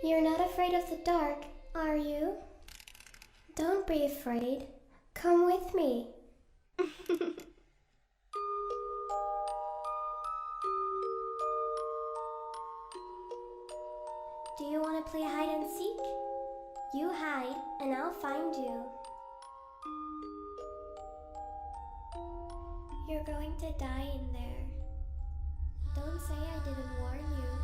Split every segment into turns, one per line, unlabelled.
You're not afraid of the dark, are you? Don't be afraid. Come with me. Do you want to play hide and seek? You hide, and I'll find you. You're going to die in there. Don't say I didn't warn you.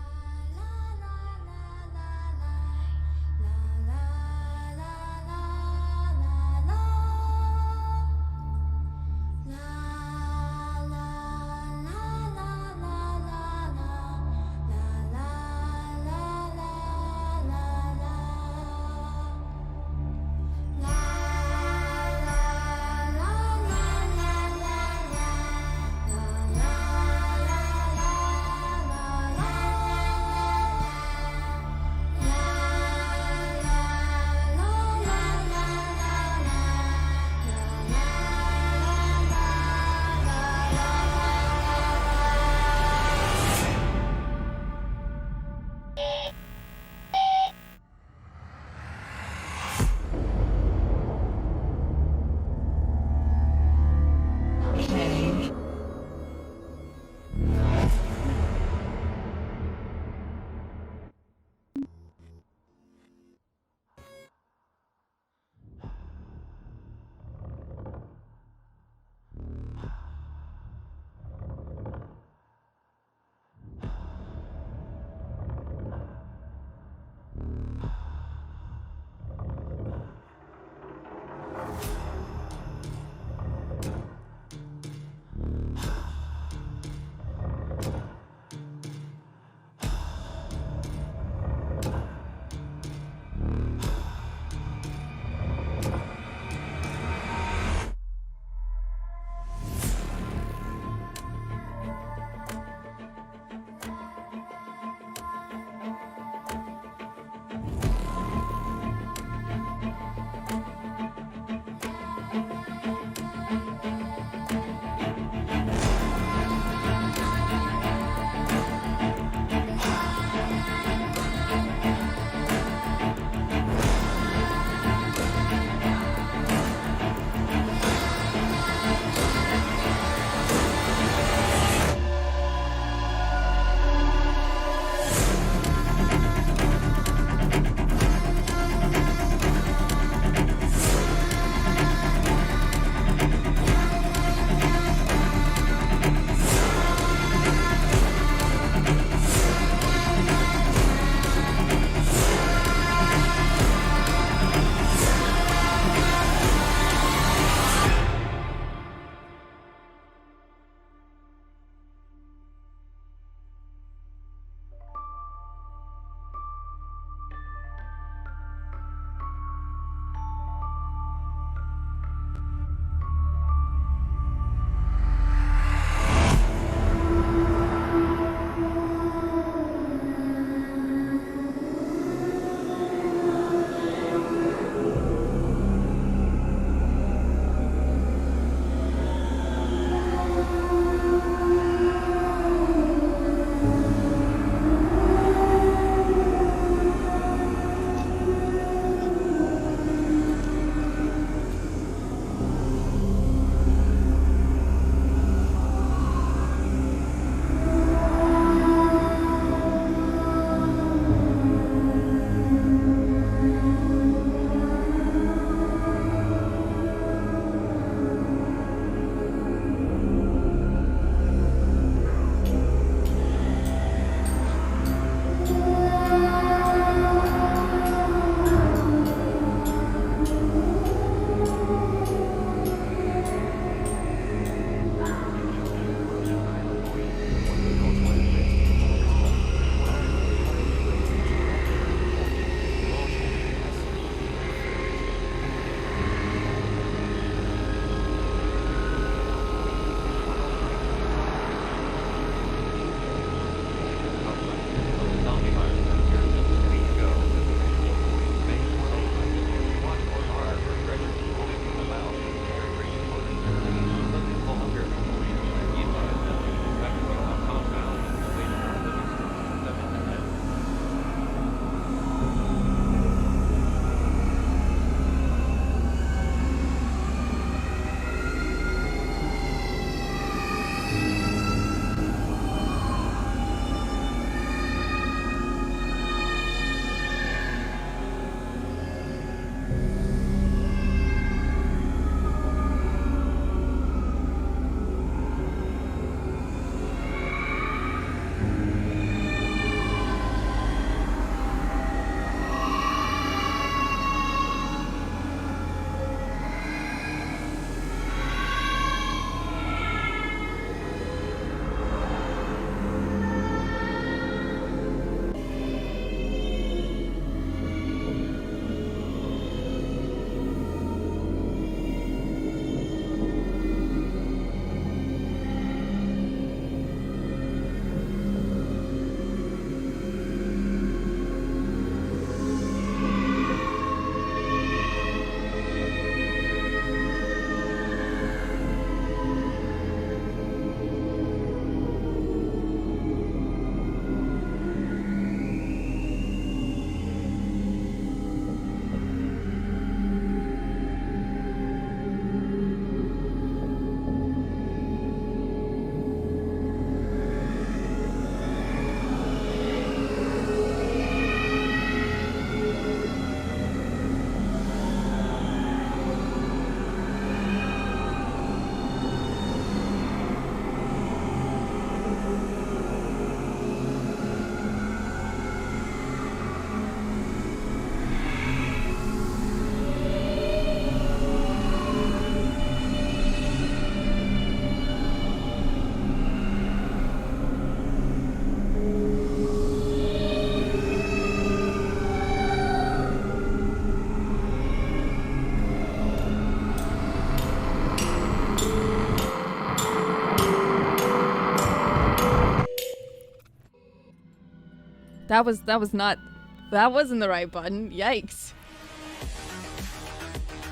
That wasn't the right button. Yikes.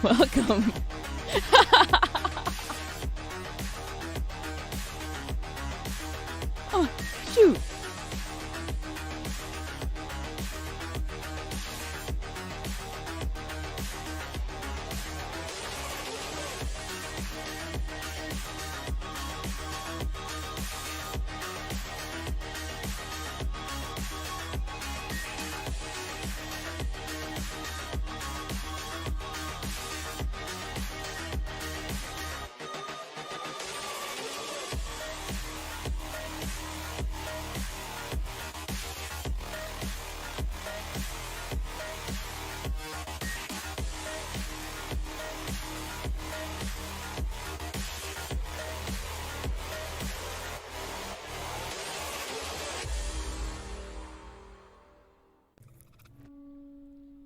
Welcome. Oh, shoot.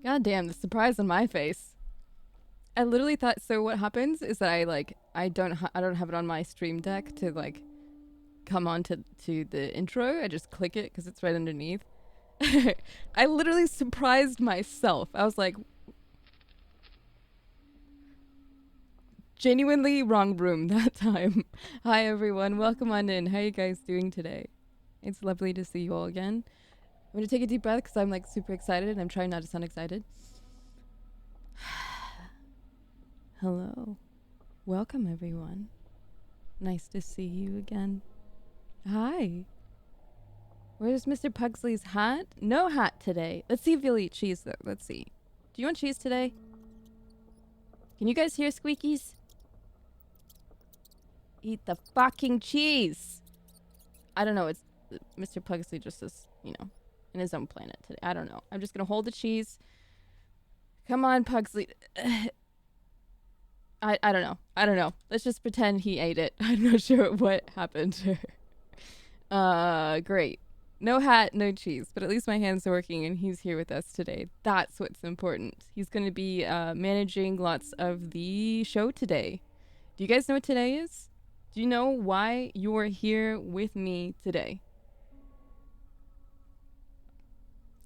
God damn, the surprise on my face. I literally thought, so what happens is that I don't have it on my stream deck to like come on to the intro. I just click it because it's right underneath. I literally surprised myself. I was like, genuinely wrong room that time. Hi everyone, welcome on in. How are you guys doing today? It's lovely to see you all again. I'm gonna take a deep breath because I'm like super excited and I'm trying not to sound excited. Hello. Welcome everyone. Nice to see you again. Hi. Where's Mr. Pugsley's hat? No hat today. Let's see if you'll eat cheese though. Let's see. Do you want cheese today? Can you guys hear squeakies? Eat the fucking cheese. I don't know. It's Mr. Pugsley just is, you know, in his own planet today. I don't know. I'm just gonna hold the cheese. Come on, Pugsley. I don't know. I don't know. Let's just pretend he ate it. I'm not sure what happened. Great. No hat, no cheese, but at least my hands are working and he's here with us today. That's what's important. He's going to be managing lots of the show today. Do you guys know what today is? Do you know why you're here with me today?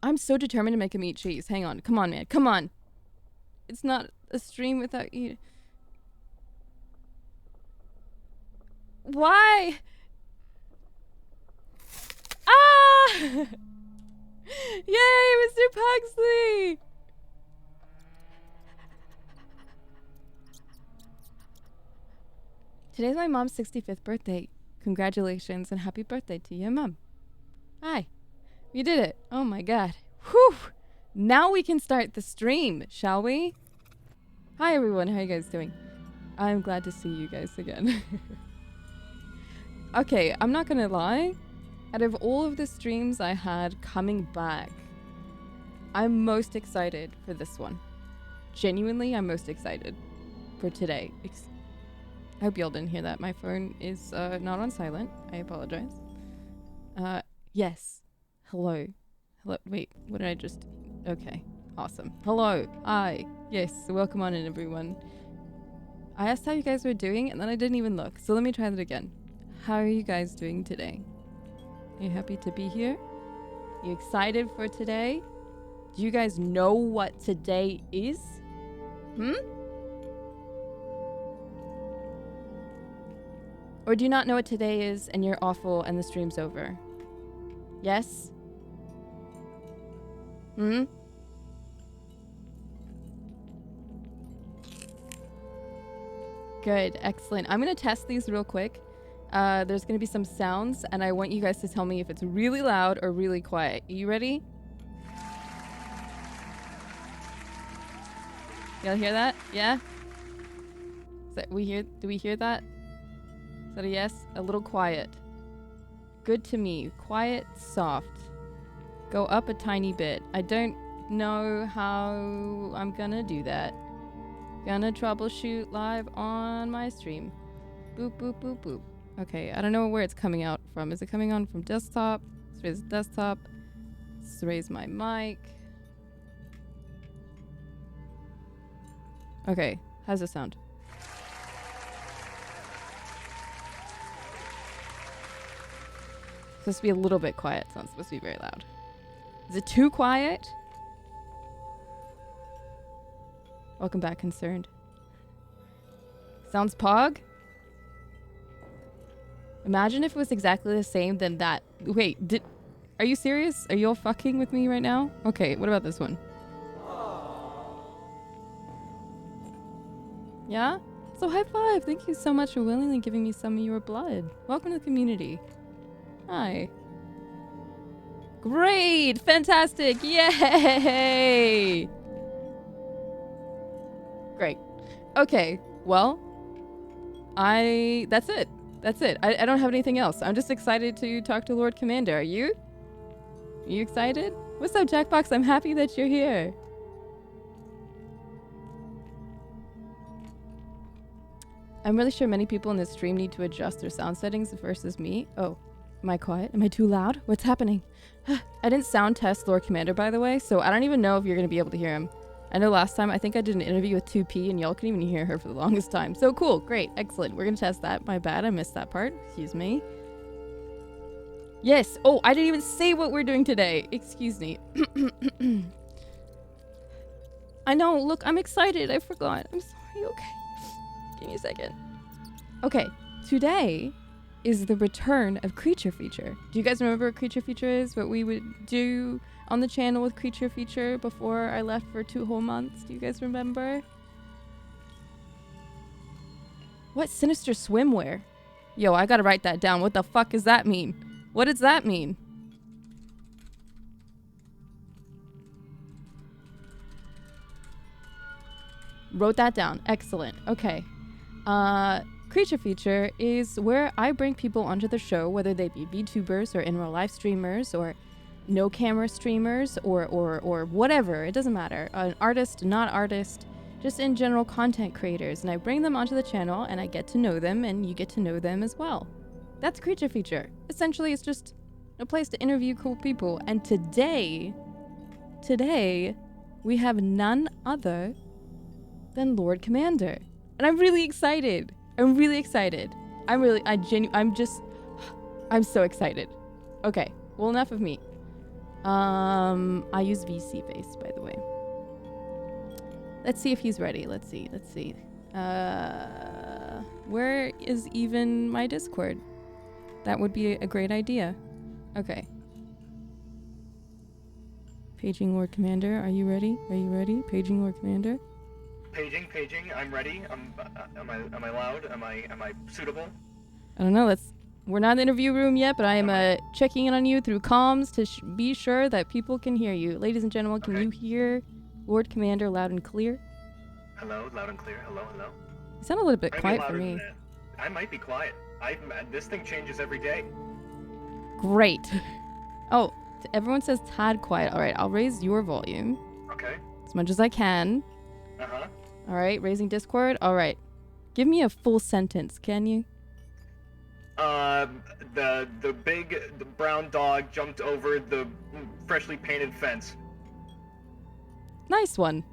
I'm so determined to make him eat cheese. Hang on. Come on, man. Come on. It's not a stream without eating. Why? Ah! Yay, Mr. Pugsley! Today's my mom's 65th birthday. Congratulations and happy birthday to your mom. Hi. You did it. Oh my god. Whew! Now we can start the stream, shall we? Hi everyone, how are you guys doing? I'm glad to see you guys again. Okay, I'm not gonna lie. Out of all of the streams I had coming back, I'm most excited for this one. Genuinely, I'm most excited for today. I hope y'all didn't hear that. My phone is not on silent. I apologize. Yes. Hello. Hello. Wait, what did I just... Okay. Awesome. Hello. Hi. Yes. Welcome on in, everyone. I asked how you guys were doing, and then I didn't even look. So let me try that again. How are you guys doing today? Are you happy to be here? You excited for today? Do you guys know what today is? Or do you not know what today is and you're awful and the stream's over? Yes? Good, excellent. I'm gonna test these real quick. There's gonna be some sounds and I want you guys to tell me if it's really loud or really quiet. You ready? Y'all hear that? Yeah? Do we hear that? Is that a yes? A little quiet. Good to me. Quiet, soft. Go up a tiny bit. I don't know how I'm gonna do that. Gonna troubleshoot live on my stream. Boop, boop, boop, boop. Okay, I don't know where it's coming out from. Is it coming on from desktop? Let's raise the desktop. Let's raise my mic. Okay, how's it sound? It's supposed to be a little bit quiet. It's not supposed to be very loud. Is it too quiet? Welcome back, Concerned. Sounds pog? Imagine if it was exactly the same than that. Wait, are you serious? Are you all fucking with me right now? Okay, what about this one? Yeah? So high five. Thank you so much for willingly giving me some of your blood. Welcome to the community. Hi. Great! Fantastic! Yay! Great. Okay, well, that's it. That's it. I don't have anything else. I'm just excited to talk to Lord Commander. Are you? Are you excited? What's up, Jackbox? I'm happy that you're here. I'm really sure many people in this stream need to adjust their sound settings versus me. Oh, am I quiet? Am I too loud? What's happening? I didn't sound test Lord Commander, by the way, so I don't even know if you're going to be able to hear him. I know last time I think I did an interview with 2P and y'all couldn't even hear her for the longest time. So cool, great, excellent. We're going to test that. My bad, I missed that part. Excuse me. Yes. Oh, I didn't even say what we're doing today. Excuse me. I know. Look, I'm excited. I forgot. I'm sorry. Okay. Give me a second. Okay. Today is the return of Creature Feature. Do you guys remember what Creature Feature is? What we would do on the channel with Creature Feature before I left for 2 whole months? Do you guys remember? What sinister swimwear? Yo, I gotta write that down. What the fuck does that mean? What does that mean? Wrote that down. Excellent. Okay. Creature Feature is where I bring people onto the show, whether they be VTubers or in real life streamers or no camera streamers or whatever. It doesn't matter. An artist, not artist, just in general content creators. And I bring them onto the channel and I get to know them and you get to know them as well. That's Creature Feature. Essentially, it's just a place to interview cool people. And today, we have none other than Lord Commander. And I'm really excited. I'm really excited. I'm so excited. Okay, well, enough of me. I use VC face, by the way. Let's see if he's ready. Let's see. Where is even my Discord? That would be a great idea. Okay. Paging Lord Commander, are you ready? Are you ready? Paging Lord Commander.
Paging. I'm ready. Am I loud? Am I suitable?
I don't know. We're not in the interview room yet, but I am checking in on you through comms to be sure that people can hear you. Ladies and gentlemen, can you hear Lord Commander loud and clear?
Hello, loud and clear. Hello.
You sound a little bit quiet for me.
I might be quiet. This thing changes every day.
Great. Oh, everyone says tad quiet. All right, I'll raise your volume.
Okay.
As much as I can.
Uh-huh.
All right, raising Discord. All right. Give me a full sentence, can you?
The big brown dog jumped over the freshly painted fence.
Nice one.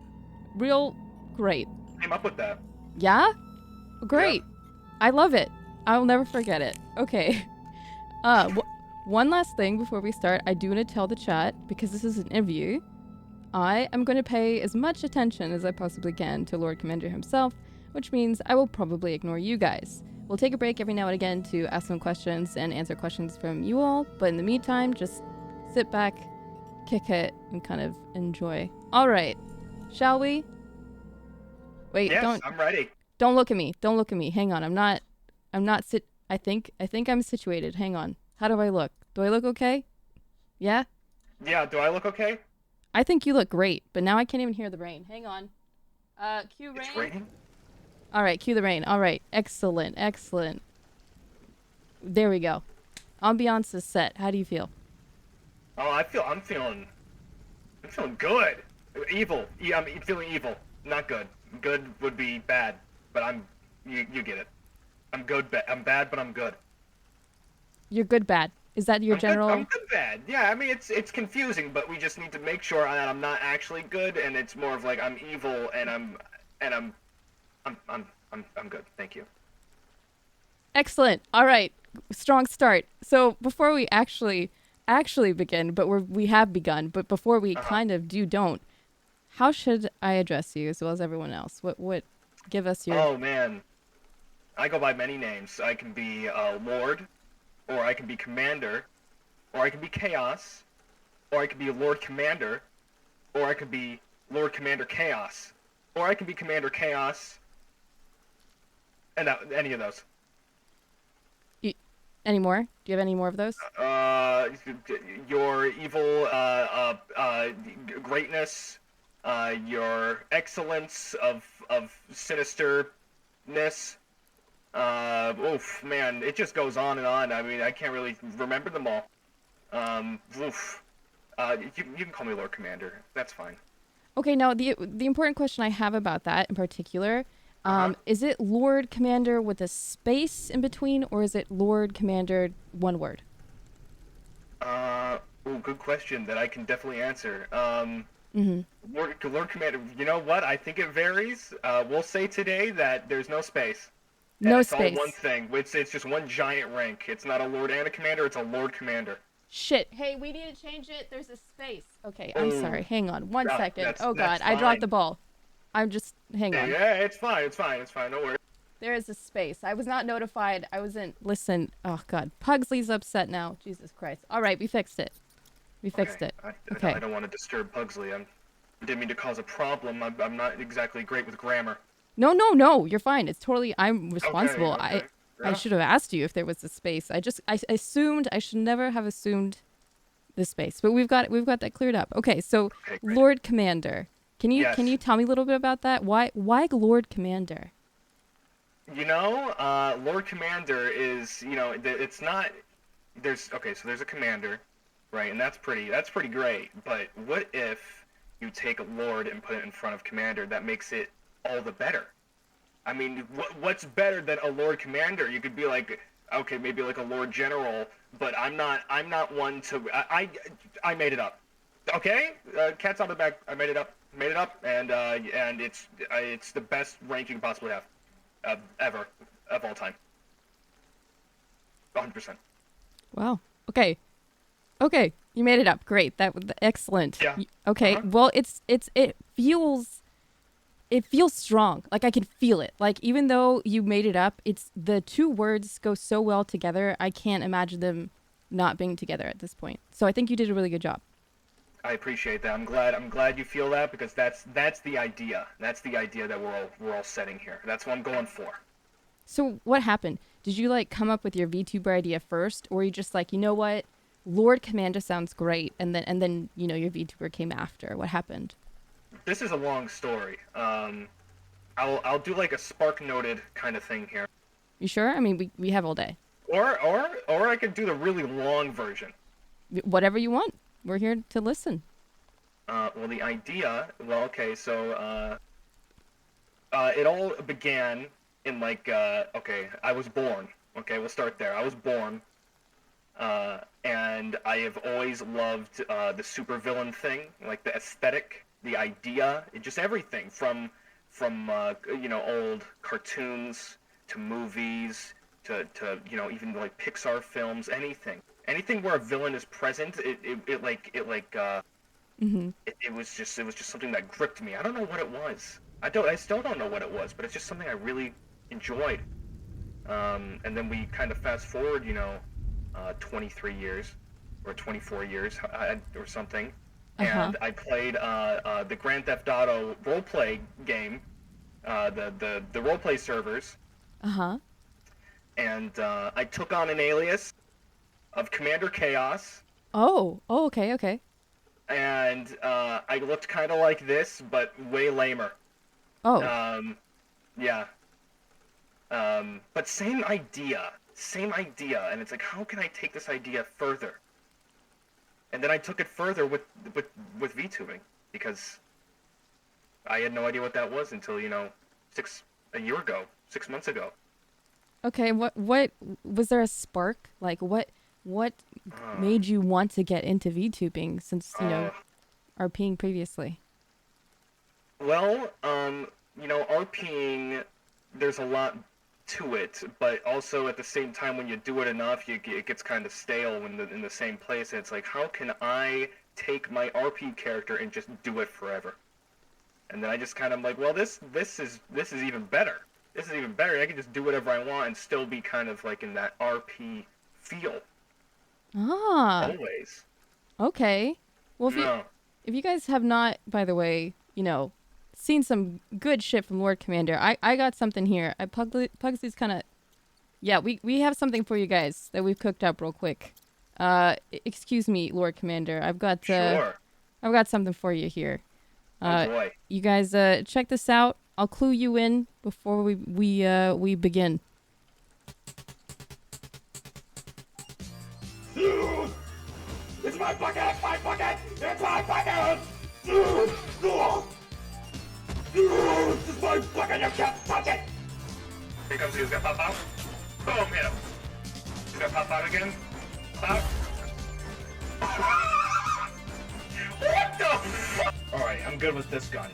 Real great.
Came up with that.
Yeah? Great.
Yeah.
I love it. I will never forget it. Okay. One last thing before we start. I do want to tell the chat, because this is an interview, I am going to pay as much attention as I possibly can to Lord Commander himself, which means I will probably ignore you guys. We'll take a break every now and again to ask some questions and answer questions from you all, but in the meantime, just sit back, kick it, and kind of enjoy. All right. Shall we? Wait,
yes, I'm ready.
Don't look at me. Don't look at me. Hang on. I think I'm situated. Hang on. How do I look? Do I look okay? Yeah?
Yeah, do I look okay?
I think you look great, but now I can't even hear the rain. Hang on. Cue rain.
It's raining?
All right, cue the rain. All right. Excellent. There we go. Ambiance is set. How do you feel?
Oh, I'm feeling good. Evil. Yeah, I'm feeling evil. Not good. Good would be bad, but you get it. I'm good. I'm bad, but I'm good.
You're good bad. Is that your general?
I'm good bad. Yeah, I mean it's confusing, but we just need to make sure that I'm not actually good, and it's more of like I'm evil and I'm good. Thank you.
Excellent. All right. Strong start. So before we actually actually begin, but we have begun. But before we kind of don't, how should I address you as well as everyone else? What give us your...
Oh man, I go by many names. I can be Lord, or I can be Commander, or I can be Chaos, or I can be Lord Commander, or I could be Lord Commander Chaos, or I can be Commander Chaos, and any of those.
Any more? Do you have any more of those?
Your evil greatness, your excellence of sinisterness. Oof, man, it just goes on and on. I mean, I can't really remember them all. Oof. You can call me Lord Commander. That's fine.
Okay, now the important question I have about that in particular, is it Lord Commander with a space in between, or is it Lord Commander one word?
Good question that I can definitely answer.
Mm-hmm.
Lord Commander, you know what? I think it varies. We'll say today that there's no space. And
No
it's
space.
all one thing. It's just one giant rank. It's not a Lord and a Commander, it's a Lord Commander.
Shit. Hey, we need to change it. There's a space. Okay, I'm
Ooh.
sorry. Hang on one second. Oh, God.
That's
I dropped
fine.
the ball. I'm just... Hang on.
Yeah, it's fine. It's fine. It's fine. Don't worry.
There is a space. I was not notified. I wasn't... Listen. Oh, God. Pugsley's upset now. Jesus Christ. All right, we fixed it. We fixed it. Okay.
I don't want to disturb Pugsley. I didn't mean to cause a problem. I'm not exactly great with grammar.
No. You're fine. It's totally... I'm responsible.
Okay.
I should have asked you if there was a space. I assumed... I should never have assumed the space. But we've got that cleared up. Okay, so
Okay, great.
Lord Commander. Can you tell me a little bit about that? Why Lord Commander?
You know, Lord Commander is, it's not, so there's a commander, right, and that's pretty great, but what if you take a Lord and put it in front of Commander? That makes it all the better. I mean, what's better than a Lord Commander? You could be like, okay, maybe like a Lord General, but I'm not one to, I made it up. Okay, cat's out of the bag. I made it up, and it's the best rank you can possibly have. Ever, of all time. 100%.
Wow. Okay. You made it up. Great. That was excellent.
Yeah.
Okay. Well, it feels strong. Like I can feel it. Like even though you made it up, it's the two words go so well together. I can't imagine them not being together at this point. So I think you did a really good job.
I appreciate that. I'm glad you feel that, because that's the idea. That's the idea that we're all setting here. That's what I'm going for.
So what happened? Did you like come up with your VTuber idea first, or you just like, you know what, Lord Commander sounds great, and then your VTuber came after? What happened?
This is a long story. I'll do like a spark noted kind of thing here.
You sure? I mean, we have all day.
Or I could do the really long version.
Whatever you want. We're here to listen.
Well, the idea, so it all began in like, I was born. Okay, we'll start there. I was born, and I have always loved the supervillain thing, like the aesthetic, the idea, just everything from old cartoons to movies to even like Pixar films, anything where a villain is present, it was just something that gripped me. I don't know what it was. I still don't know what it was, but it's just something I really enjoyed. And then we kind of fast forward, 23 years or 24 years or something, and I played the Grand Theft Auto roleplay game, the roleplay servers. And I took on an alias of Commander Chaos.
Oh, okay.
And I looked kind of like this, but way lamer.
Oh.
Yeah. But same idea, and it's like, how can I take this idea further? And then I took it further with VTubing, because I had no idea what that was until 6 months ago.
Okay, what was there a spark? Like what made you want to get into VTubing since RPing previously?
Well, RPing, there's a lot to it, but also at the same time, when you do it enough, it gets kind of stale when in the same place. And it's like, how can I take my RP character and just do it forever? And then I just kind of like, well, this is even better. This is even better. I can just do whatever I want and still be kind of like in that RP feel.
Ah.
Always.
Okay. Well, if you guys have not, by the way, seen some good shit from Lordcommander, I got something here. Pugsley's kind of... Yeah, we have something for you guys that we've cooked up real quick. Excuse me, Lordcommander. I've got something for you here.
Oh boy.
You guys check this out. I'll clue you in before we begin.
It's my bucket! My bucket! It's my bucket! It's my bucket! You can't touch it! Here comes he. He's gonna pop out. Boom! Hit him. He's gonna pop out again. Pop. What the fuck? Alright, I'm good with this gun.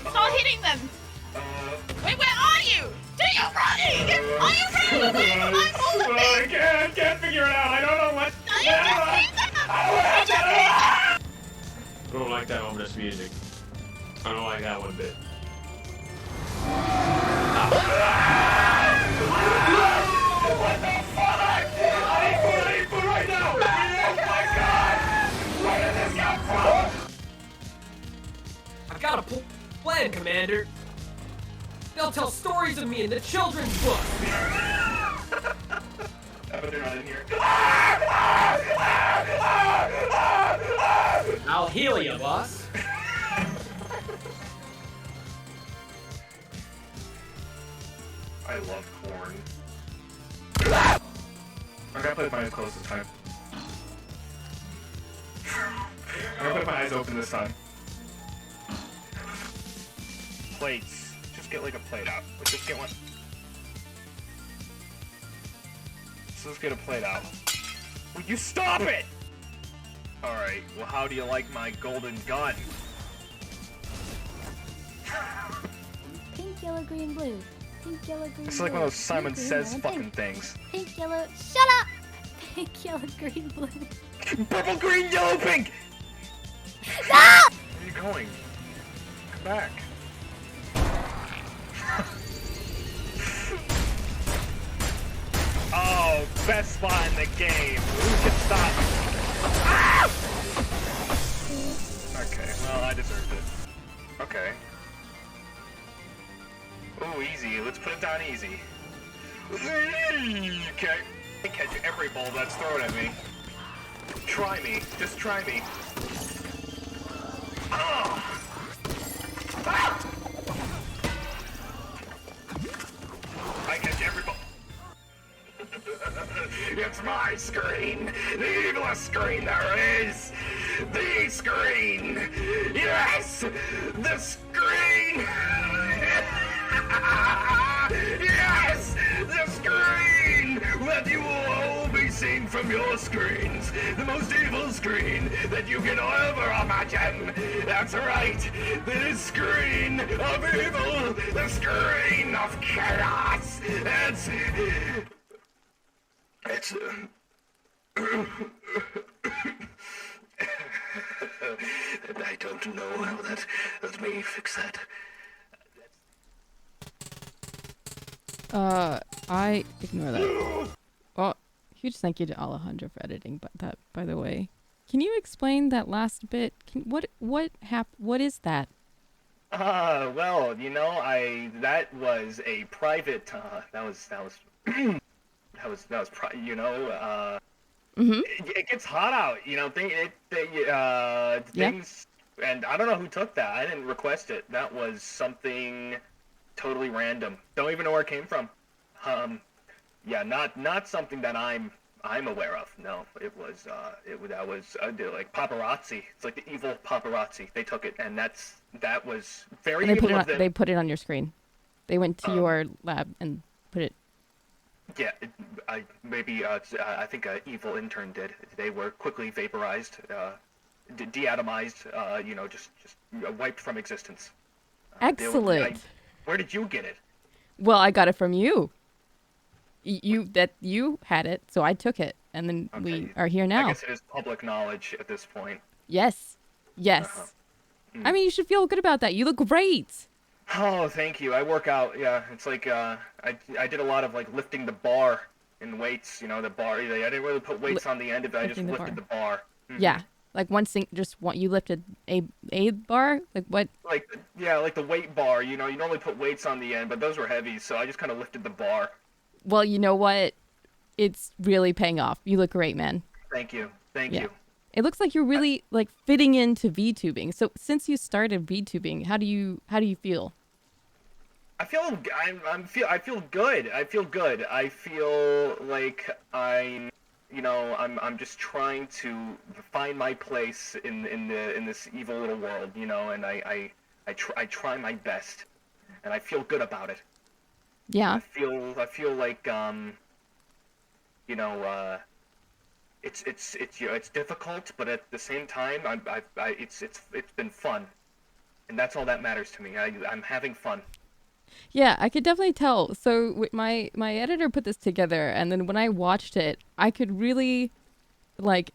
It's not hitting them! Wait, where are you? Do you running? Are you running? I'm holding
I can't figure it out. I don't know what.
Are you touching them?
I don't like that ominous music. I don't like that one bit.
What the fuck? I need food right now! Oh my god! Where did this come from?
I've got a plan, Commander. They'll tell stories of me in the children's book.
But they're not in here.
I'll heal you, boss.
I love corn. I gotta put my eyes closed this time. I gotta put my eyes open this time. Plates. Just get like a plate out. Let's just get one. So let's get a plate out. Will you stop it? Alright, well how do you like my golden gun?
Pink, yellow, green, blue. Pink, yellow, green,
It's like one of those Simon Says fucking things.
Pink, yellow, shut up! Pink, yellow, green, blue.
Purple, green, yellow, pink!
No!
Where are you going? Come back. Oh, best spot in the game. Who can stop? Ah! Okay, well, I deserved it. Okay. Oh, easy. Let's put it down easy. Okay. I catch every ball that's thrown at me. Try me. Just try me. Oh! Ah! I catch every ball. It's my screen! The evilest screen there is! The screen! Yes! The screen! Yes! The screen! That you will all be seeing from your screens! The most evil screen that you can ever imagine! That's right! The screen of evil! The screen of chaos! It's I don't know how that. Let me fix that.
I ignore that. Well, huge thank you to Alejandro for editing, but that, by the way. Can you explain that last bit? What is that?
Well, that was a private, it gets hot out, things, and I don't know who took that. I didn't request it. That was something totally random. Don't even know where it came from. Yeah, not something that I'm aware of. No, that was like paparazzi. It's like the evil paparazzi. They took it, and that was very
And
evil of them.
they put it on your screen. They went to your lab and put it.
Yeah, I think an evil intern did. They were quickly vaporized. deatomized, just wiped from existence.
Excellent.
Where did you get it?
Well, I got it from you. You had it, so I took it, and then we
Okay,
are here
I
now.
guess it is public knowledge at this point.
Yes. Yes.
Uh-huh.
I mean, you should feel good about that. You look great.
Oh, thank you. I work out. Yeah, it's like I did a lot of like lifting the bar in weights. The bar. I didn't really put weights on the end of it. I just
Lifting the
lifted the bar. Mhm.
Yeah. Like one thing, just want you lifted a bar? Like what?
Like the weight bar. You normally put weights on the end, but those were heavy, so I just kind of lifted the bar.
Well, you know what? It's really paying off. You look great, man.
Thank you. Thank
Yeah.
you.
It looks like you're really like fitting into VTubing. So since you started VTubing, how do you feel?
I feel I feel good. I feel good. I feel like I'm just trying to find my place in this evil little world, and I try my best, and I feel good about it.
Yeah.
I feel like it's difficult, but at the same time it's been fun, and that's all that matters to me. I'm having fun.
Yeah, I could definitely tell. So my editor put this together, and then when I watched it, I could really, like,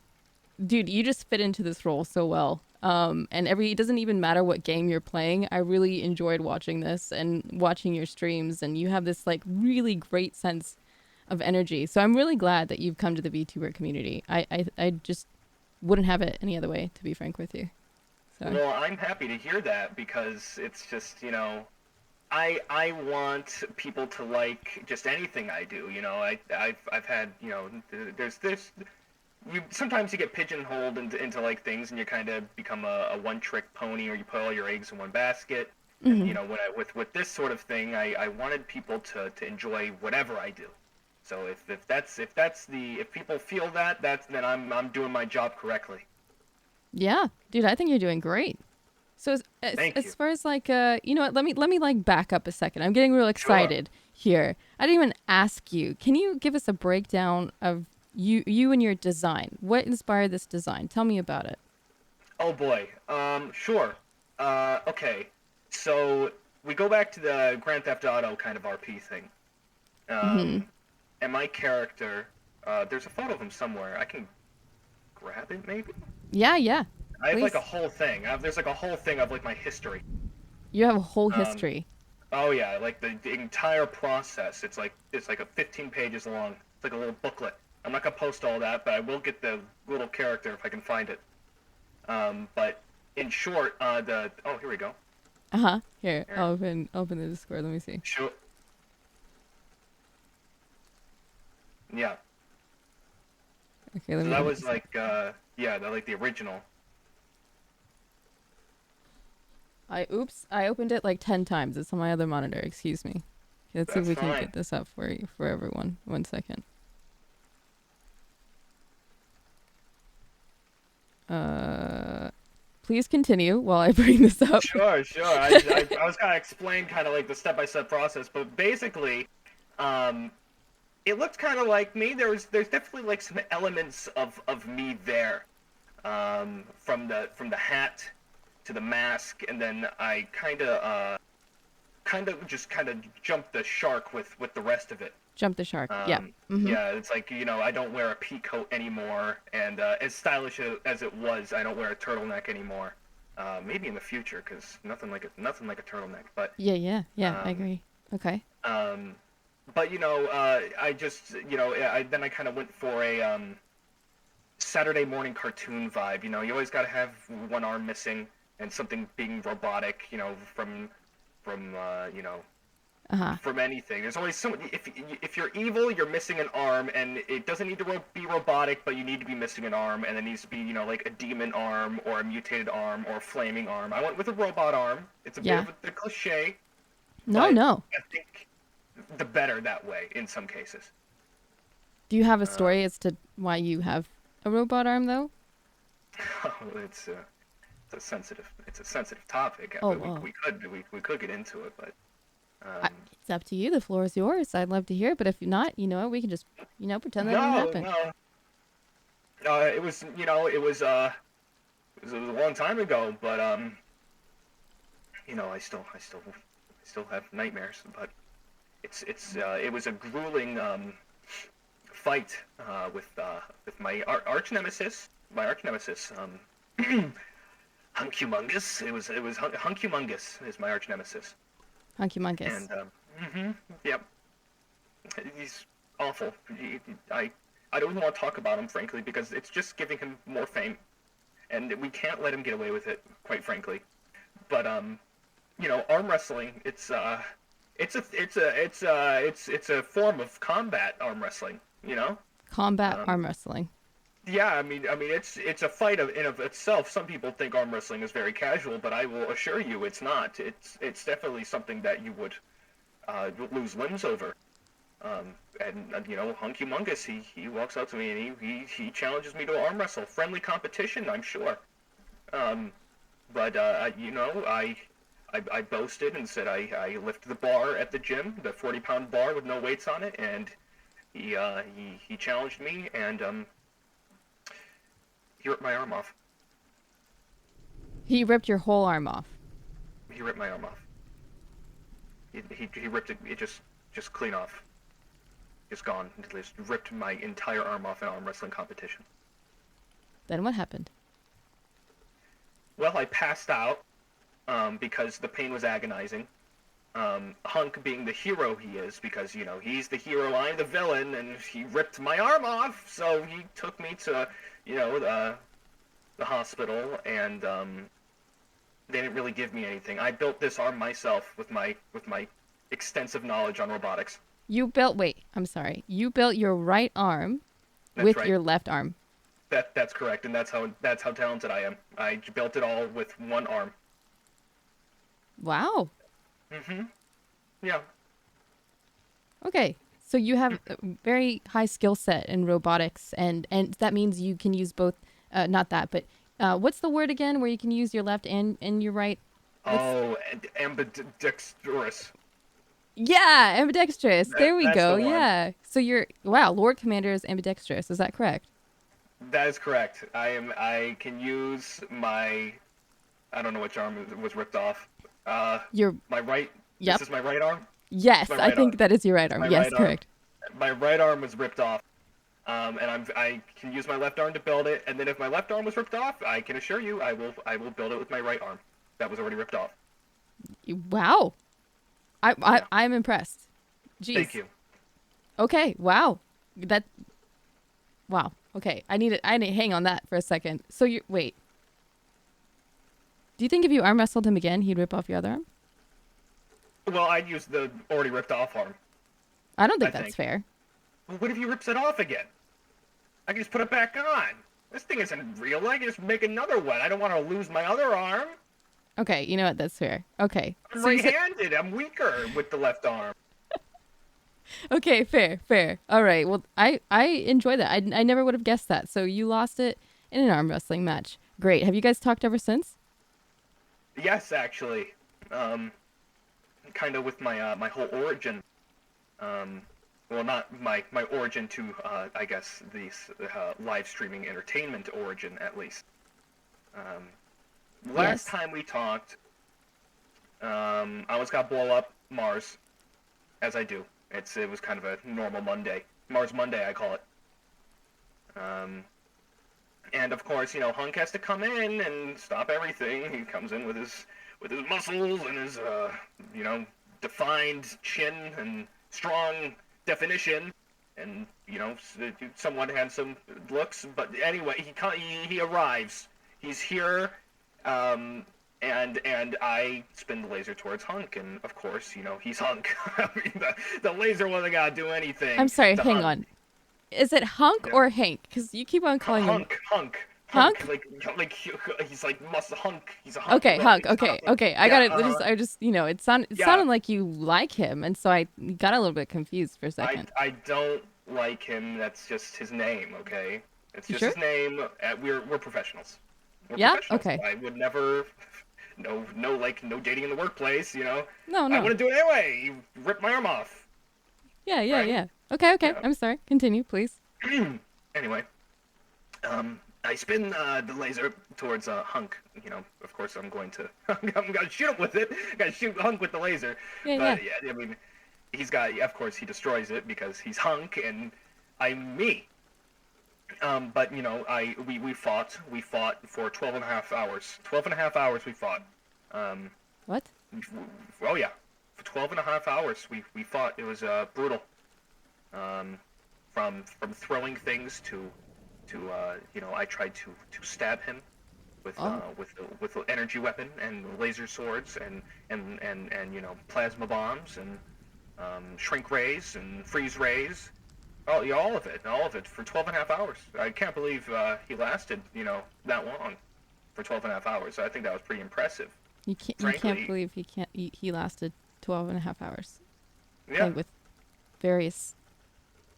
dude, you just fit into this role so well. And it doesn't even matter what game you're playing. I really enjoyed watching this and watching your streams, and you have this like really great sense of energy. So I'm really glad that you've come to the VTuber community. I just wouldn't have it any other way, to be frank with you. So
Well, I'm happy to hear that because it's just, I want people to like just anything I do. I've had, there's this. Sometimes you get pigeonholed into like things, and you kind of become a one-trick pony, or you put all your eggs in one basket. And with this sort of thing, I wanted people to enjoy whatever I do. So if people feel that, then I'm doing my job correctly.
yeah, dude, I think you're doing great. So
Thank
as
you.
far as like you know what, let me like back up a second. I'm getting real excited here. I didn't even ask you. Can you give us a breakdown of you and your design? What inspired this design? Tell me about it.
Oh boy. Sure. Okay. So we go back to the Grand Theft Auto kind of RP thing. And my character, there's a photo of him somewhere. I can grab it, maybe.
Yeah, yeah.
I have like
Please.
a whole thing. There's like a whole thing of like my history.
You have a whole history.
Oh yeah, like the entire process. It's like a 15 pages long. It's like a little booklet. I'm not gonna post all that, but I will get the little character if I can find it. But in short, here we go.
Uh-huh. Here,
Here.
I'll open the Discord. Let me see.
Sure. Yeah.
Okay, let
So
me
that
open
was
this.
like like the original.
I opened it like 10 times. It's on my other monitor. Excuse me. Okay, let's see if
That's
we can
fine.
get this up for everyone. 1 second. Please continue while I bring this up.
Sure. I was gonna explain kind of like the step-by-step process, but basically, it looked kind of like me. There's definitely like some elements of me there, from the hat to the mask, and then I kind of jumped the shark with the rest of it.
Jump the shark. Yeah. Mhm.
Yeah, it's like, I don't wear a pea coat anymore, and as stylish as it was, I don't wear a turtleneck anymore. Maybe in the future, because nothing like a turtleneck. But
Yeah. I agree. Okay.
but I just I kind of went for a Saturday morning cartoon vibe. You always got to have one arm missing and something being robotic. From
Uh-huh.
from anything. There's always some. If you're evil, you're missing an arm, and it doesn't need to be robotic, but you need to be missing an arm, and it needs to be like a demon arm or a mutated arm or a flaming arm. I went with a robot arm. It's a
Yeah.
bit of a cliche.
No.
but I think the better that way in some cases.
Do you have a story as to why you have a robot arm though?
It's a sensitive topic.
Oh,
we,
wow.
we could get into it, but.
It's up to you. The floor is yours. I'd love to hear it, but if not, you know what, we can just, pretend that didn't happen.
No. It was It was a long time ago, but you know, I still have nightmares. But it was a grueling fight with my arch nemesis. My arch nemesis, Hunkumungous. It was Hunkumungous is my arch nemesis.
Hunkumungous.
And yep, he's awful. I don't want to talk about him, frankly, because it's just giving him more fame, and we can't let him get away with it, quite frankly. But you know, arm wrestling, it's a form of combat arm wrestling, you know?
Combat arm wrestling.
Yeah, I mean, it's a fight in of itself. Some people think arm wrestling is very casual, but I will assure you, it's not. It's definitely something that you would lose limbs over. And you know, Hunkumungous, he walks up to me and he challenges me to arm wrestle. Friendly competition, I'm sure. But you know, I boasted and said I lifted the bar at the gym, the 40-pound bar with no weights on it, and he challenged me, and he ripped my arm off.
He ripped your whole arm off.
He ripped my arm off. He ripped it just clean off. Just gone. Just ripped my entire arm off in an arm wrestling competition.
Then what happened?
Well, I passed out because the pain was agonizing. Hunk being the hero he is, because, you know, he's the hero, I'm the villain, and he ripped my arm off, so he took me to, you know, the hospital, and they didn't really give me anything. I built this arm myself with my extensive knowledge on robotics.
You built your right arm
That's
with
right.
your left arm.
That's correct, and that's how talented I am. I built it all with one arm.
Wow.
Yeah.
Okay. So you have a very high skill set in robotics, and that means you can use both, not that, but what's the word again where you can use your left and your right?
Oh, and ambidextrous.
Yeah, ambidextrous. There we
That's
go.
the one.
Yeah. So Lordcommander is ambidextrous. Is that correct?
That is correct. I can use my, I don't know which arm was ripped off. My right.
Yep.
This is my right arm.
Yes,
My
I
right
think
arm.
that is your right arm.
My
Yes,
right arm.
correct.
My right arm was ripped off. And I can use my left arm to build it. And then if my left arm was ripped off, I can assure you, I will build it with my right arm. That was already ripped off.
Wow. I'm impressed. Jeez.
Thank you.
Okay. Wow. Wow. Okay. I need to hang on that for a second. So wait. Do you think if you arm wrestled him again, he'd rip off your other arm?
Well, I'd use the already ripped off arm.
I don't think
I
that's
think.
fair.
Well, what if he rips it off again? I can just put it back on. This thing isn't real. I can just make another one. I don't want to lose my other arm.
Okay, you know what? That's fair. Okay.
I'm
So you said-
right-handed. I'm weaker with the left arm.
okay, fair. All right. Well, I enjoy that. I never would have guessed that. So you lost it in an arm wrestling match. Great. Have you guys talked ever since?
Yes, actually. Kind of with my my whole origin. Well, not my origin to I guess the live streaming entertainment origin, at least. Last time we talked, I almost got blow up Mars, as I do. It was kind of a normal Monday. Mars Monday, I call it. And of course, you know, Hunk has to come in and stop everything. He comes in with his muscles and his you know, defined chin and strong definition, and you know, somewhat handsome looks. But anyway, he arrives. He's here. And I spin the laser towards Hunk, and of course, you know, he's Hunk. I mean, the laser wasn't gonna do anything.
I'm sorry.
to
Hang
Hunk.
on. Is it Hunk or Hank? Because you keep on calling him.
Hunk.
Hunk?
Like he's like muscle Hunk. He's a Hunk.
Okay,
No,
Hunk.
he's
Okay.
not.
I
Yeah,
got it. I just, you know, it sounded like you like him, and so I got a little bit confused for a second.
I don't like him. That's just his name. Okay. It's
You
just
sure?
his name. We're professionals. We're
Yeah?
professionals.
Okay.
I would never. No dating in the workplace. You know.
No.
I wouldn't do it anyway. You ripped my arm off.
Yeah.
Right?
Okay.
Yeah.
I'm sorry. Continue, please.
Anyway, I spin the laser towards Hunk. You know, of course, I'm going to I'm gonna shoot him with it. I'm gonna shoot Hunk with the laser.
Yeah,
But yeah, I mean, he's got. Of course, he destroys it because he's Hunk and I'm me. But you know, we fought for 12 and a half hours. 12 and a half hours we fought.
What?
Oh yeah, for 12 and a half hours we fought. It was brutal. From throwing things to you know, I tried to stab him with with an energy weapon and laser swords and you know, plasma bombs and shrink rays and freeze rays. Oh yeah, all of it for 12 and a half hours. I can't believe he lasted, you know, that long for 12 and a half hours. I think that was pretty impressive.
You can't
Frankly-
believe he lasted 12 and a half hours.
Yeah,
Playing with various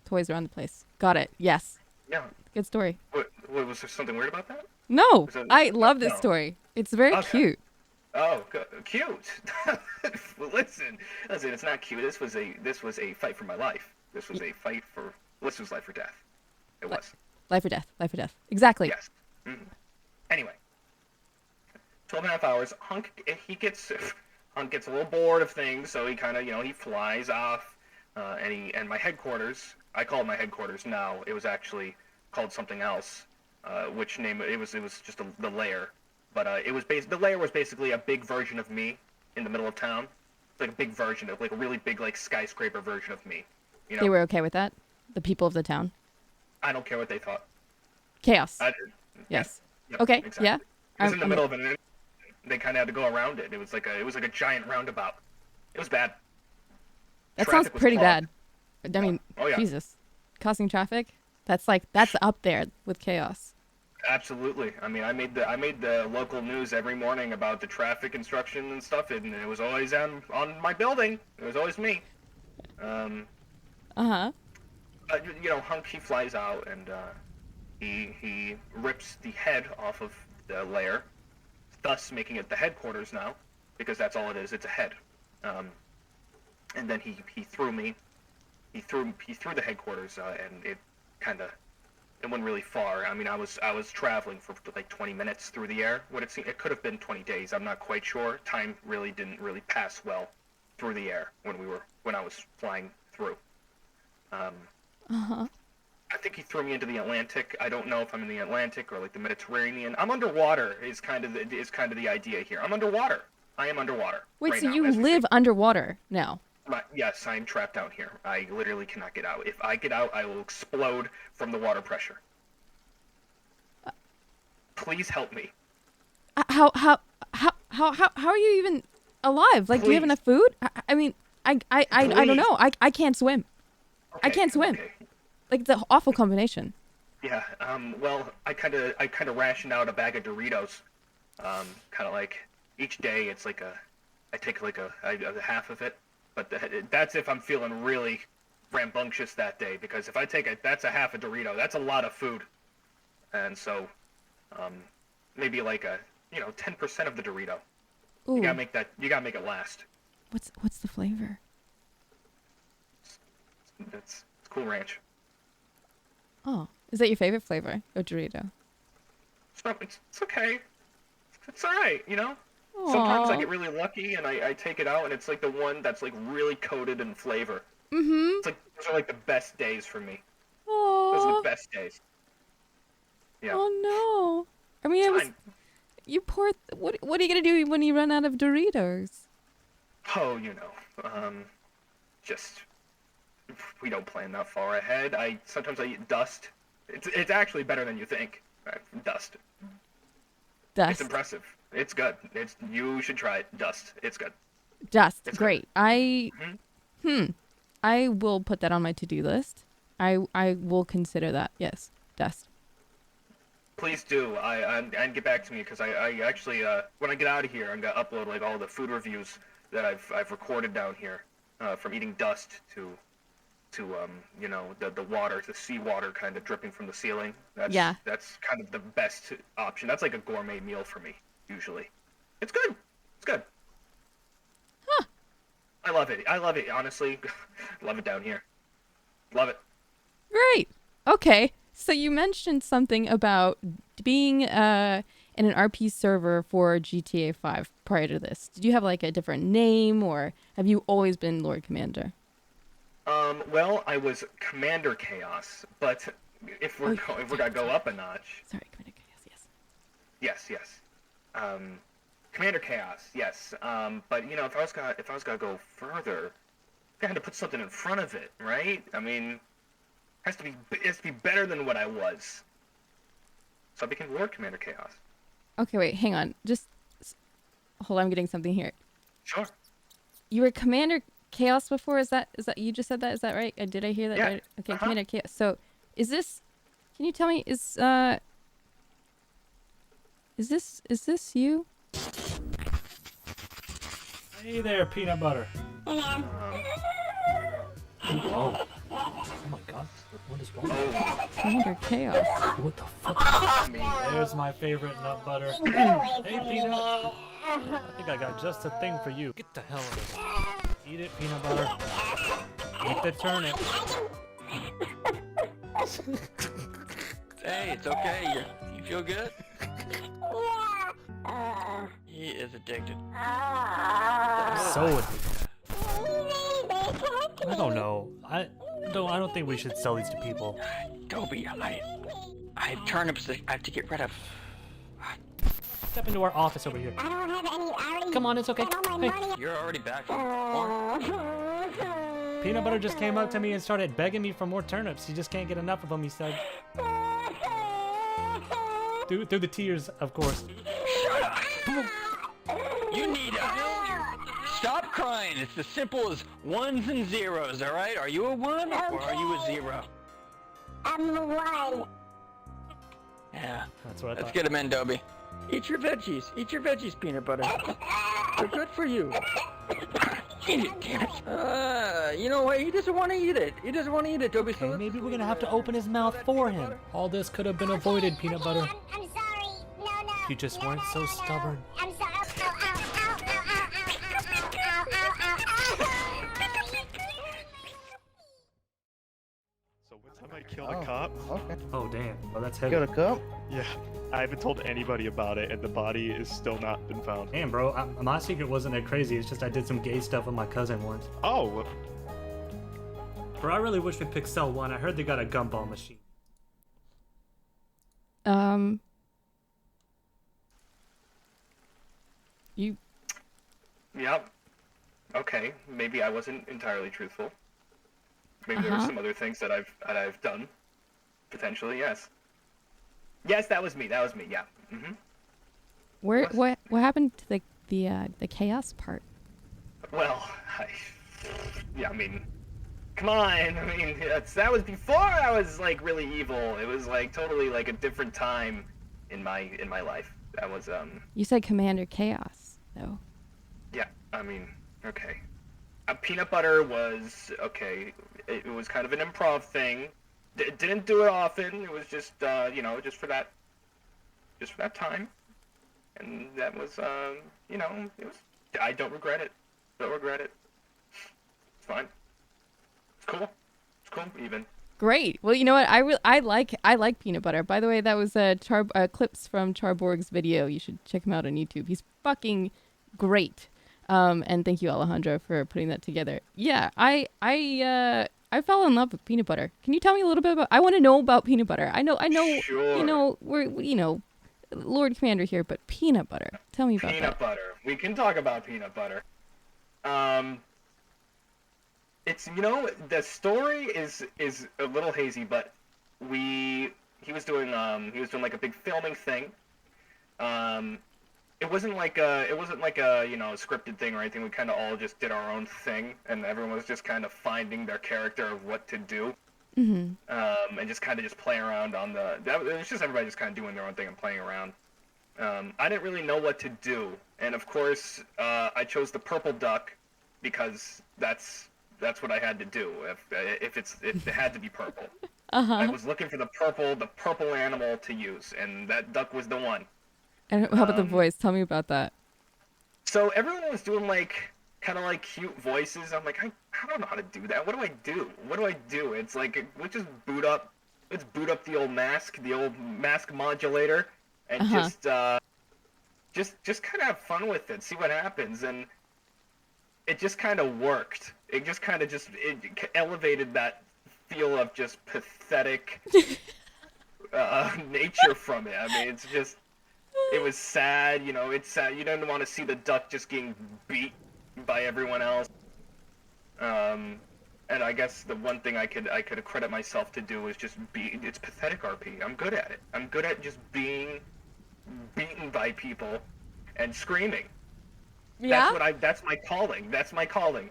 toys around the place. Got it. Yes.
yeah.
Good story.
What was there something weird about that?
No,
Was it-
I love this
no.
story. It's very
Okay.
cute.
Oh, cute. Well, listen, it's not cute. This was a fight for my life. This was life or death. It was.
Life or death. Life or death. Exactly.
Yes. Anyway, 12 and a half hours. Hunk gets a little bored of things, so he kind of, you know, he flies off, and my headquarters. I call it my headquarters now. It was actually called something else, which name it was just the lair, but the lair was basically a big version of me in the middle of town. It's like a big version of, like a really big, like, skyscraper version of me. You know,
They were okay with that? The people of the town?
I don't care what they thought.
Chaos.
Yes.
Yes.
Yep,
Okay,
exactly.
yeah.
It was in the
I'm-
middle of it. They kind of had to go around it. It was like a giant roundabout. It was bad.
That
Traffic
sounds
was
pretty
clogged.
bad. I mean,
Oh, yeah.
Jesus. Causing traffic? That's up there with chaos.
Absolutely. I mean, I made the local news every morning about the traffic instruction and stuff, and it was always on my building. It was always me.
Uh-huh.
You know, Hunk, he flies out and he rips the head off of the lair, thus making it the headquarters now, because that's all it is. It's a head. And then he threw me. He threw the headquarters, and it went really far. I mean, I was traveling for like 20 minutes through the air. It could have been 20 days. I'm not quite sure. Time really didn't really pass well through the air when I was flying through.
Uh-huh.
I think he threw me into the Atlantic. I don't know if I'm in the Atlantic or like the Mediterranean. I'm underwater is kind of the idea here. I'm underwater. I am underwater.
Wait,
right
so
now,
you
as we
live
speak.
underwater now?
Yes, I'm trapped down here. I literally cannot get out. If I get out, I will explode from the water pressure. Please help me.
How are you even alive? Like, do you have
Please.
enough food? I mean, I don't
Please.
know. I can't swim. I
Okay,
can't swim.
okay.
Like, it's an awful combination.
Yeah. Well, I kind of rationed out a bag of Doritos. Kind of like each day, it's like I take like a half of it, but that's if I'm feeling really rambunctious that day. Because if I take that's a half a Dorito. That's a lot of food, and so maybe like 10% of the Dorito.
Ooh,
You gotta make it last.
what's the flavor?
It's Cool Ranch.
Oh, is that your favorite flavor of Dorito?
It's okay. It's all right, you know. Sometimes I
Aw.
get really lucky and I take it out and it's like the one that's like really coated in flavor.
Mm-hmm.
It's like those are like the best days for me. Those are
Oh,
the best days. Yeah.
oh no. I mean,
It's fine.
you poor. What are you gonna do when you run out of Doritos?
Oh, just we don't plan that far ahead. Sometimes I eat dust. It's actually better than you think. Dust. It's
Dust.
impressive. It's good. You should try it. Dust. It's good.
Dust.
It's
Great. I will put that on my to-do list. I will consider that. Yes. Dust.
Please do. And get back to me because I actually when I get out of here, I'm gonna upload like all the food reviews that I've recorded down here, from eating dust to the water, the seawater kind of dripping from the ceiling. That's kind of the best option. That's like a gourmet meal for me usually. It's good. It's good.
Huh.
I love it. I love it. Honestly, love it down here. Love it.
Great. Okay. So you mentioned something about being in an RP server for GTA 5 prior to this. Did you have like a different name, or have you always been Lord Commander?
Well, I was Commander Chaos, but if we're gonna go up a notch,
Sorry, Commander Chaos. Yes.
yes. Commander Chaos, yes. But you know, if I was gonna go further, I had to put something in front of it, right? I mean, it has to be better than what I was. So I became Lord Commander Chaos.
Okay, wait, hang on. Just hold on, I'm getting something here.
Sure.
You were Commander Chaos before? Is that you just said that? Is that right? Did I hear that
Yeah.
right? Okay, Commander Chaos. So, is this? Can you tell me? Is this you?
Hey there, peanut butter. Oh. Oh my god. What is wrong?
Commander Chaos.
What the fuck?
I mean,
There's my favorite nut butter. Hey, Peanut. I think I got just a thing for you. Get the hell out of here. Eat it, peanut butter. Eat the turnip.
Hey, it's okay. You feel good? He is addicted.
So addicted. I don't know. I don't think we should sell these to people.
Toby, I have turnips that I have to get rid of.
Step into our office over here.
I don't have any. I already
Come on, it's okay.
spent all my money.
You're already back from
Peanut butter just came up to me and started begging me for more turnips. He just can't get enough of them, he said. Through the tears, of course.
You need stop crying. It's as simple as ones and zeros, all right? Are you a one or are you a zero?
I'm the one.
Yeah.
That's what I
Let's
thought.
get him in, Dobie. Eat your veggies. Eat your veggies, peanut butter. They're good for you. Eat it, damn it. You know what? He doesn't want to eat it. He doesn't want to eat it, Dobie.
Okay, maybe we're gonna have to open his mouth for him. All this could have been avoided, peanut butter.
I'm sorry. No.
If you just weren't so stubborn.
I'm sorry.
So one time I killed a cop.
Okay.
Oh damn. Well, that's heavy.
Got a cup?
Yeah, I haven't told anybody about it, and the body is still not been found.
Damn, bro. My secret wasn't that crazy. It's just I did some gay stuff with my cousin once.
Oh,
Bro, I really wish we picked Cell 1. I heard they got a gumball machine.
You.
yep. Okay, maybe I wasn't entirely truthful. Maybe there were some other things that I've done. Potentially, yes. Yes, that was me. That was me. Yeah. Mhm.
What happened to the chaos part?
Well, I mean, come on. I mean, that was before I was like really evil. It was like totally like a different time in my life. That was
You said Commander Chaos, though.
Yeah. I mean, okay. Peanut butter was okay. It was kind of an improv thing. Didn't do it often. It was just just for that time, and that was it was. I don't regret it. Don't regret it. It's fine. It's cool. It's cool even.
Great. Well, you know what? I like peanut butter. By the way, that was clips from Charborg's video. You should check him out on YouTube. He's fucking great. And thank you, Alejandro, for putting that together. Yeah, I fell in love with peanut butter. Can you tell me a little bit about? I want to know about peanut butter. I know.
Sure.
We're Lord Commander here, but peanut butter. Tell me about that.
Peanut butter. We can talk about peanut butter. It's the story is a little hazy, but he was doing like a big filming thing. It wasn't like a scripted thing or anything. We kind of all just did our own thing, and everyone was just kind of finding their character of what to do. And just kind of playing around on it was just everybody just kind of doing their own thing and playing around. I didn't really know what to do, and of course I chose the purple duck because that's what I had to do if it had to be purple. I was looking for the purple animal to use, and that duck was the one.
And how about the voice? Tell me about that.
So everyone was doing kind of cute voices. I'm like, I don't know how to do that. What do I do? It's like we just boot up let's boot up the old mask modulator, and just kind of have fun with it, see what happens, and it just kind of worked. It just kind of it elevated that feel of just pathetic nature from it. I mean, it was sad, it's sad. You didn't want to see the duck just getting beat by everyone else. And I guess the one thing I could credit myself to do is just it's pathetic RP. I'm good at it. I'm good at just being beaten by people and screaming.
Yeah?
That's my calling. That's my calling.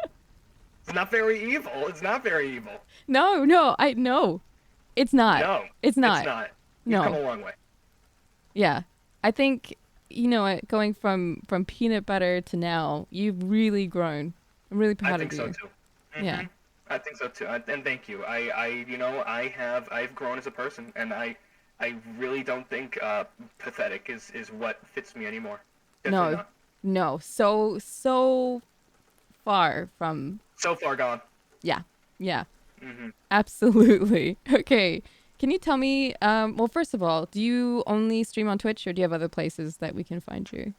It's not very evil. It's not very evil.
No, I know. It's not.
No.
It's not.
It's not.
No.
You've come a long way.
Yeah. I think, going from peanut butter to now, you've really grown. I'm really proud of you.
I think so too. Mm-hmm.
Yeah.
I think so too. And thank you. I've grown as a person, and I really don't think pathetic is what fits me anymore. Definitely not.
No. So far from.
So far gone.
Yeah.
Mm-hmm.
Absolutely. Okay. Can you tell me, well, first of all, do you only stream on Twitch, or do you have other places that we can find you?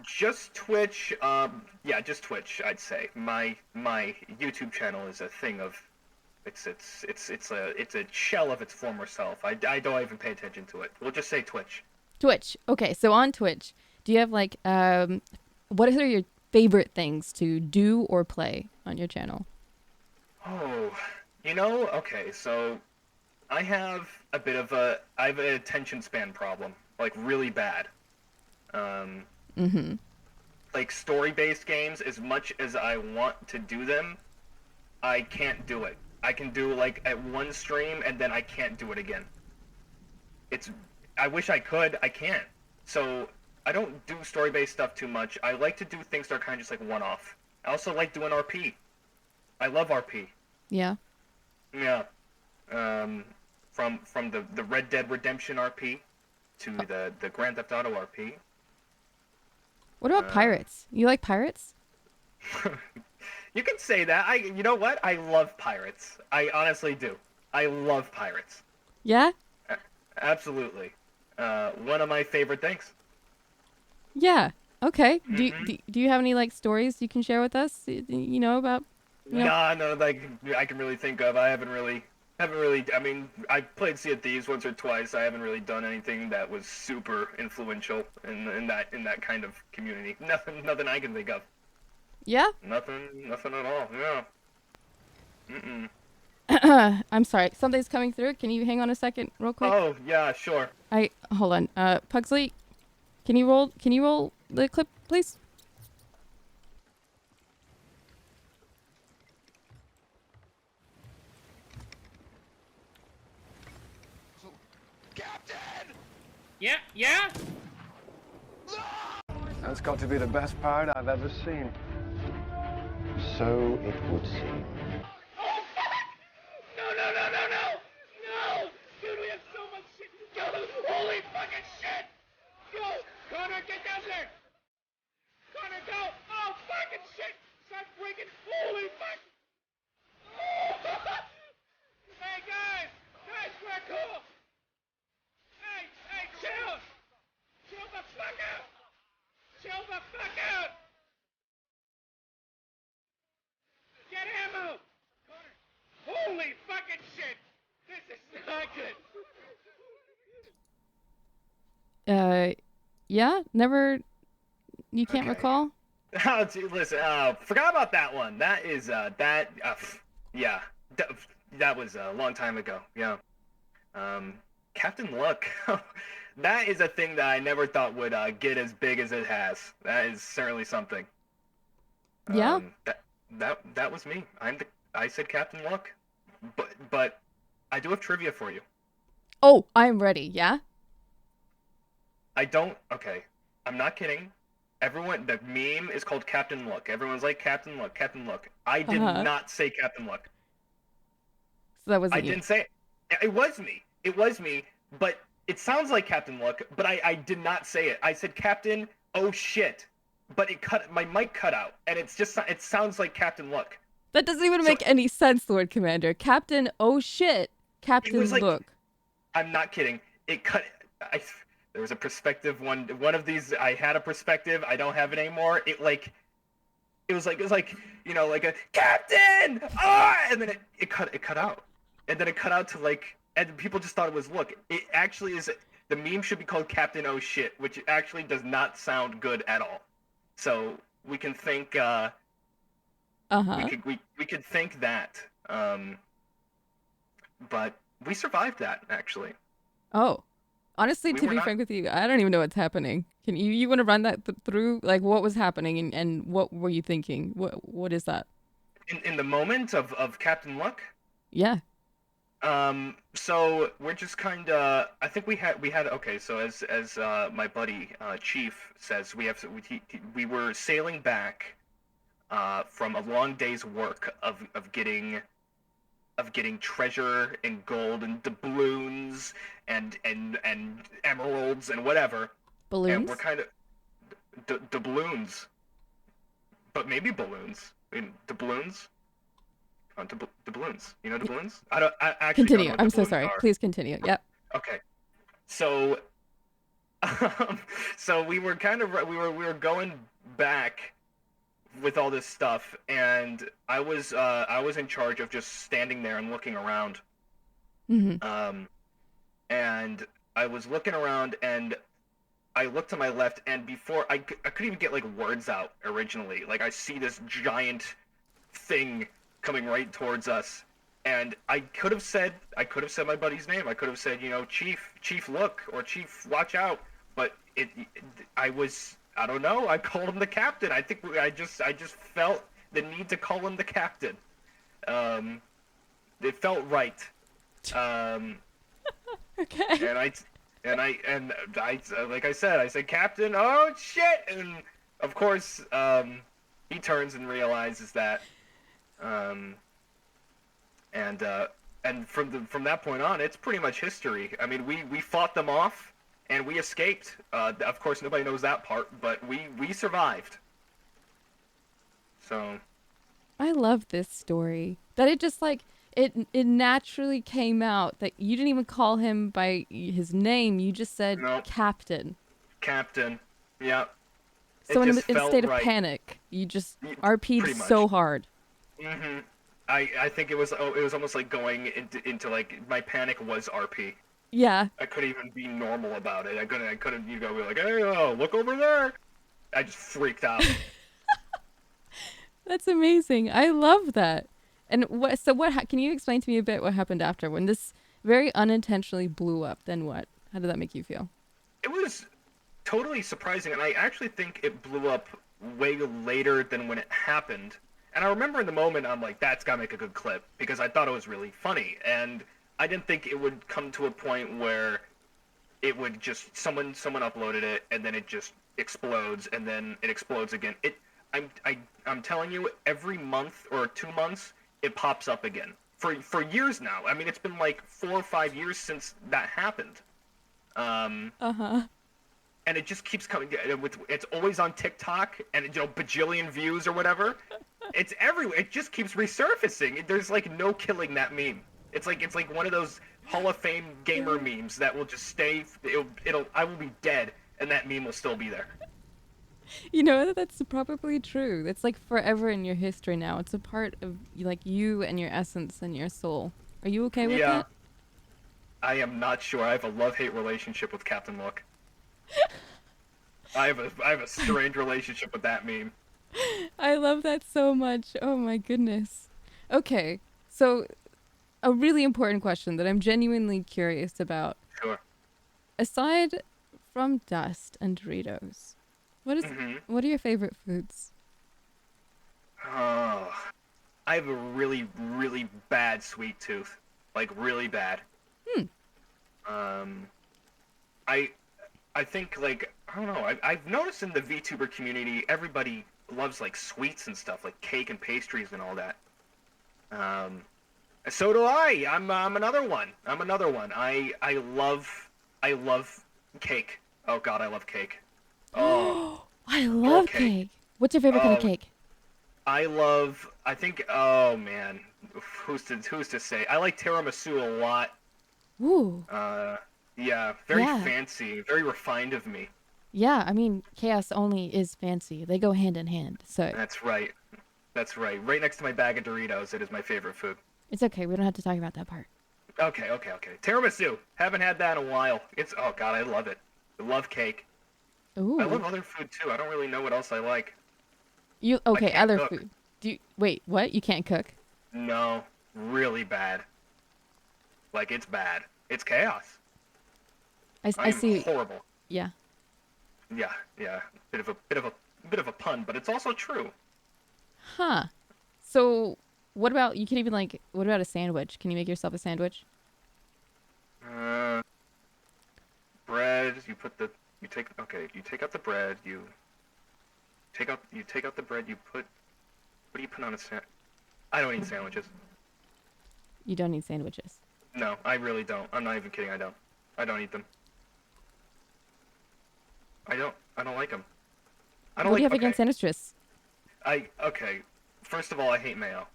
Just Twitch. Yeah, just Twitch, I'd say. My YouTube channel is a thing of, it's a shell of its former self. I don't even pay attention to it. We'll just say Twitch.
Twitch. Okay, so on Twitch, do you have what are your favorite things to do or play on your channel?
Oh, okay, so I have an attention span problem, like really bad. Like story-based games, as much as I want to do them, I can't do it. I can do like at one stream and then I can't do it again. I wish I could, I can't. So I don't do story-based stuff too much. I like to do things that are kind of just like one-off. I also like doing RP. I love RP.
Yeah.
Yeah. From the Red Dead Redemption RP to the Grand Theft Auto RP.
What about pirates? You like pirates?
You can say that. You know what? I love pirates. I honestly do. I love pirates.
Yeah?
Absolutely. One of my favorite things.
Yeah. Okay.
Mm-hmm.
Do you have any like stories you can share with us? About.
No, like I can really think of. I haven't really. I mean, I played Sea of Thieves once or twice. I haven't really done anything that was super influential in that kind of community. Nothing I can think of.
Yeah.
Nothing at all. Yeah.
I'm sorry. Something's coming through. Can you hang on a second, real quick?
Oh yeah, sure.
Hold on. Pugsley, can you roll the clip, please?
Yeah?
That's got to be the best pirate I've ever seen. So it would seem.
No! Dude, we have so much shit to go! Holy fucking shit! Go! Connor, get down there! Connor, go! Oh, fucking shit! Start freaking! Holy fuck! Hey, guys! Guys, we're cool! Hey, chill! Chill the fuck out! Chill the fuck out! Get ammo! Connor! Holy fucking shit! This is not good!
Yeah? Never... You can't recall?
Oh, dude, listen, forgot about that one. That is, yeah. That was a long time ago, yeah. Captain Luck. That is a thing that I never thought would get as big as it has. That is certainly something.
Yeah?
That was me. I said Captain Luck. But I do have trivia for you.
Oh, I'm ready, yeah?
Okay. I'm not kidding. The meme is called Captain Luck. Everyone's like, Captain Luck, Captain Luck. I did not say Captain Luck.
So that wasn't
I didn't say it. It was me, but it sounds like Captain Luck, but I did not say it. I said Captain, oh shit. But my mic cut out, and it sounds like Captain Luck.
That doesn't even make any sense, Lord Commander. Captain, oh shit. Captain
Luck. I'm not kidding. It cut. There was a perspective one. One of these, I had a perspective. I don't have it anymore. It was like like a captain. Ah, and then it cut out, and then it cut out to like, and people just thought it was look. It actually is. The meme should be called Captain Oh Shit, which actually does not sound good at all. So we can think. We could think that. But we survived that actually.
Oh, honestly,
We
to
were
be
not-
frank with you, I don't even know what's happening. Can you want to run that through? Like, what was happening and what were you thinking? What is that?
In the moment of Captain Luck.
Yeah.
So we're just kind of. I think we had. Okay. So as my buddy Chief says, we were sailing back from a long day's work of getting treasure and gold and doubloons and emeralds and whatever.
Balloons.
And we're kind of doubloons, but maybe balloons. I mean, doubloons. Doubloons. You know doubloons? I actually
Continue.
don't know what
I'm so
doubloons
sorry.
are.
Please continue. Yep.
Okay. So so we were going back with all this stuff, and I was in charge of just standing there and looking around.
Mm-hmm.
And I was looking around, and I looked to my left, and before I couldn't even get like words out originally. Like I see this giant thing coming right towards us, and I could have said my buddy's name. I could have said, Chief, look, or Chief, watch out. But I don't know. I called him the captain. I think I just felt the need to call him the captain. It felt right.
Okay.
And I like I said, Captain. Oh shit! And of course, he turns and realizes that. And from that point on, it's pretty much history. I mean, we fought them off, and we escaped. Of course, nobody knows that part, but we survived. So.
I love this story. That it just like it naturally came out that you didn't even call him by his name. You just said Captain.
Captain. Yeah.
So in a state of panic, you just RP'd so hard.
Mm-hmm. I think it was almost like going into like my panic was RP.
Yeah.
I couldn't even be normal about it. I couldn't be like, hey, look over there. I just freaked out.
That's amazing. I love that. And can you explain to me a bit what happened after when this very unintentionally blew up? Then what? How did that make you feel?
It was totally surprising, and I actually think it blew up way later than when it happened. And I remember in the moment, I'm like, that's gotta make a good clip, because I thought it was really funny. And I didn't think it would come to a point where it would just, someone uploaded it, and then it just explodes, and then it explodes again. I'm telling you, every month or 2 months, it pops up again. For years now. I mean, it's been like 4 or 5 years since that happened. And it just keeps coming. It's always on TikTok, and bajillion views or whatever. It's everywhere. It just keeps resurfacing. There's like no killing that meme. It's like one of those Hall of Fame gamer memes that will just stay. I will be dead, and that meme will still be there.
You know, that's probably true. It's like forever in your history now. It's a part of like you and your essence and your soul. Are you okay with that?
I am not sure. I have a love-hate relationship with Captain Look. I have a strange relationship with that meme.
I love that so much. Oh my goodness. Okay, so a really important question that I'm genuinely curious about.
Sure.
Aside from dust and Doritos, what are your favorite foods?
Oh, I have a really, really bad sweet tooth. Like, really bad. I think, like, I don't know, I've noticed in the VTuber community, everybody loves, like, sweets and stuff, like cake and pastries and all that. So do I. I'm another one. I love cake. Oh, God, I love cake. Oh,
I love cake. What's your favorite kind of cake?
I think, oh, man, who's to say? I like tiramisu a lot.
Ooh.
Yeah, very
Yeah.
fancy, very refined of me.
Yeah, I mean, chaos only is fancy. They go hand in hand. So
That's right. That's right. Right next to my bag of Doritos, it is my favorite food.
it's okay. We don't have to talk about that part.
Okay. Tiramisu. Haven't had that in a while. Oh god, I love it. I love cake.
Ooh.
I love other food too. I don't really know what else I like.
Okay,
can't
other
cook.
food. Wait, what? You can't cook?
No, really bad. Like it's bad. It's chaos.
I
I'm
see.
horrible.
Yeah.
Yeah. Bit of a pun, but it's also true.
Huh. So, what about you can even like what about a sandwich? Can you make yourself a sandwich?
Bread. You take out the bread. You take out the bread. What do you put on a sandwich? I don't eat sandwiches.
You don't need sandwiches.
No, I really don't. I'm not even kidding. I don't. I don't eat them. I don't like them.
What do you have against sandwiches?
Okay. First of all, I hate mayo.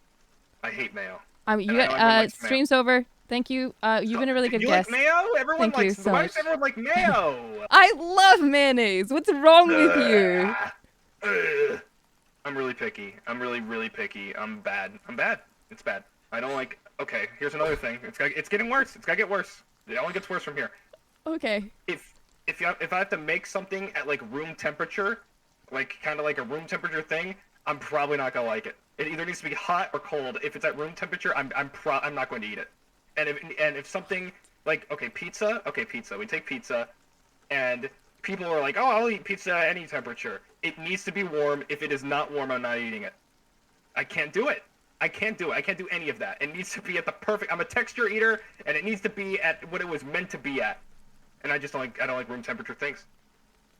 I hate mayo.
You got stream's over. Thank you. You've been a really good guest.
You like mayo? Everyone
Thank you
likes.
so
Why
much.
does everyone like mayo?
I love mayonnaise. What's wrong with you?
I'm really picky. I'm really picky. I'm bad. It's bad. I don't like. Okay, here's another thing. It's getting worse. It's gotta get worse. It only gets worse from here.
Okay.
If I have to make something at like room temperature, like kind of like a room temperature thing, I'm probably not gonna like it. It either needs to be hot or cold. If it's at room temperature, I'm not going to eat it. And if something like pizza. We take pizza, and people are like, oh, I'll eat pizza at any temperature. It needs to be warm. If it is not warm, I'm not eating it. I can't do it. I can't do any of that. It needs to be at the perfect. I'm a texture eater, and it needs to be at what it was meant to be at. And I don't like room temperature things.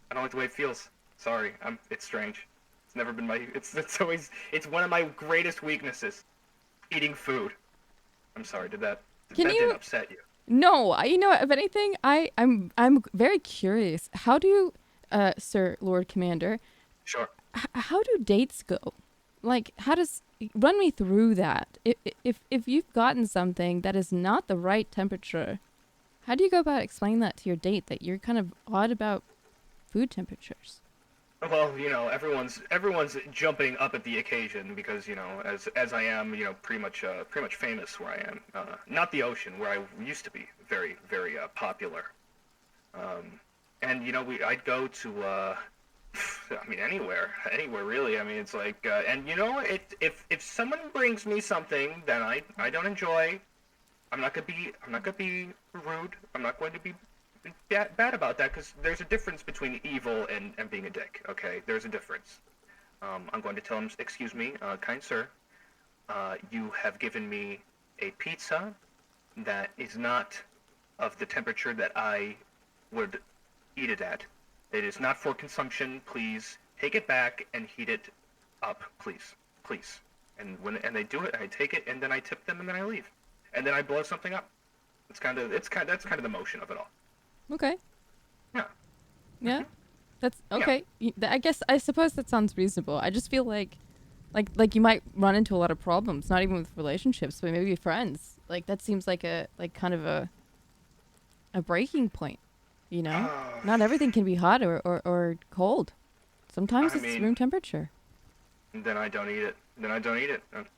I don't like the way it feels. Sorry, it's strange. It's never been it's one of my greatest weaknesses. Eating food. I'm sorry, that didn't upset you?
No, you know what, if anything, I'm very curious. How do Sir Lord Commander,
Sure.
How do dates go? Like, run me through that. If you've gotten something that is not the right temperature, how do you go about explaining that to your date that you're kind of odd about food temperatures?
Well, everyone's jumping up at the occasion because, as I am, pretty much famous where I am. Not the ocean, where I used to be very, very popular. And I'd go to anywhere really. I mean, it's like, and if someone brings me something that I don't enjoy, I'm not gonna be rude. I'm not going to be bad about that, because there's a difference between evil and being a dick. Okay, there's a difference. I'm going to tell him, excuse me, kind sir, you have given me a pizza that is not of the temperature that I would eat it at. It is not for consumption. Please take it back and heat it up, please. And they do it, I take it, and then I tip them, and then I leave, and then I blow something up. That's kind of the motion of it all.
Okay.
Yeah.
Yeah. That's okay. I suppose that sounds reasonable. I just feel like you might run into a lot of problems, not even with relationships, but maybe friends. Like, that seems like kind of a breaking point, Not everything can be hot or cold. Sometimes it's room temperature.
Then I don't eat it.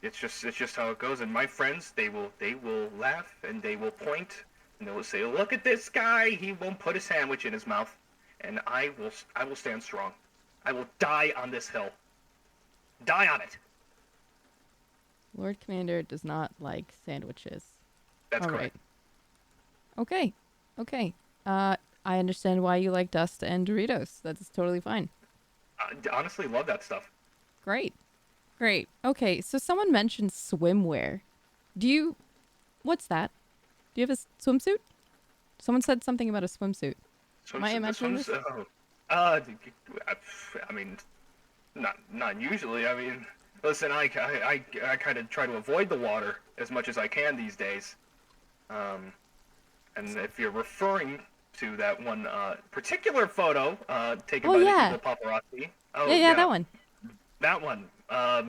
It's just how it goes. And my friends, they will laugh, and they will point, and they will say, "Look at this guy. He won't put a sandwich in his mouth." And I will stand strong. I will die on this hill. Die on it.
Lord Commander does not like sandwiches.
That's
All
correct.
Right. Okay. I understand why you like dust and Doritos. That's totally fine.
I honestly love that stuff.
Great. Okay, so someone mentioned swimwear. What's that? Do you have a swimsuit? Someone said something about a swimsuit. Am I imagining this?
I mean, not usually. I mean, listen, I kind of try to avoid the water as much as I can these days. And if you're referring to that one particular photo taken by the evil paparazzi. Yeah,
that one.
That one. I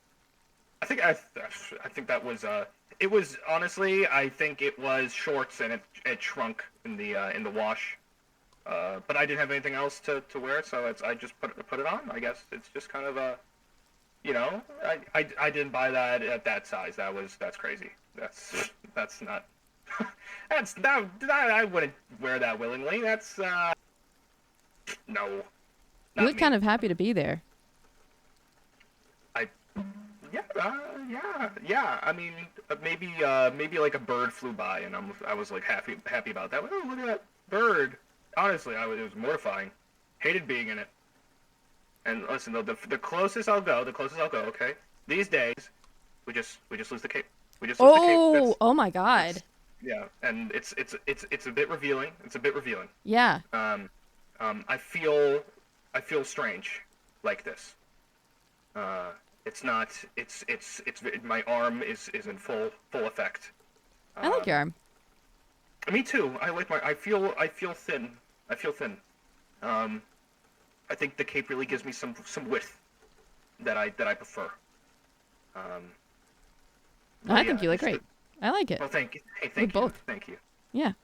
think that was It was honestly, I think it was shorts and it shrunk in the wash. But I didn't have anything else to wear, so I just put it on. I guess it's just kind of a, you know, I didn't buy that at that size. That's crazy. That's not. that I wouldn't wear that willingly. That's no.
You
Not
look
me.
kind of happy to be there.
Yeah. I mean, maybe like a bird flew by, and I was like happy about that. Oh, look at that bird. Honestly, it was mortifying. Hated being in it. And listen, though, the closest I'll go. Okay. These days, we just lose the cape. We just lose the cape.
Oh my God.
Yeah, and it's a bit revealing.
Yeah.
I feel strange like this. It's not. It's my arm is in full effect.
I like your arm.
Me too. I feel thin. I think the cape really gives me some width that I prefer.
I think you look great. I like it.
Well, thank you. Hey,
We
thank you.
both.
Thank you.
Yeah.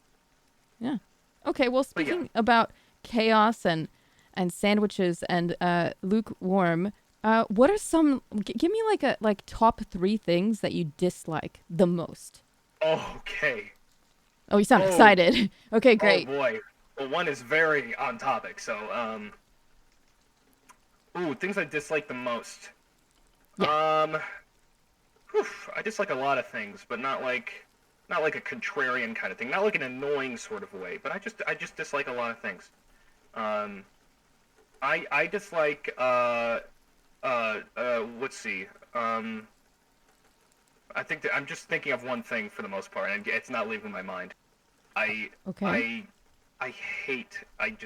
Okay. Well, speaking about chaos and sandwiches and lukewarm, what are some? Give me like top 3 things that you dislike the most.
Okay.
Oh, you sound excited. Okay, great.
Oh boy. Well, one is very on topic. So, things I dislike the most.
Yeah.
I dislike a lot of things, but not like a contrarian kind of thing, not like an annoying sort of way. But I just dislike a lot of things. I dislike let's see. I think that I'm just thinking of one thing for the most part, and it's not leaving my mind. I hate. I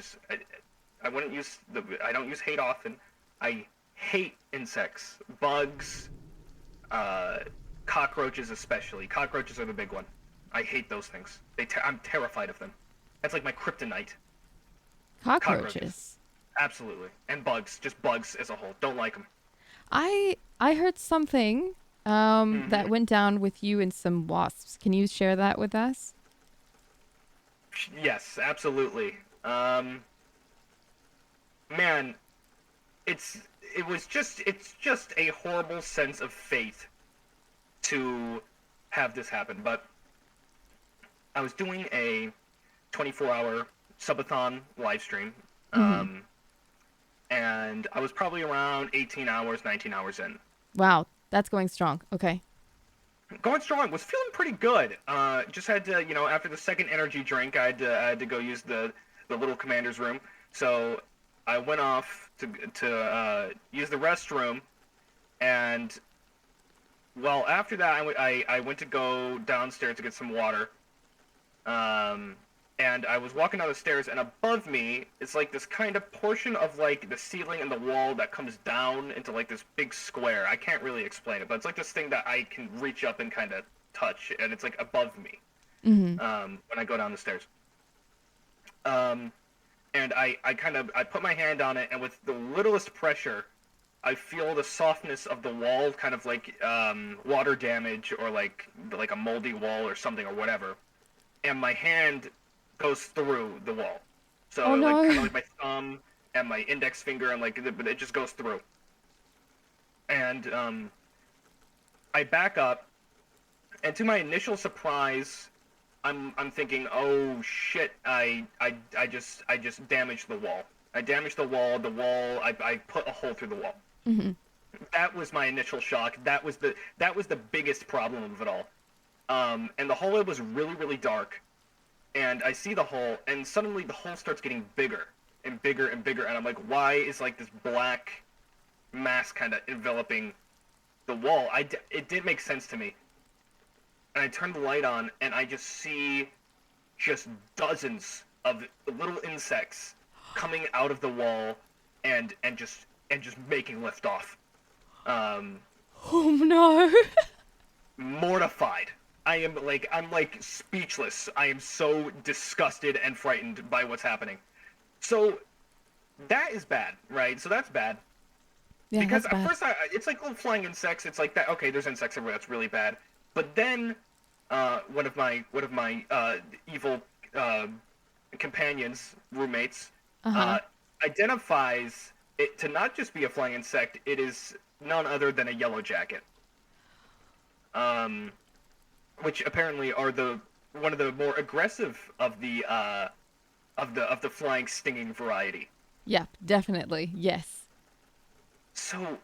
wouldn't use I don't use hate often. I hate insects, bugs, cockroaches especially. Cockroaches are the big one. I hate those things. I'm terrified of them. That's like my kryptonite.
Cockroaches.
Absolutely. And bugs, just bugs as a whole. Don't like them.
I heard something that went down with you and some wasps. Can you share that with us?
Yes, absolutely. Man, it's just a horrible sense of fate to have this happen. But I was doing a 24-hour subathon live stream, and I was probably around 18 hours, 19 hours in.
Wow, that's going strong. Okay.
Going strong. Was feeling pretty good. Just had to, after the second energy drink, I had to go use the little commander's room. So I went off to use the restroom, and well, after that, I went to go downstairs to get some water. And I was walking down the stairs, and above me is like this kind of portion of like the ceiling and the wall that comes down into like this big square. I can't really explain it, but it's like this thing that I can reach up and kind of touch, and it's like above me when I go down the stairs. And I put my hand on it, and with the littlest pressure, I feel the softness of the wall, kind of like water damage or like a moldy wall or something or whatever, and my hand goes through the wall. So kind of like my thumb and my index finger, and it just goes through. And I back up, and to my initial surprise, I'm thinking, oh shit, I just damaged the wall. I damaged the wall. I put a hole through the wall. That was my initial shock. That was the biggest problem of it all. And the hallway was really, really dark. And I see the hole, and suddenly the hole starts getting bigger and bigger and bigger. And I'm like, why is like this black mass kind of enveloping the wall? It did make sense to me. And I turn the light on, and I just see just dozens of little insects coming out of the wall and just making liftoff.
Oh no!
Mortified. I'm speechless. I am so disgusted and frightened by what's happening. So that is bad, right? So that's bad.
Yeah,
because
that's bad.
at first it's like little flying insects. It's like that. Okay, there's insects everywhere. That's really bad. But then one of my evil companions, roommates, identifies it to not just be a flying insect. It is none other than a yellow jacket, which apparently are one of the more aggressive of the flying stinging variety.
Yep, definitely. Yes.
So,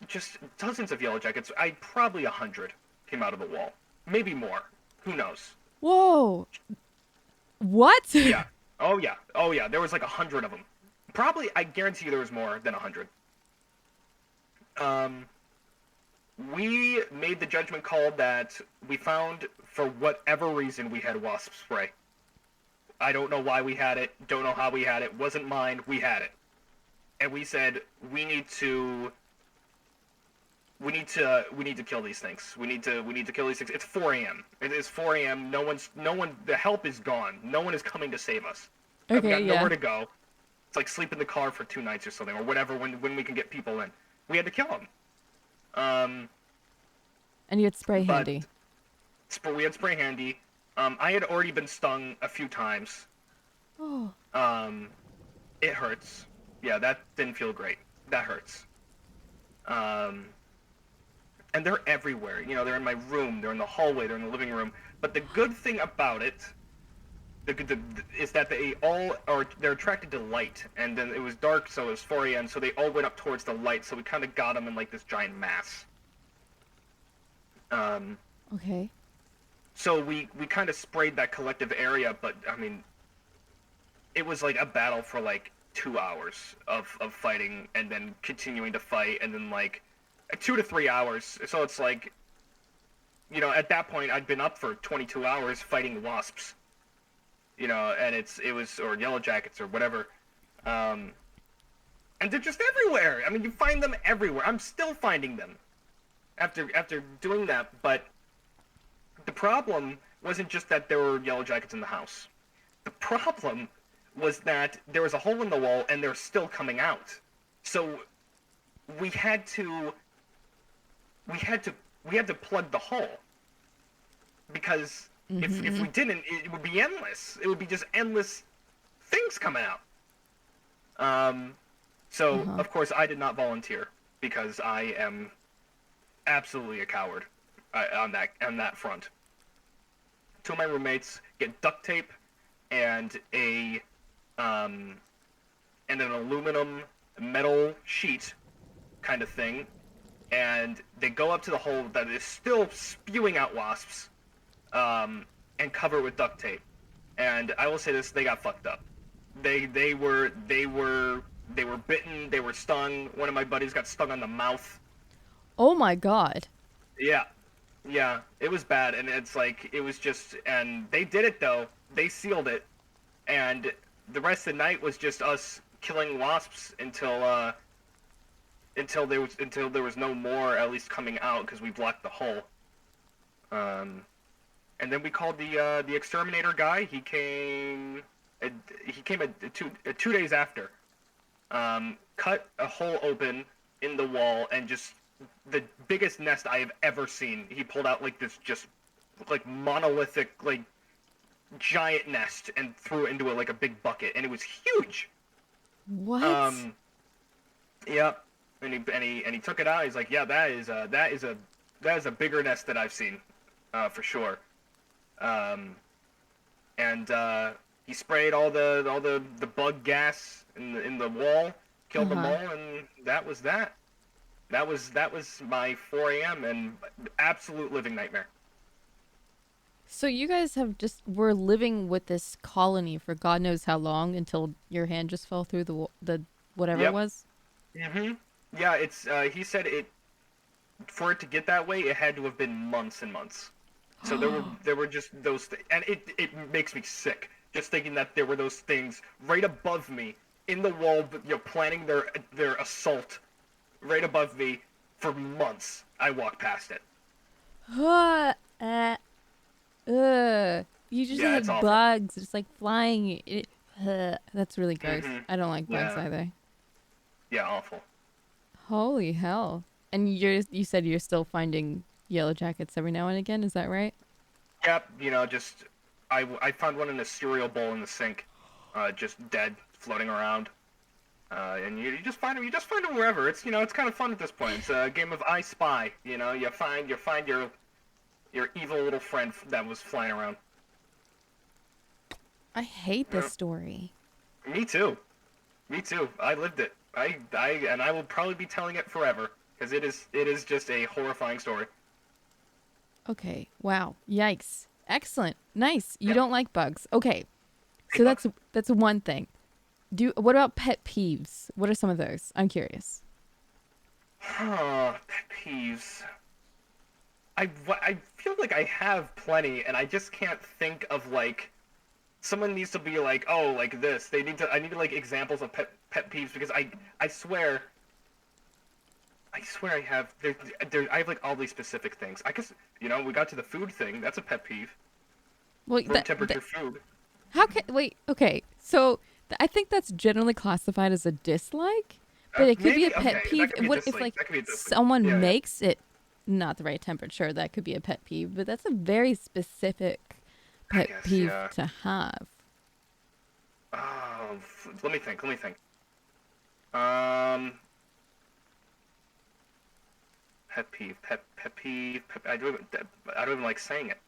just dozens of yellow jackets. Probably 100 came out of the wall, maybe more. Who knows?
Whoa. What?
Yeah. Oh yeah. Oh yeah. There was like 100 of them. Probably, I guarantee you there was more than 100. We made the judgment call that we found, for whatever reason, we had wasp spray. I don't know why we had it. Don't know how we had it. Wasn't mine. We had it. And we said, we need to kill these things. We need to kill these things. It's 4 a.m. It is 4 a.m. The help is gone. No one is coming to save us.
Okay,
I've got
yeah.
nowhere to go. It's like sleep in the car for 2 nights or something, or whatever, when we can get people in. We had to kill them.
And you had spray handy.
We had spray handy. I had already been stung a few times.
Oh.
It hurts. Yeah, that didn't feel great. That hurts. And they're everywhere. You know, they're in my room, they're in the hallway, they're in the living room. But the good thing about it is that they're attracted to light. And then it was dark, so it was 4 a.m., so they all went up towards the light, so we kind of got them in like this giant mass.
Okay.
So we kind of sprayed that collective area, but I mean, it was like a battle for like 2 hours of fighting, and then continuing to fight, and then like 2 to 3 hours. So it's like, you know, at that point I'd been up for 22 hours fighting wasps. You know, and or yellow jackets or whatever. And they're just everywhere. I mean, you find them everywhere. I'm still finding them after doing that, but the problem wasn't just that there were yellow jackets in the house. The problem was that there was a hole in the wall and they're still coming out. So we had to plug the hole, because if we didn't, it would be endless. It would be just endless things coming out. So of course I did not volunteer, because I am absolutely a coward on that front. 2 of my roommates get duct tape and an aluminum metal sheet kind of thing, and they go up to the hole that is still spewing out wasps, and cover it with duct tape. And I will say this: they got fucked up. They were bitten. They were stung. One of my buddies got stung on the mouth.
Oh my god.
Yeah, it was bad, and it's like, it was just, and they did it though. They sealed it, and the rest of the night was just us killing wasps until there was no more, at least coming out, because we blocked the hole. And then we called the exterminator guy. He came 2 days after. Cut a hole open in the wall, and just the biggest nest I have ever seen. He pulled out like this just like monolithic, like giant nest, and threw it into like a big bucket, and it was huge.
What?
Yep. And he took it out. He's like, yeah, that is a bigger nest that I've seen, for sure. And he sprayed all the bug gas in the wall, killed them all, and that was that. That was my 4 a.m. and absolute living nightmare.
So you guys were living with this colony for God knows how long, until your hand just fell through the whatever it was?
Mm-hmm. Yeah, it's he said for it to get that way, it had to have been months and months. So there were just those things, and it makes me sick just thinking that there were those things right above me in the wall, you know, planning their assault right above me for months. I walked past it.
You just had bugs just like flying. That's really gross. I don't like bugs either.
Yeah, awful.
Holy hell! And you said you're still finding yellow jackets every now and again. Is that right?
Yep, just I found one in a cereal bowl in the sink, just dead, floating around. And you just find them. You just find them wherever. It's it's kind of fun at this point. It's a game of I Spy. You find your evil little friend that was flying around.
I hate this story.
Me too. Me too. I lived it. I will probably be telling it forever because it is just a horrifying story.
Okay. Wow. Yikes. Excellent. Nice. You don't like bugs. Okay. So that's one thing. What about pet peeves? What are some of those? I'm curious.
Pet peeves. I feel like I have plenty, and I just can't think of like. Someone needs to be like, oh, like this. I need to like examples of pet peeves because I swear I have I have like all these specific things. I guess we got to the food thing. That's a pet peeve.
Well,
room temperature food.
How can wait? Okay, so I think that's generally classified as a dislike, but it could be a pet peeve. What if like someone makes it not the right temperature? That could be a pet peeve, but that's a very specific pet peeve to have.
Let me think. Pet peeve. I don't even like saying it.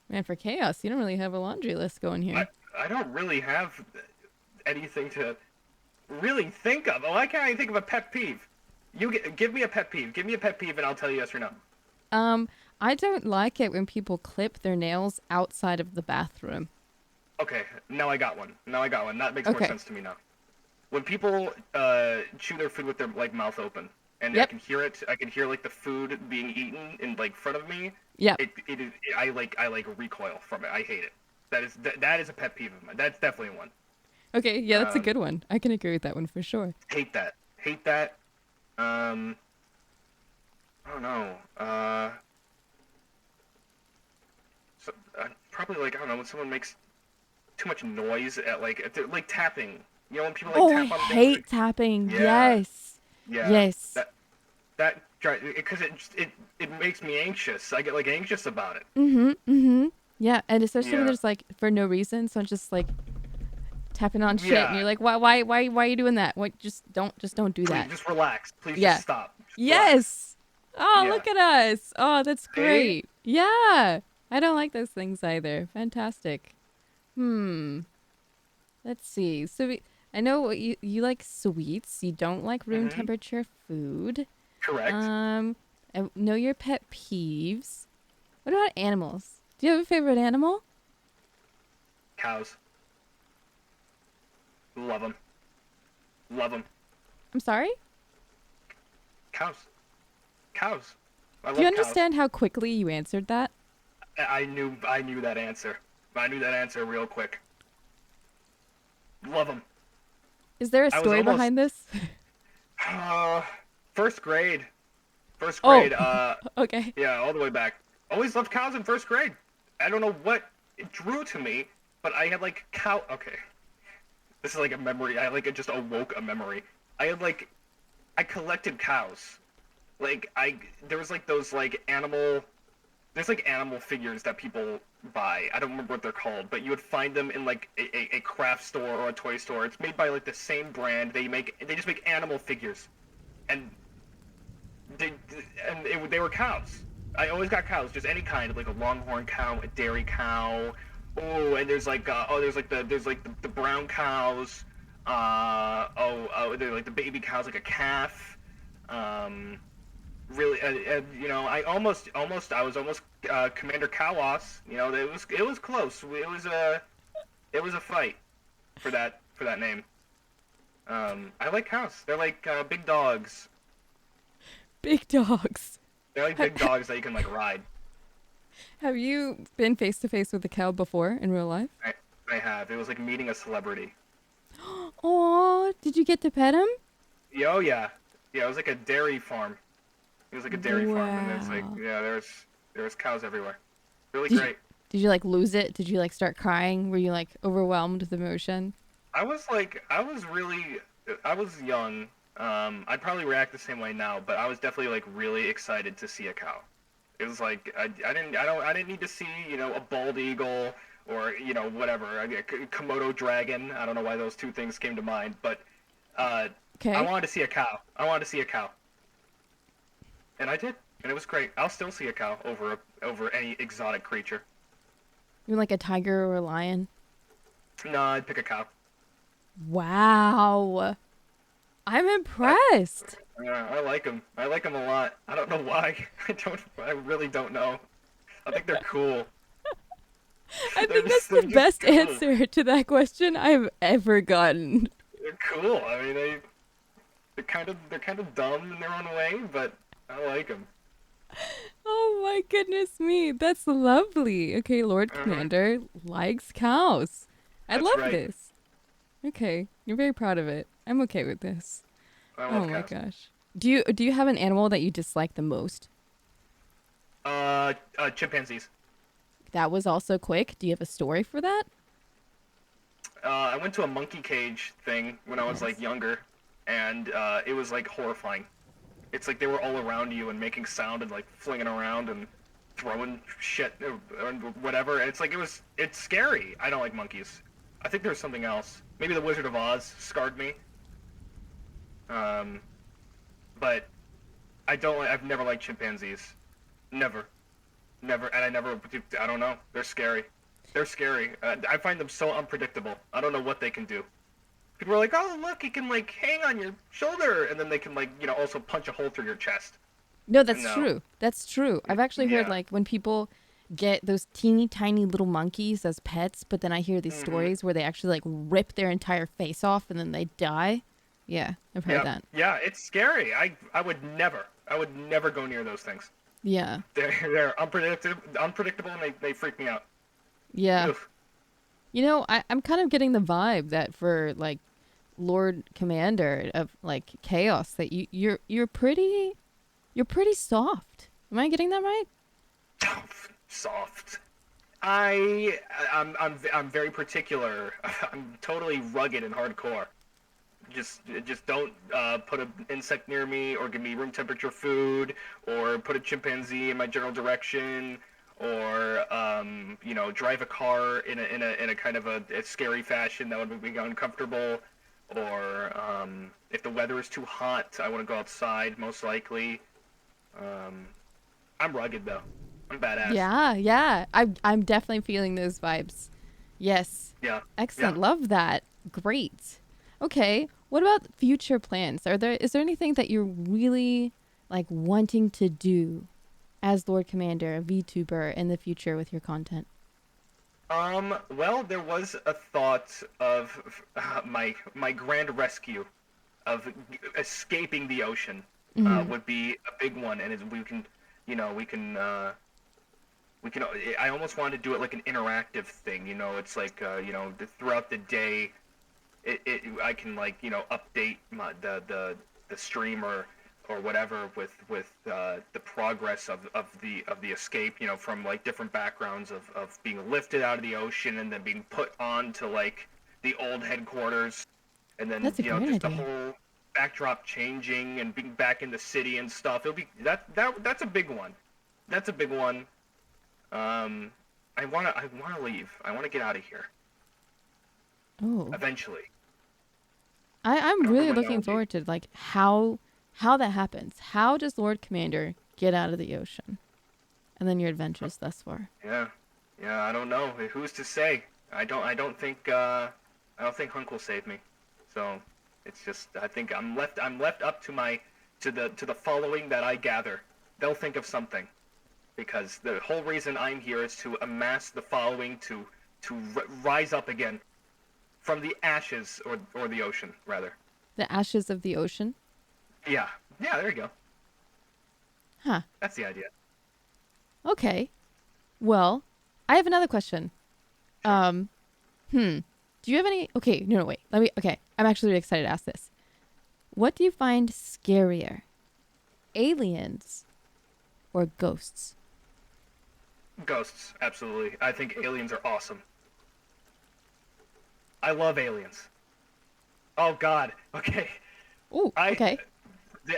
Man, for chaos, you don't really have a laundry list going here.
I don't really have anything to really think of. Why can't I think of a pet peeve? Give me a pet peeve. Give me a pet peeve, and I'll tell you yes or no.
I don't like it when people clip their nails outside of the bathroom.
Okay, now I got one. That makes more sense to me now. When people chew their food with their like mouth open, and I can hear it. I can hear like the food being eaten in like front of me.
Yeah.
I recoil from it. I hate it. That is a pet peeve of mine. That's definitely one.
Okay, yeah, that's a good one. I can agree with that one for sure.
Hate that. I don't know. Probably like I don't know when someone makes too much noise at like tapping. When people tap on things.
I hate tapping.
Yeah.
Yes.
Yeah.
Yes.
That because it makes me anxious. I get like anxious about it.
Yeah, and especially when there's like for no reason, so I'm just like tapping on shit, and you're like, why are you doing that? What? Just don't do that.
Please, just relax. Please just stop.
Yes. Oh, look at us. Oh, that's great. Yeah. I don't like those things either. Fantastic. Let's see. So I know you like sweets. You don't like room temperature food.
Correct.
I know your pet peeves. What about animals? Do you have a favorite animal?
Cows. Love them.
I'm sorry?
Cows. I love
Do you understand how quickly you answered that?
I knew that answer. I knew that answer real quick. Love them.
Is there a story behind this?
First grade.
Okay.
Yeah, all the way back. Always loved cows in first grade. I don't know what it drew to me, but I had like cow. Okay, this is like a memory. It just awoke a memory. I collected cows. There was like those like animal. There's like animal figures that people buy. I don't remember what they're called, but you would find them in like a craft store or a toy store. It's made by like the same brand. They just make animal figures, and they were cows. I always got cows, just any kind, like a longhorn cow, a dairy cow. Oh, and there's like the brown cows. They're like the baby cows, like a calf. Really, I was almost Commander Kawas. It was close. It was a fight for that name. I like cows. They're like big dogs.
Big dogs.
They're like big dogs that you can like ride.
Have you been face to face with a cow before in real life?
I have. It was like meeting a celebrity.
Oh, did you get to pet him?
Oh yeah. It was like a dairy farm. It was like a dairy farm, and there's like there was cows everywhere. Really great.
Did you like lose it? Did you like start crying? Were you like overwhelmed with emotion?
I was young. I'd probably react the same way now, but I was definitely like really excited to see a cow. It was like I didn't need to see, you know, a bald eagle or, you know, whatever, a Komodo dragon. I don't know why those two things came to mind, but I wanted to see a cow. I wanted to see a cow, and I did, and it was great. I'll still see a cow over any exotic creature.
You like a tiger or a lion?
No, I'd pick a cow.
Wow. I'm impressed.
Yeah, I like them. I like them a lot. I don't know why. I really don't know. I think they're cool.
I think that's the best answer to that question I've ever gotten.
They're cool. I mean, they're kind of dumb in their own way, but I like them.
Oh my goodness me, that's lovely. Okay, Lord Commander likes cows. I
That's
love
right.
this. Okay, you're very proud of it. I'm okay with this.
I love
Oh my
cows.
gosh. Do you have an animal that you dislike the most?
Chimpanzees.
That was also quick. Do you have a story for that?
I went to a monkey cage thing when I was like younger, and it was like horrifying. It's like they were all around you and making sound and like flinging around and throwing shit or whatever. It's like it's scary. I don't like monkeys. I think there's something else. Maybe the Wizard of Oz scarred me. But I've never liked chimpanzees. Never, and I don't know. They're scary. They're scary. I find them so unpredictable. I don't know what they can do. People are like, oh look, he can like hang on your shoulder, and then they can like, you know, also punch a hole through your chest.
No, that's true. That's true. I've actually heard
Yeah.
like when people get those teeny tiny little monkeys as pets, but then I hear these stories where they actually like rip their entire face off and then they die. Yeah, I've heard that.
Yeah, it's scary. I would never go near those things.
Yeah.
They're unpredictable, and they freak me out.
Yeah.
Oof.
You know, I'm kind of getting the vibe that for like Lord Commander of like Chaos that you're pretty soft. Am I getting that right?
Soft. I'm very particular. I'm totally rugged and hardcore. Just don't put an insect near me, or give me room temperature food, or put a chimpanzee in my general direction, or you know, drive a car in a kind of a scary fashion that would make me uncomfortable, or if the weather is too hot, I want to go outside most likely. I'm rugged though. I'm badass.
Yeah. I'm definitely feeling those vibes. Yes.
Yeah.
Excellent.
Yeah.
Love that. Great. Okay. What about future plans? Is there anything that you're really like wanting to do as Lord Commander, a VTuber in the future with your content?
Well, there was a thought of my grand rescue of escaping the ocean would be a big one, and we can I almost wanted to do it like an interactive thing, you know. It's like you know, throughout the day I can like, you know, update the stream or whatever with the progress of the escape, you know, from like different backgrounds of being lifted out of the ocean and then being put onto like the old headquarters, and then you know, just the whole backdrop changing and being back in the city and stuff. It'll be that's a big one. That's a big one. I wanna leave. I wanna get out of here.
Oh.
Eventually.
I'm really looking forward to like how that happens. How does Lord Commander get out of the ocean? And then your adventures thus far.
Yeah, I don't know. Who's to say? I don't think Hunk will save me. So it's just, I think I'm left up to the following that I gather. They'll think of something, because the whole reason I'm here is to amass the following to rise up again from the ashes, or the ocean rather.
The ashes of the ocean?
Yeah, there you go.
Huh.
That's the idea.
Okay. Well, I have another question.
Sure.
Do you have any... Okay, no, wait. I'm actually really excited to ask this. What do you find scarier? Aliens or ghosts?
Ghosts, absolutely. I think aliens are awesome. I love aliens. Oh God. Okay.
Ooh, okay.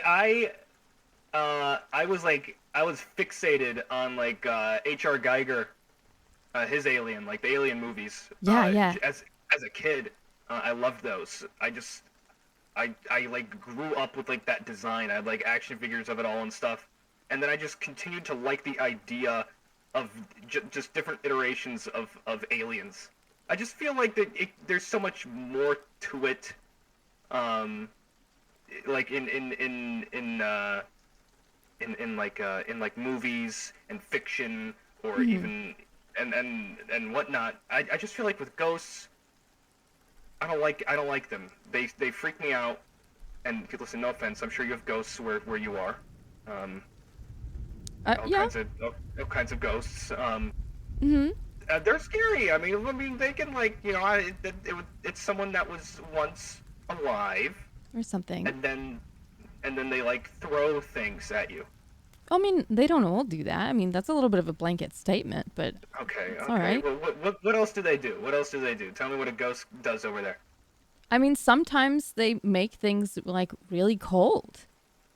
I was fixated on like H.R. Geiger, his Alien, like the Alien movies.
Yeah, yeah.
As a kid, I loved those. I like grew up with like that design. I had like action figures of it all and stuff, and then I just continued to like the idea of just different iterations of aliens. I just feel like there's so much more to it, like in like movies and fiction or even and whatnot. I just feel like with ghosts, I don't like them. They freak me out. And listen, no offense, I'm sure you have ghosts where you are.
Yeah.
All kinds of ghosts.
Mm-hmm.
They're scary. I mean, they can like, it's someone that was once alive
Or something.
and then they like throw things at you.
I mean, they don't all do that. I mean, that's a little bit of a blanket statement, but
Okay.
all right.
Well, what else do they do? What else do they do? Tell me what a ghost does over there.
I mean, sometimes they make things like really cold.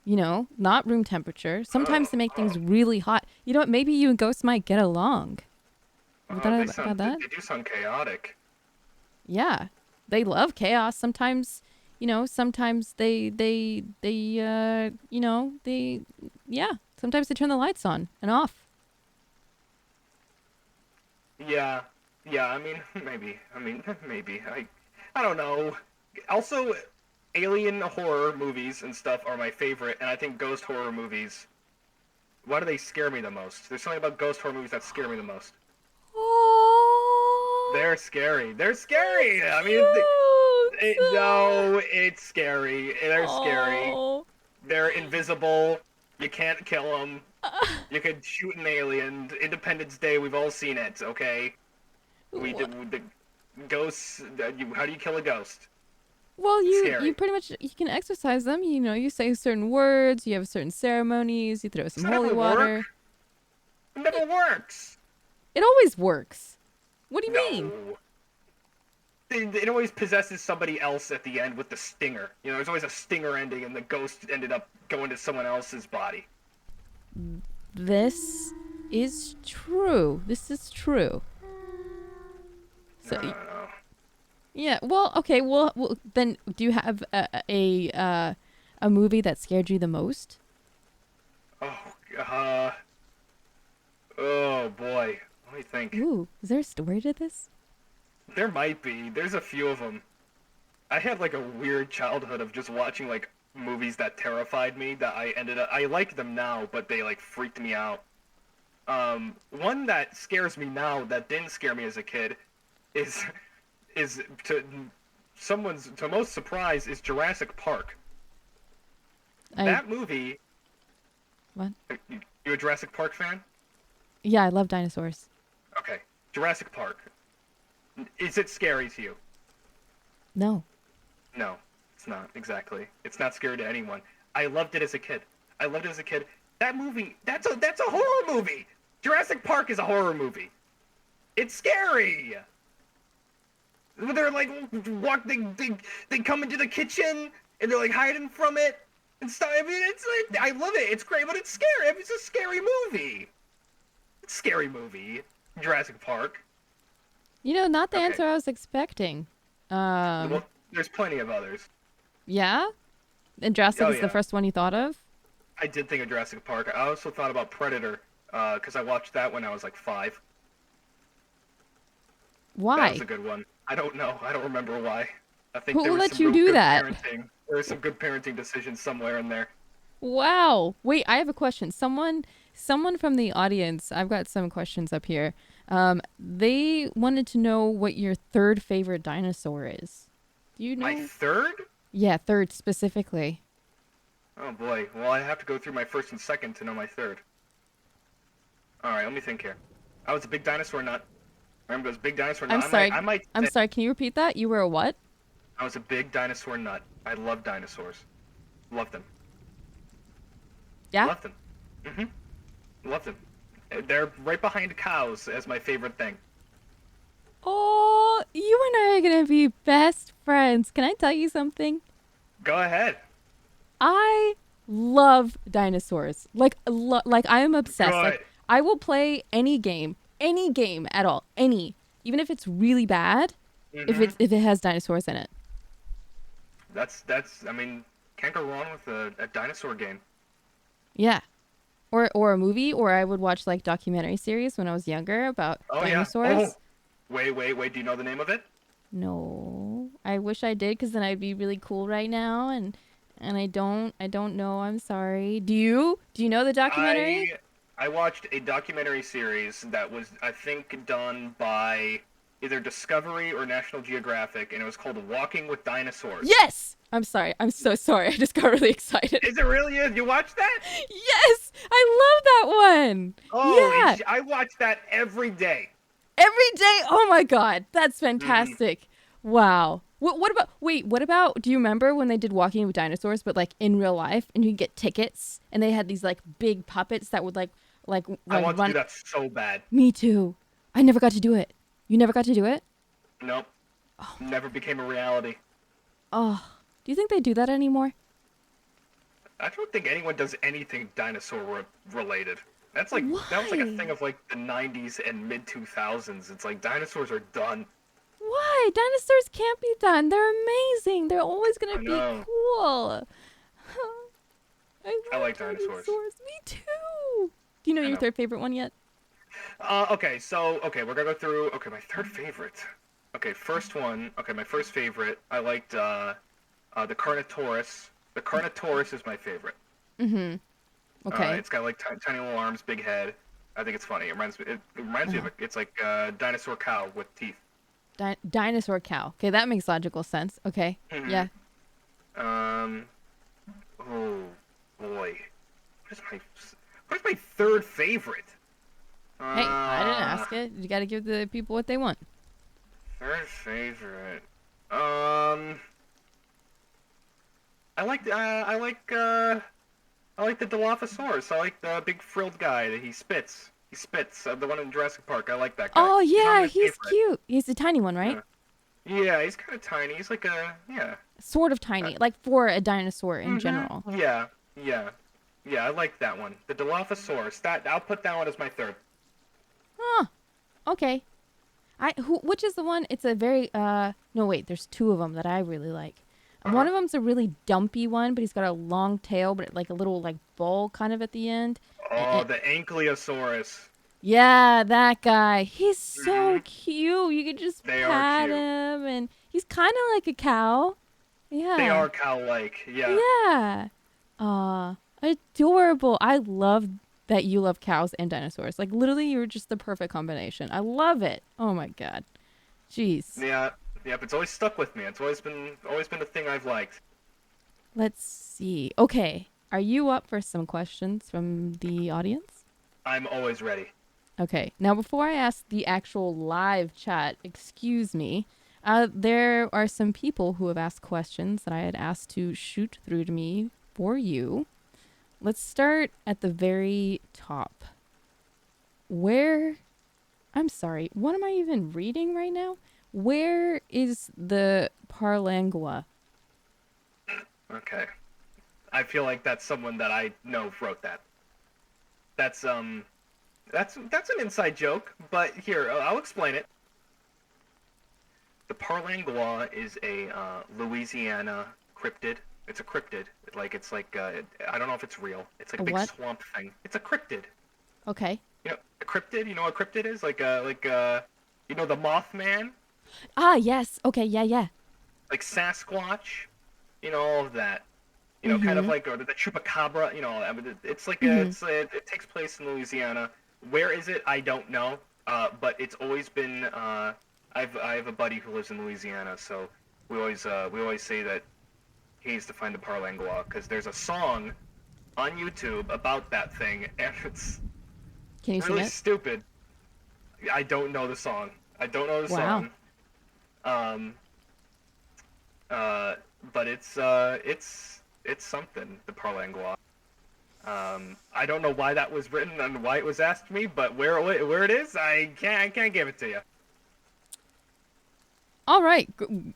Not room temperature. Sometimes they make things really hot. You know what? Maybe you and ghosts might get along. You thought about that?
They do sound chaotic.
Yeah, they love chaos. Sometimes, sometimes they sometimes they turn the lights on and off.
Yeah. I mean, maybe. Maybe. I don't know. Also, alien horror movies and stuff are my favorite, and I think ghost horror movies. Why do they scare me the most? There's something about ghost horror movies that scare me the most.
Oh,
They're scary. They're scary. I mean, no, it's scary. They're scary. They're invisible. You can't kill them. You could shoot an alien. Independence Day, we've all seen it. Okay. The ghosts. How do you kill a ghost?
Well, you
Scary.
pretty much you can exercise them. You say certain words. You have certain ceremonies. You throw some holy water.
It never works.
It always works. What do you mean?
It always possesses somebody else at the end with the stinger. There's always a stinger ending, and the ghost ended up going to someone else's body.
This is true. So, yeah. Well, okay. Well, then, do you have a movie that scared you the most?
Oh boy. Let me think.
Ooh, is there a story to this?
There might be. There's a few of them. I had like a weird childhood of just watching like movies that terrified me that I like them now, but they like freaked me out. One that scares me now that didn't scare me as a kid is to most surprise is Jurassic Park. That movie.
What?
You a Jurassic Park fan?
Yeah, I love dinosaurs.
Okay, Jurassic Park. Is it scary to you?
No.
No, it's not, exactly. It's not scary to anyone. I loved it as a kid. That movie, that's a horror movie! Jurassic Park is a horror movie. It's scary! They're like, they come into the kitchen, and they're like hiding from it, and stuff. I mean, it's like, I love it, it's great, but it's scary. It's a scary movie. It's a scary movie. Jurassic Park.
Not the answer I was expecting.
Well, there's plenty of others.
Yeah? And Jurassic is the first one you thought of?
I did think of Jurassic Park. I also thought about Predator, because I watched that when I was like 5.
Why?
That was a good one. I don't know. I don't remember why. I think
Who let you do that?
There was some good parenting decisions somewhere in there.
Wow. Wait, I have a question. Someone from the audience, I've got some questions up here. They wanted to know what your third favorite dinosaur is. Do you know?
My third?
Yeah, third specifically.
Oh boy. Well, I have to go through my first and second to know my third. Alright, let me think here. I was a big dinosaur nut. Remember those big dinosaur nuts?
I'm sorry, can you repeat that? You were a what?
I was a big dinosaur nut. I love dinosaurs. Loved them.
Yeah?
Loved them. Loved them. They're right behind cows as my favorite thing.
Oh, you and I are gonna be best friends. Can I tell you something?
Go ahead.
I love dinosaurs. Like I am obsessed.
Good.
Like I will play any game at all, even if it's really bad, if it has dinosaurs in it.
That's I mean, can't go wrong with a dinosaur game.
Yeah. Or a movie, or I would watch like documentary series when I was younger about dinosaurs.
Yeah. Oh, wait. Do you know the name of it?
No, I wish I did, because then I'd be really cool right now, and I don't know. I'm sorry. Do you know the documentary?
I watched a documentary series that was, I think, done by either Discovery or National Geographic, and it was called Walking with Dinosaurs.
Yes. I'm sorry. I'm so sorry. I just got really excited.
Is it really? You watched that?
Yes, I love that one.
Oh,
yeah.
I watch that every day.
Every day? Oh my god, that's fantastic. Wow. What about, do you remember when they did Walking with Dinosaurs, but like in real life, and you could get tickets, and they had these like big puppets that would like
I want
run.
to do that so bad.
Me too. I never got to do it. You never got to do it?
Nope. Oh. Never became a reality.
Oh, do you think they do that anymore?
I don't think anyone does anything dinosaur related. That's like
Why?
That was like a thing of like the 90s and mid 2000s. It's like dinosaurs are done.
Why? Dinosaurs can't be done. They're amazing. They're always gonna be cool.
I like dinosaurs.
Me too. Do you know your third favorite one yet?
Okay, we're gonna go through. Okay, my third favorite. Okay, first one. Okay, my first favorite. I liked the Carnotaurus. The Carnotaurus is my favorite.
Mm-hmm. Okay.
It's got like tiny little arms, big head. I think it's funny. It reminds me of it's like a dinosaur cow with teeth.
Dinosaur cow. Okay, that makes logical sense. Okay.
Mm-hmm.
Yeah.
Oh boy, what is my third favorite?
Hey, I didn't ask it. You got to give the people what they want.
Third favorite. I like the Dilophosaurus. I like the big frilled guy that he spits. The one in Jurassic Park. I like that guy.
Oh yeah, he's cute. He's the tiny one, right?
Yeah, he's kind of tiny. He's like
sort of tiny, like for a dinosaur in general.
Yeah. I like that one. The Dilophosaurus. I'll put that one as my third.
Huh. Okay. Which is the one? It's a very no wait. There's two of them that I really like. One of them's a really dumpy one, but he's got a long tail, but like a little like ball kind of at the end.
Oh, the Ankylosaurus.
Yeah, that guy. He's so cute. You could just pat him, and he's kind of like a cow. Yeah.
They are cow-like. Yeah.
Yeah. Adorable. I love that you love cows and dinosaurs. Like literally, you're just the perfect combination. I love it. Oh my god. Jeez.
Yeah. Yep, it's always stuck with me. It's always been a thing I've liked.
Let's see. Okay, are you up for some questions from the audience?
I'm always ready.
Okay, now before I ask the actual live chat, excuse me, there are some people who have asked questions that I had asked to shoot through to me for you. Let's start at the very top. I'm sorry, what am I even reading right now? Where is the Parlangua?
Okay. I feel like that's someone that I know wrote that. That's an inside joke, but here, I'll explain it. The Parlangua is a Louisiana cryptid. It's a cryptid. It's like I don't know if it's real. It's like a big swamp thing. It's a cryptid.
Okay.
You know, a cryptid? You know what a cryptid is? You know the Mothman?
Ah, yes. Okay, yeah.
Like Sasquatch, you know, all of that. You know, kind of like, or the Chupacabra, you know, it's like, it takes place in Louisiana. Where is it? I don't know. But it's always been, I have a buddy who lives in Louisiana, so we always say that he needs to find the Parlangua, because there's a song on YouTube about that thing, and it's really stupid. I don't know the song. Song. But it's something, the Parlangua. I don't know why that was written and why it was asked me, but where it is, I can't give it to you.
All right.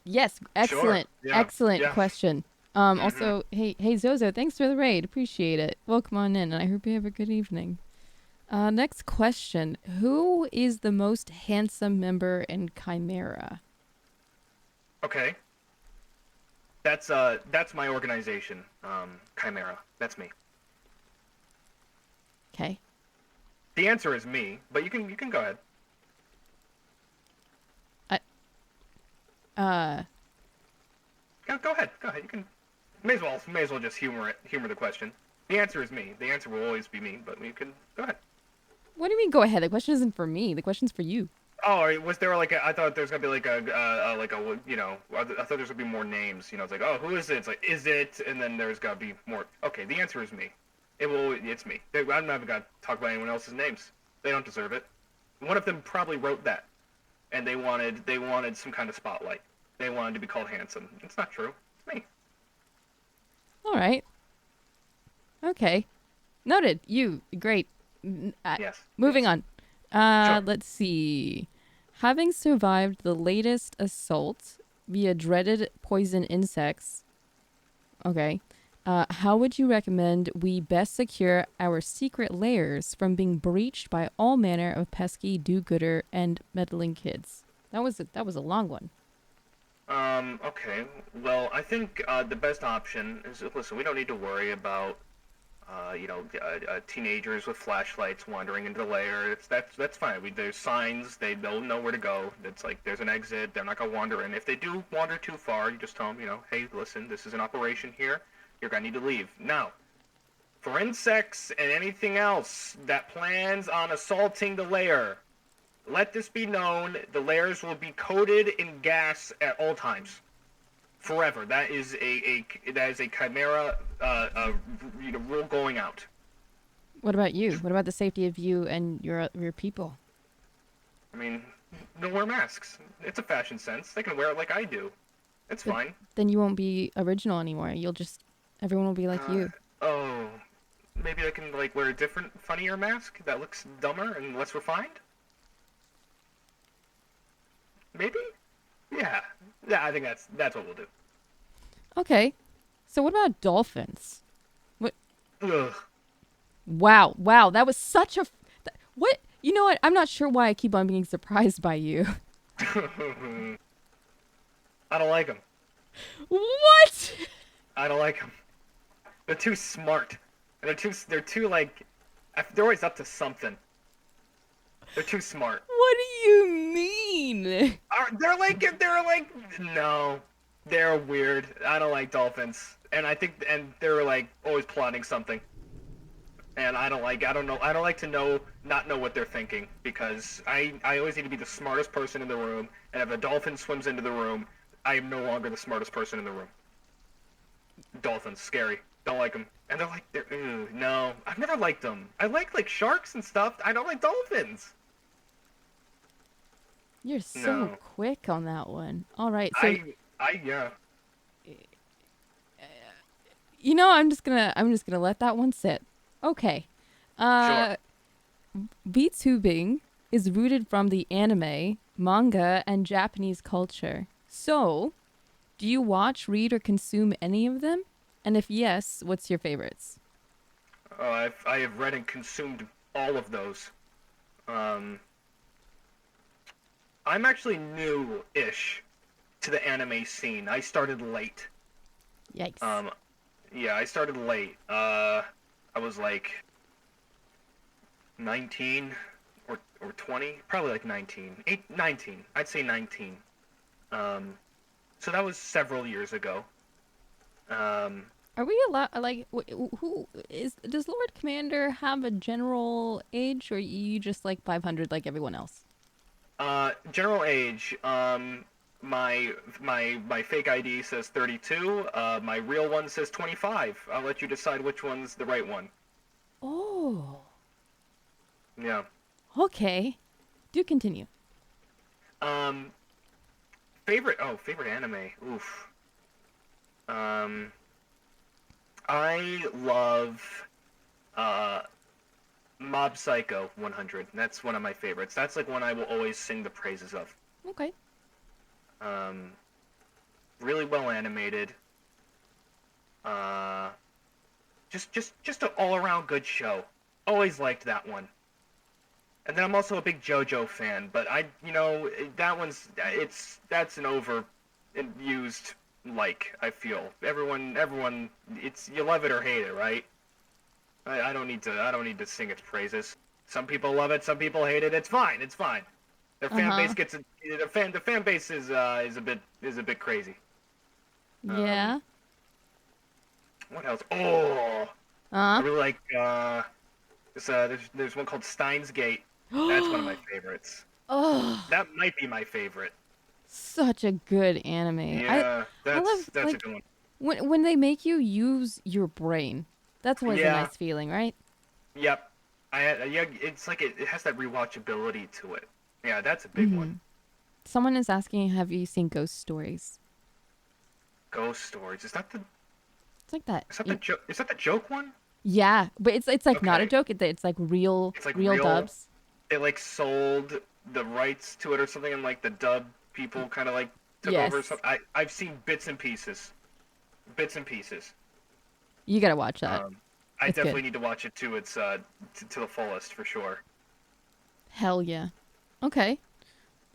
Yes. Excellent.
Sure. Yeah.
Excellent question. Also, hey Zozo, thanks for the raid. Appreciate it. Welcome on in, and I hope you have a good evening. Next question. Who is the most handsome member in Chimera?
Okay. That's my organization, Chimera. That's me.
Okay.
The answer is me, but you can go ahead. Go ahead. You can. May as well just humor the question. The answer is me. The answer will always be me, but you can go ahead.
What do you mean go ahead? The question isn't for me. The question's for you.
Oh, was there like I thought there's gonna be like a you know, I thought there's gonna be more names. You know, it's like, oh, who is it? It's like, is it? And then there's gotta be more. Okay, the answer is me. It's me. I'm not even gonna talk about anyone else's names. They don't deserve it. One of them probably wrote that, and they wanted some kind of spotlight. They wanted to be called handsome. It's not true. It's me.
All right. Okay. Noted. You. Great.
Yes.
Moving on.
Sure.
Let's see. Having survived the latest assault via dreaded poison insects. Okay. How would you recommend we best secure our secret lairs from being breached by all manner of pesky do-gooder and meddling kids? That was a long one.
Okay. Well, I think the best option is, listen, we don't need to worry about teenagers with flashlights wandering into the lair. That's fine. There's signs. They'll know where to go. It's like there's an exit. They're not gonna wander in. If they do wander too far, you just tell them, hey, listen, this is an operation here. You're gonna need to leave. Now, for insects and anything else that plans on assaulting the lair, let this be known: the lairs will be coated in gas at all times. Forever. That is a chimera rule going out.
What about you? What about the safety of you and your people?
I mean, they'll wear masks. It's a fashion sense. They can wear it like I do. It's fine.
Then you won't be original anymore. Everyone will be like you.
Oh, maybe I can wear a different, funnier mask that looks dumber and less refined? Maybe? Yeah, I think that's what we'll do.
Okay. So what about dolphins? What?
Ugh.
Wow. That was such a... What? You know what? I'm not sure why I keep on being surprised by you.
I don't like them.
What?
I don't like them. They're too smart. And they're too they're always up to something. They're too smart.
What do you mean?
No, they're weird. I don't like dolphins, and they're always plotting something. And I don't like to not know what they're thinking, because I always need to be the smartest person in the room, and if a dolphin swims into the room, I am no longer the smartest person in the room. Dolphins, scary. Don't like them. And no, I've never liked them. I like sharks and stuff. I don't like dolphins.
You're so quick on that one. All right, so
yeah.
I'm just gonna let that one sit. Okay.
Sure.
VTubing is rooted from the anime, manga, and Japanese culture. So, do you watch, read, or consume any of them? And if yes, what's your favorites?
I have read and consumed all of those. I'm actually new-ish to the anime scene. I started late.
Yikes.
Yeah, I started late. I was 19 or 20, probably 19. 19. I'd say 19. So that was several years ago.
Are we allowed, does Lordcommander have a general age, or are you just 500 like everyone else?
General age, my fake ID says 32, my real one says 25. I'll let you decide which one's the right one.
Oh.
Yeah.
Okay. Do continue.
Favorite anime. Oof. I love Mob Psycho 100. That's one of my favorites. That's one I will always sing the praises of.
Okay.
Really well animated. Just an all-around good show. Always liked that one. And then I'm also a big JoJo fan, but that's an overused I feel. Everyone, it's you love it or hate it, right? I don't need to sing its praises. Some people love it, some people hate it. It's fine. Their fan base the fan base is a bit crazy.
Yeah.
What else? Oh, I really like there's one called Steins Gate. That's one of my favorites.
Oh,
That might be my favorite.
such a good anime.
Yeah,
I love
that's
like
a good one.
when they make you use your brain. That's always a
Yeah.
nice feeling, right?
Yep. It's like it has that rewatchability to it. Yeah, that's a big one.
Someone is asking, have you seen Ghost Stories?
Ghost Stories. Is that the
It's like that.
joke? Is that the joke one?
Yeah, but it's like not a
Okay.
joke. It's like real
It's like
real dubs.
They sold the rights to it or something, and the dub people kind of took over.
Yes.
I've seen bits and pieces.
You gotta watch that.
I
It's
definitely
good.
need to watch it to its to the fullest for sure.
Hell yeah. Okay.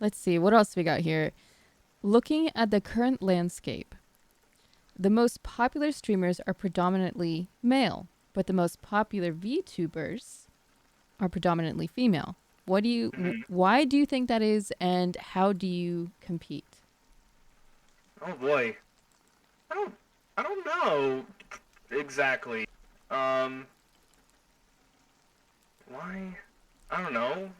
Let's see. What else we got here? Looking at the current landscape, the most popular streamers are predominantly male, but the most popular VTubers are predominantly female. Why do you think that is, and how do you compete?
Oh boy, I don't know exactly. Why? I don't know.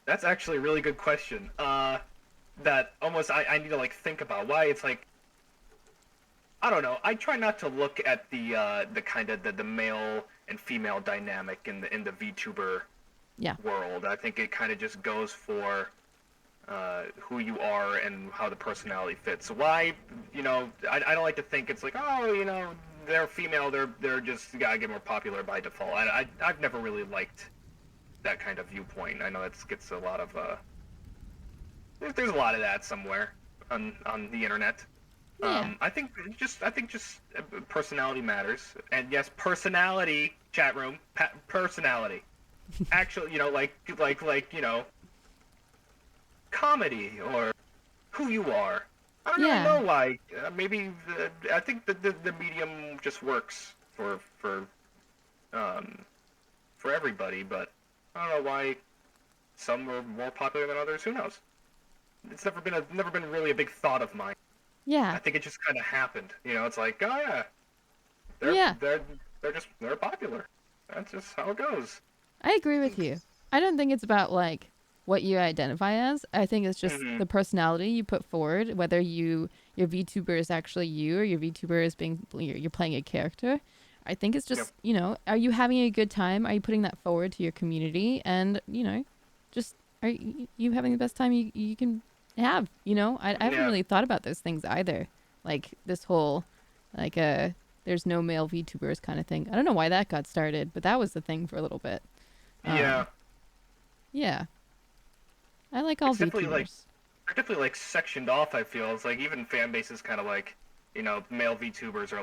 That's actually a really good question. That almost I need to think about why it's I don't know. I try not to look at the kind of the male and female dynamic in the VTuber world. I think it kind of just goes for who you are and how the personality fits. So why, I don't like to think it's they're female, they're just gotta get more popular by default. I've never really liked that kind of viewpoint. I know that gets a lot of there's a lot of that somewhere on the internet.
Yeah.
I think just personality matters, and yes, personality, chat room, personality. Actually, comedy or who you are. I don't really know why. Maybe I think the medium just works for everybody, but I don't know why some are more popular than others. Who knows? It's never been really a big thought of mine.
Yeah.
I think it just kind of happened. It's oh yeah, they're popular. That's just how it goes.
I agree with you. I don't think it's about what you identify as. I think it's just the personality you put forward, whether your VTuber is actually you or your VTuber is you're playing a character. I think it's just, are you having a good time? Are you putting that forward to your community? And, just are you having the best time you can have, I haven't really thought about those things either. Like this whole, there's no male VTubers kind of thing. I don't know why that got started, but that was the thing for a little bit.
Yeah.
Yeah. I like all VTubers.
They're definitely sectioned off, I feel. It's even fan bases kind of male VTubers or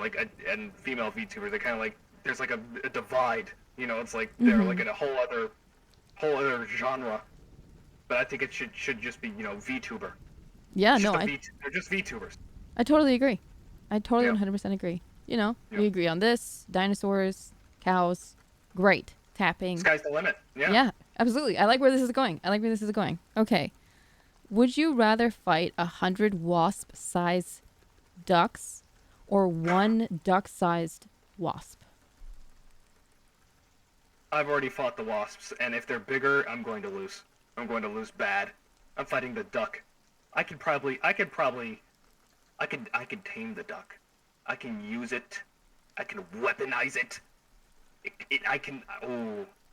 and female VTubers. They kind of there's a divide, it's they're in a whole other genre. But I think it should just be, VTuber.
Yeah,
they're just VTubers.
I totally agree. I totally 100% agree. We agree on this. Dinosaurs, cows, great. Tapping.
Sky's the limit. Yeah.
Yeah, absolutely. I like where this is going. Okay. Would you rather fight 100 wasp-sized ducks or one duck-sized wasp?
I've already fought the wasps, and if they're bigger, I'm going to lose. I'm going to lose bad. I'm fighting the duck. I could tame the duck. I can use it. I can weaponize it.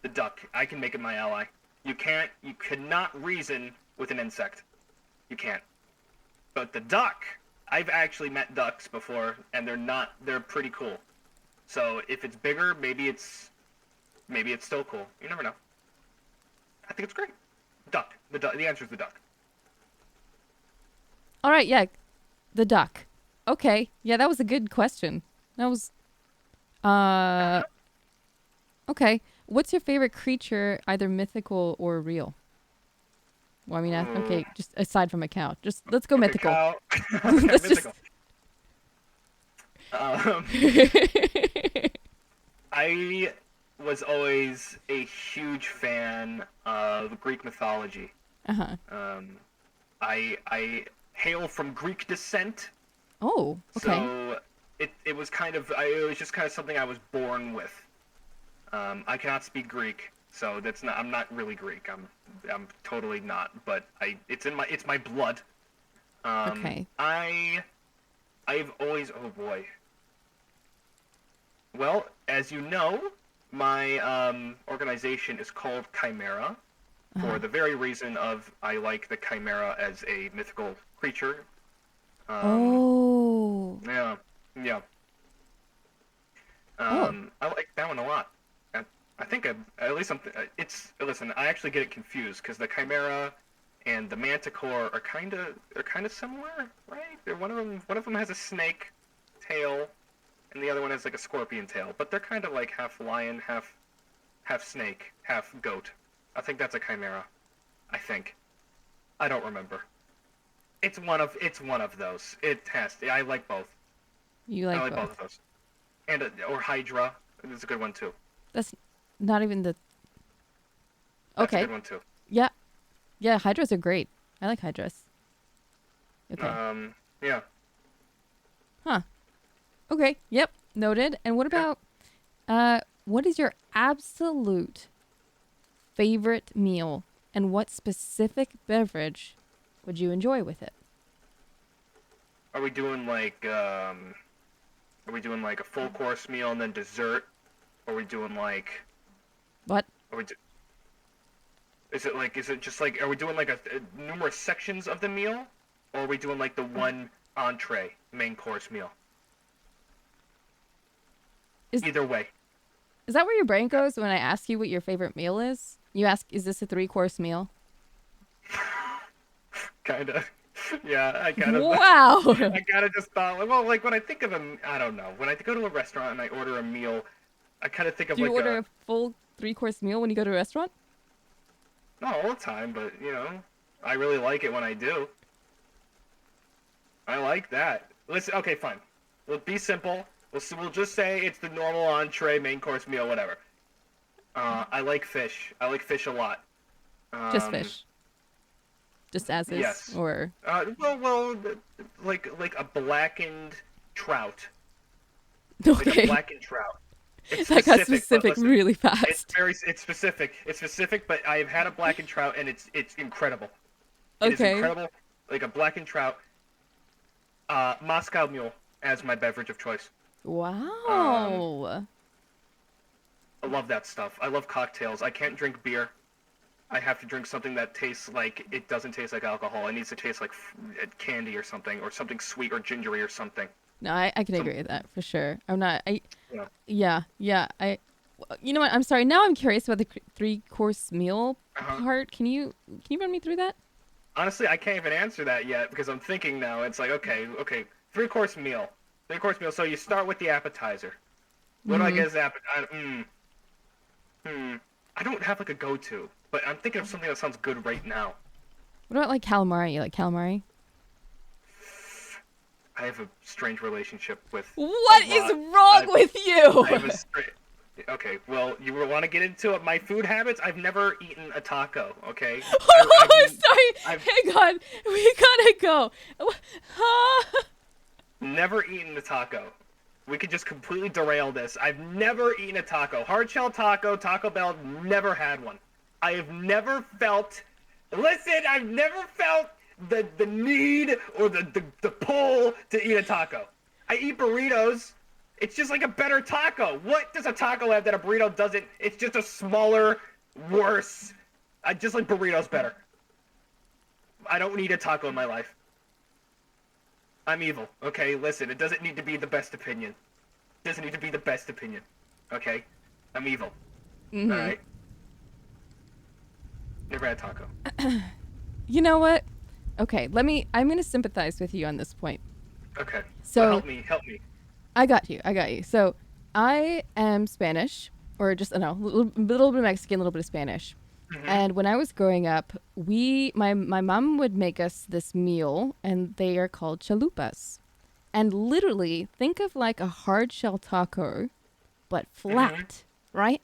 The duck. I can make it my ally. You cannot reason with an insect. You can't. But the duck, I've actually met ducks before, and they're pretty cool. So if it's bigger, maybe it's still cool. You never know. I think it's great. Duck. The answer is the duck.
All right, yeah. The duck. Okay. Yeah, that was a good question. That was okay. What's your favorite creature, either mythical or real? Well, I mean, okay, just aside from a cow. Just let's go mythical.
Cow.
Let's
mythical.
just
I was always a huge fan of Greek mythology.
Uh-huh.
I hail from Greek descent.
Oh, okay.
So it was kind of it was just kind of something I was born with. I cannot speak Greek, so I'm not really Greek. I'm totally not, but it's my blood.
Okay.
I've always, oh boy. Well, as you know, my organization is called Chimera, for the very reason of I like the Chimera as a mythical creature.
Oh.
Yeah.
Oh.
I like that one a lot. I think listen, I actually get it confused because the Chimera and the Manticore are kind of similar, right? One of them has a snake tail, and the other one has like a scorpion tail, but they're kind of like half lion, half snake, half goat. I think that's a Chimera. I think. I don't remember. It's one of those. I like both.
You like
I like
both.
both of those. And or Hydra is a good one too.
That's not even the.
That's
Okay.
a good one too.
Yeah. Yeah, hydras are great. I like hydras. Okay.
Yeah.
Huh. Okay. Yep. Noted. And what about what is your absolute favorite meal, and what specific beverage would you enjoy with it?
Are we doing like a full course meal and then dessert? Or are we doing like
What?
Is it just like, are we doing like a numerous sections of the meal? Or are we doing like the one entree main course meal? Either way.
Is that where your brain goes when I ask you what your favorite meal is? You ask, is this a 3-course meal?
Kinda. Yeah, I kind of.
Wow.
I kind of just thought, well, like when I think of I don't know. When I go to a restaurant and I order a meal, I kind of think of
Do you
like
order a full 3-course meal when you go to a restaurant?
Not all the time, but I really like it when I do. I like that. Listen, okay, fine. We'll be simple. We'll just say it's the normal entree, main course meal, whatever. I like fish. I like fish a lot.
Just fish. Just as is,
yes.
or
well, like a blackened trout.
okay.
Like a blackened trout. It's
that got
specific,
specific really fast.
It's specific. It's specific, but I've had a blackened trout and it's incredible. It is incredible. Like a blackened trout. Moscow Mule as my beverage of choice.
Wow.
I love that stuff. I love cocktails. I can't drink beer. I have to drink something that tastes like it doesn't taste like alcohol. It needs to taste like candy or something sweet or gingery or something.
No, I can agree with that for sure. I'm not.
Yeah.
Yeah. You know what? I'm sorry. Now I'm curious about the 3-course meal part. Can you run me through that?
Honestly, I can't even answer that yet because I'm thinking now. It's like okay, 3-course meal. 3-course meal. So you start with the appetizer. What do I get as appetizer? I don't have like a go-to, but I'm thinking of something that sounds good right now.
What about like calamari? You like calamari?
I have a strange relationship with.
What is wrong with you?
I have a okay, well, you want to get into my food habits? I've never eaten a taco. Okay.
Sorry. Hang on. We gotta go.
Never eaten a taco. We could just completely derail this. I've never eaten a taco. Hard shell taco, Taco Bell, never had one. I have never felt. Listen, I've never felt the need or the pull to eat a taco. I eat burritos. It's just like a better taco. What does a taco have that a burrito doesn't? It's just a smaller, worse. I just like burritos better. I don't need a taco in my life. I'm evil, okay? Listen, it doesn't need to be the best opinion. It doesn't need to be the best opinion, okay? I'm evil.
Mm-hmm.
All right? Never had a taco.
You know what? Okay, I'm going to sympathize with you on this point.
Okay.
So
Well, help me.
I got you. So I am Spanish, or just no, a little bit of Mexican, a little bit of Spanish.
Mm-hmm.
And when I was growing up, my mom would make us this meal, and they are called chalupas. And literally, think of like a hard shell taco, but flat, right?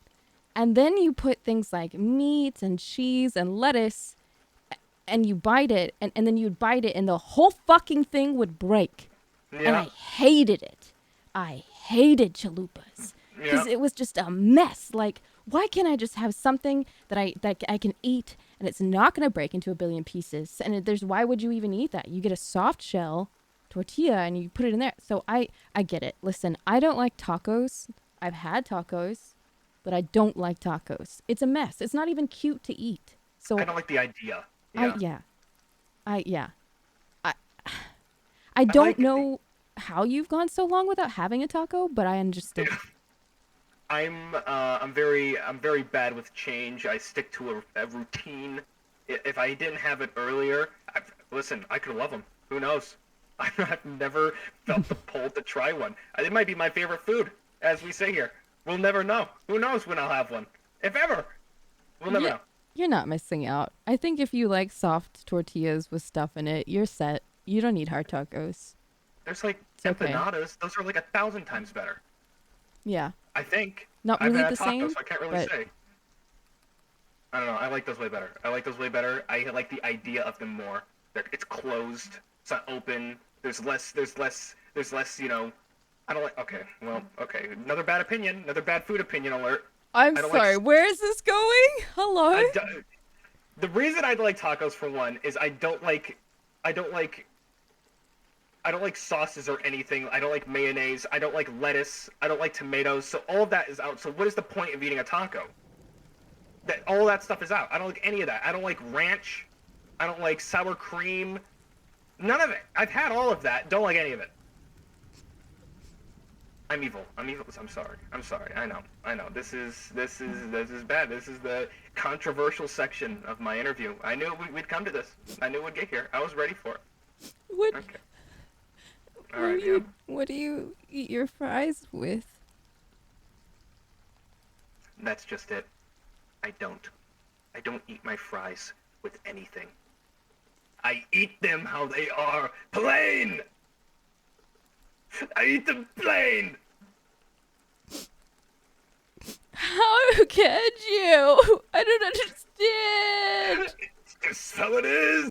And then you put things like meat and cheese and lettuce, and you bite it, and then you'd bite it, and the whole fucking thing would break.
Yeah.
And I hated it. I hated chalupas because it was just a mess. Like, why can't I just have something that I can eat and it's not going to break into a billion pieces? And why would you even eat that? You get a soft shell tortilla and you put it in there. So I get it. Listen, I don't like tacos. I've had tacos, but I don't like tacos. It's a mess. It's not even cute to eat. So
I don't like the idea.
I don't know how you've gone so long without having a taco, but I understand.
I'm very bad with change. I stick to a routine. If I didn't have it earlier, listen, I could love them. Who knows? I've never felt the pull to try one. It might be my favorite food, as we say here. We'll never know. Who knows when I'll have one? If ever. We'll never know.
You're not missing out. I think if you like soft tortillas with stuff in it, you're set. You don't need hard tacos.
There's like
okay.
empanadas. Those are like 1,000 times better.
Yeah.
I think.
Not
I've
really
had
the
tacos,
same.
So I can't really say. I don't know. I like those way better. I like the idea of them more. It's closed. It's not open. There's less. You know. I don't like. Okay. Well. Okay. Another bad opinion. Another bad food opinion alert.
I'm sorry. Where is this going? Hello.
The reason I like tacos, for one, is I don't like sauces or anything. I don't like mayonnaise. I don't like lettuce. I don't like tomatoes. So all of that is out. So what is the point of eating a taco? All that stuff is out. I don't like any of that. I don't like ranch. I don't like sour cream. None of it. I've had all of that. Don't like any of it. I'm evil. I'm sorry. I know. This is bad. This is the controversial section of my interview. I knew we'd come to this. I knew we'd get here. I was ready for it.
What?
Okay. All right,
what do you eat your fries with?
That's just it. I don't eat my fries with anything. I eat them how they are, plain! I eat them plain!
How could you? I don't understand.
It's just how it is.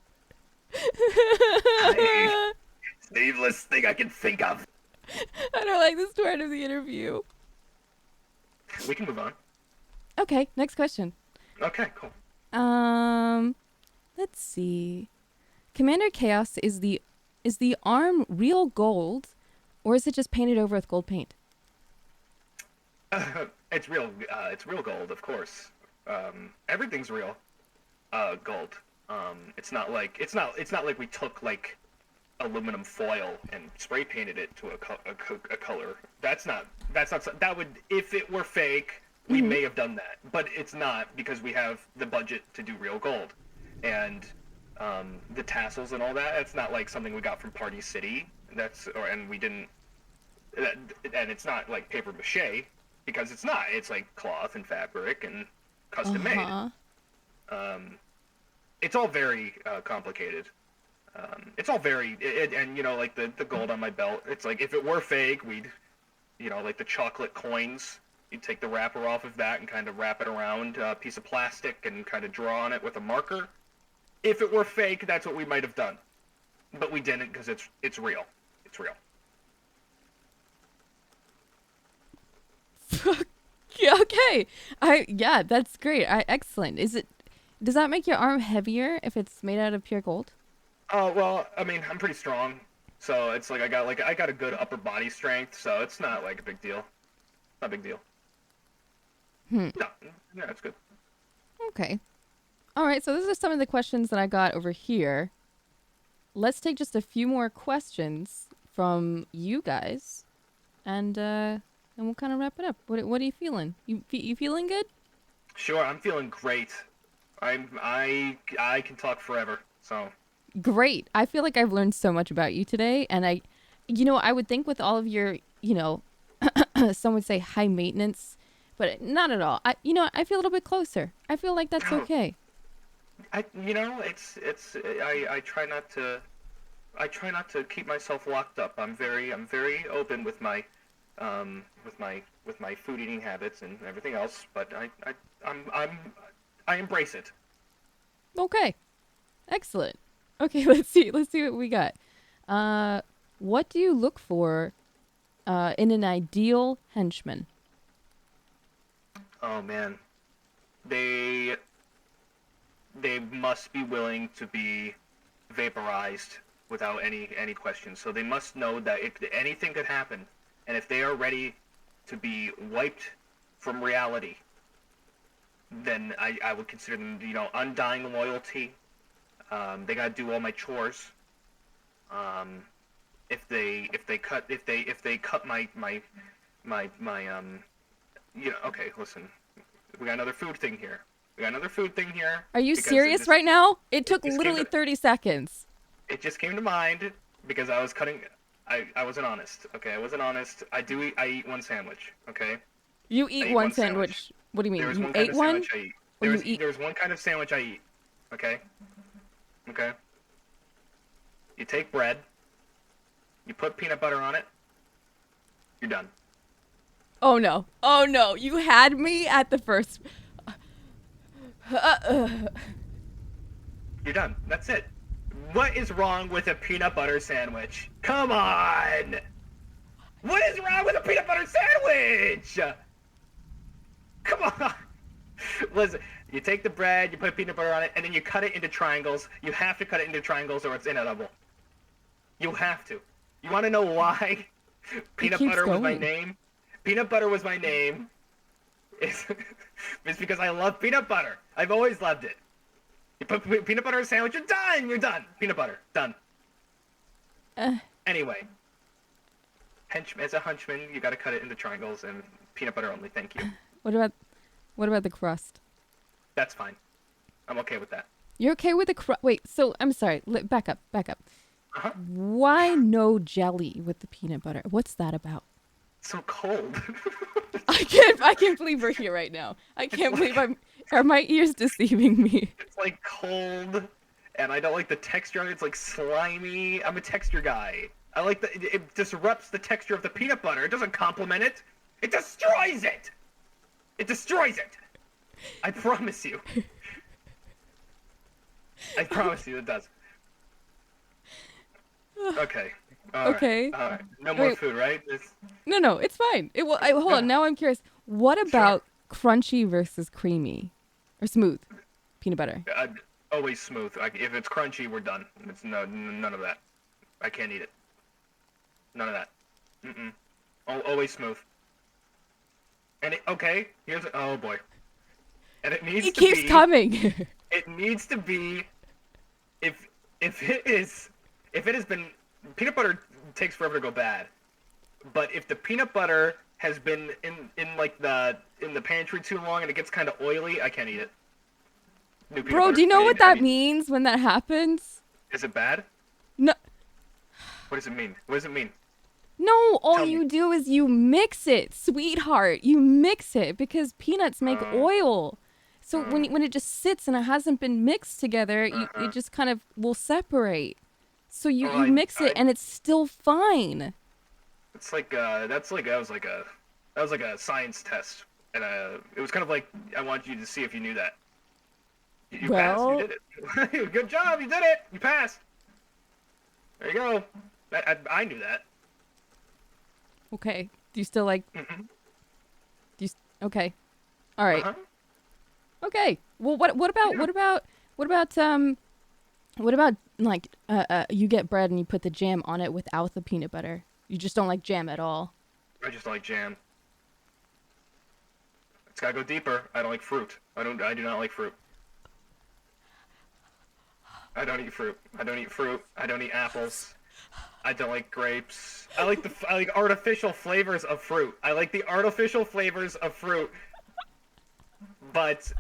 Nameless thing I can think of.
I don't like this part of the interview.
We can move on.
Okay, next question.
Okay, cool.
Let's see. Commander Chaos, is the arm real gold, or is it just painted over with gold paint?
It's real gold, of course. Everything's real gold. It's not like we took like aluminum foil and spray painted it to a color. That would, if it were fake, we may have done that, but it's not, because we have the budget to do real gold. And the tassels and all that, it's not like something we got from Party City. And it's not like paper mache, because it's not. It's like cloth and fabric and custom made. It's all very complicated. It's all very, and you know, like the gold on my belt, it's like, if it were fake, we'd, you know, like the chocolate coins, you'd take the wrapper off of that and kind of wrap it around a piece of plastic and kind of draw on it with a marker. If it were fake, that's what we might have done, but we didn't, because it's real. It's real.
Okay. Yeah, that's great. Excellent. Does that make your arm heavier if it's made out of pure gold?
Oh, well, I mean, I'm pretty strong, so it's like I got a good upper body strength, so it's not like a big deal. Not a big deal. No, yeah, it's good.
Okay. All right, so those are some of the questions that I got over here. Let's take just a few more questions from you guys, and we'll kind of wrap it up. What are you feeling? You feeling good?
Sure, I'm feeling great. I can talk forever, so.
Great. I feel like I've learned so much about you today, and you know, I would think with all of your, you know, some would say high maintenance, but not at all. I feel a little bit closer. I feel like that's okay.
I try not to. I try not to keep myself locked up. I'm very open with my food eating habits and everything else. But I embrace it.
Okay. Excellent. Okay, let's see what we got. What do you look for in an ideal henchman?
Oh man, they must be willing to be vaporized without any question. So they must know that if anything could happen, and if they are ready to be wiped from reality, then I would consider them, you know, undying loyalty. They gotta do all my chores. If they cut my you know, okay, listen, we got another food thing here.
Are you serious right now? It took literally 30 seconds.
It just came to mind because I was cutting. I wasn't honest. Okay, I wasn't honest. I eat one sandwich. Okay.
You eat one sandwich. What do you mean? You ate one?
There's one kind of sandwich I eat. Okay. Okay. You take bread. You put peanut butter on it. You're done.
Oh no. Oh no. You had me at the first.
You're done. That's it. What is wrong with a peanut butter sandwich? Come on! What is wrong with a peanut butter sandwich? Come on! Listen, you take the bread, you put peanut butter on it, and then you cut it into triangles. You have to cut it into triangles or it's inedible. You have to. You want to know why? Peanut butter was my name. Peanut butter was my name. It's because I love peanut butter. I've always loved it. You put peanut butter in a sandwich, you're done! You're done! Peanut butter. Done. Anyway. As a henchman, you gotta cut it into triangles and peanut butter only, thank you.
What about the crust?
That's fine. I'm okay with that.
You're okay with the crust? Wait, so, I'm sorry. Back up.
Uh-huh.
Why no jelly with the peanut butter? What's that about?
So cold.
I can't believe we're here right now. I can't believe are my ears deceiving me?
It's like cold, and I don't like the texture of it. It's like slimy. I'm a texture guy. I like it disrupts the texture of the peanut butter. It doesn't complement it. It destroys it. It destroys it. I promise you. I promise you it does. Okay.
Okay.
All right. No more food, right?
No, it's fine. Hold on. Now I'm curious. What about crunchy versus creamy, or smooth peanut butter?
Always smooth. If it's crunchy, we're done. It's none of that. I can't eat it. None of that. Always smooth. And here's oh boy. And it needs to be. It
keeps coming.
It needs to be. If it has been. Peanut butter takes forever to go bad, but if the peanut butter has been in the pantry too long and it gets kind of oily, I can't eat it.
Bro, do you know what that means when that happens?
Is it bad?
No.
What does it mean? What does it mean?
No, all you do is you mix it, sweetheart. You mix it because peanuts make oil. So when it just sits and it hasn't been mixed together, it just kind of will separate. So you mix it and it's still fine.
It's like that was like a science test, and it was kind of like I wanted you to see if you knew that. You passed. You did it. Good job. You did it. You passed. There you go. I knew that.
Okay. Do you still like? Okay. All right. Okay. Well, what about like you get bread and you put the jam on it without the peanut butter? You just don't like jam at all?
I just like jam. It's gotta go deeper. I don't like fruit. I do not like fruit. I don't eat fruit. I don't eat fruit. I don't eat apples. I don't like grapes. I like artificial flavors of fruit. I like the artificial flavors of fruit. But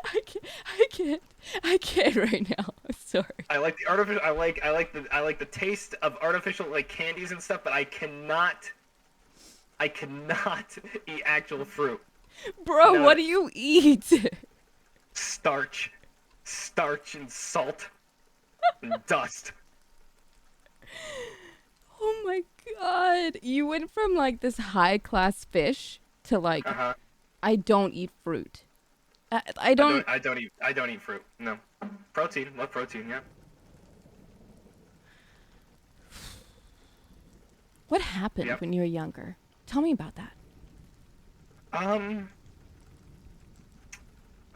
I can't right now. I'm sorry.
I like the artificial. I like the taste of artificial like candies and stuff, but I cannot eat actual fruit.
Bro, what do you eat?
Starch and salt and dust.
Oh my god. You went from like this high class fish to like I don't eat fruit. I don't
eat fruit. No. Protein. Love protein, yeah.
What happened when you were younger? Tell me about that.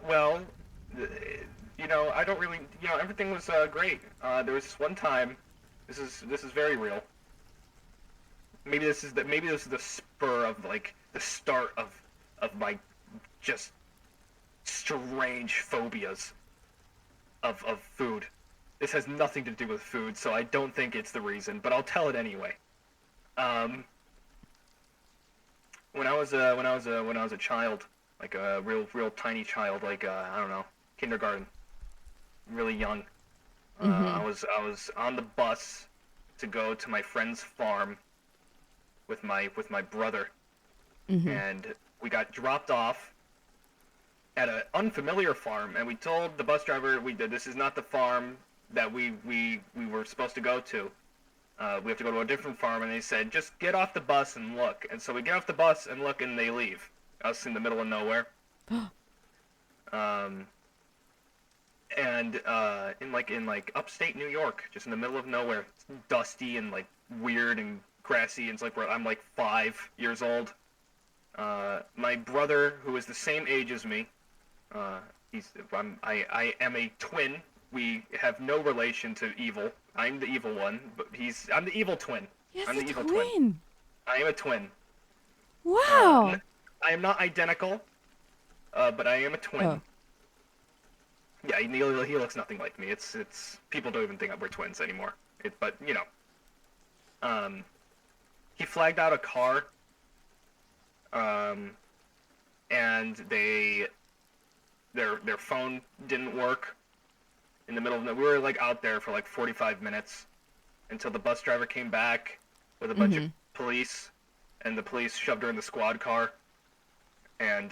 Well, I don't really, everything was great. There was this one time. This is very real. Maybe this is the spur of like the start of my just strange phobias of food. This has nothing to do with food, so I don't think it's the reason, but I'll tell it anyway. When I was a child, like a real tiny child, like I don't know, kindergarten, really young. I was on the bus to go to my friend's farm with my brother, and we got dropped off at an unfamiliar farm, and we told the bus driver this is not the farm that we were supposed to go to. We have to go to a different farm, and they said, just get off the bus and look. And so we get off the bus and look, and they leave us in the middle of nowhere. And in upstate New York, just in the middle of nowhere, it's dusty and like weird and grassy. And it's like I'm like 5 years old. My brother, who is the same age as me, I am a twin. We have no relation to evil. I'm the evil one, but I'm the evil twin. I'm the evil twin. I am a twin.
Wow.
I am not identical, but I am a twin.
Oh.
Yeah, he looks nothing like me. It's people don't even think we're twins anymore. But he flagged out a car, and their phone didn't work. In the middle of we were like out there for like 45 minutes until the bus driver came back with a bunch of police, and the police shoved her in the squad car, and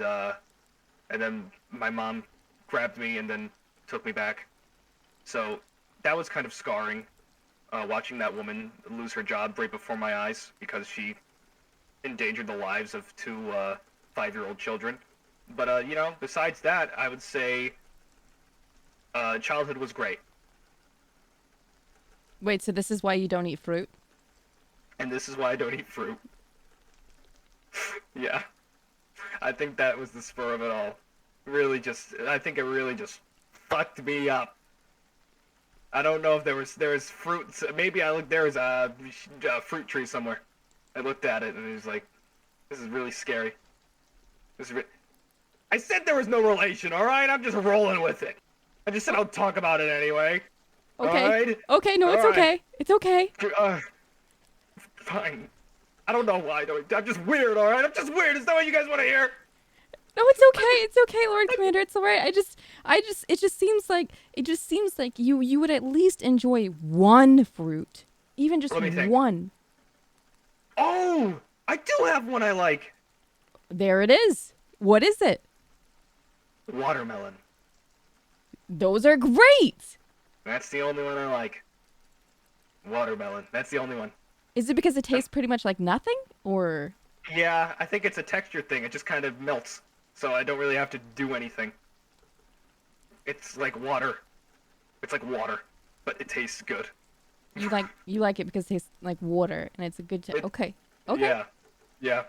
then my mom grabbed me and then took me back. So that was kind of scarring, watching that woman lose her job right before my eyes because she endangered the lives of 2 5-year-old children. But besides that, I would say childhood was great.
Wait, so this is why you don't eat fruit?
And this is why I don't eat fruit. Yeah. I think that was the spur of it all. I think it really just fucked me up. I don't know if there was fruit. Maybe there was a fruit tree somewhere. I looked at it and it was like, this is really scary. I said there was no relation, alright? I'm just rolling with it. I just said I'll talk about it anyway.
Okay.
All right?
Okay, no, it's okay. It's okay.
Fine. I don't know why. I'm just weird, alright? I'm just weird. Is that what you guys want to hear?
No, it's okay. It's okay, Lordcommander. It's alright. It just seems like you would at least enjoy one fruit. Even just
Let me think.
one.
Oh! I do have one I like.
There it is. What is it?
Watermelon.
Those are great.
That's the only one I like. Watermelon. That's the only one.
Is it because it tastes pretty much like nothing, or?
Yeah, I think it's a texture thing. It just kind of melts, so I don't really have to do anything. It's like water. It's like water, but it tastes good.
You like it because it tastes like water, and it's a good. Okay. Okay.
Yeah.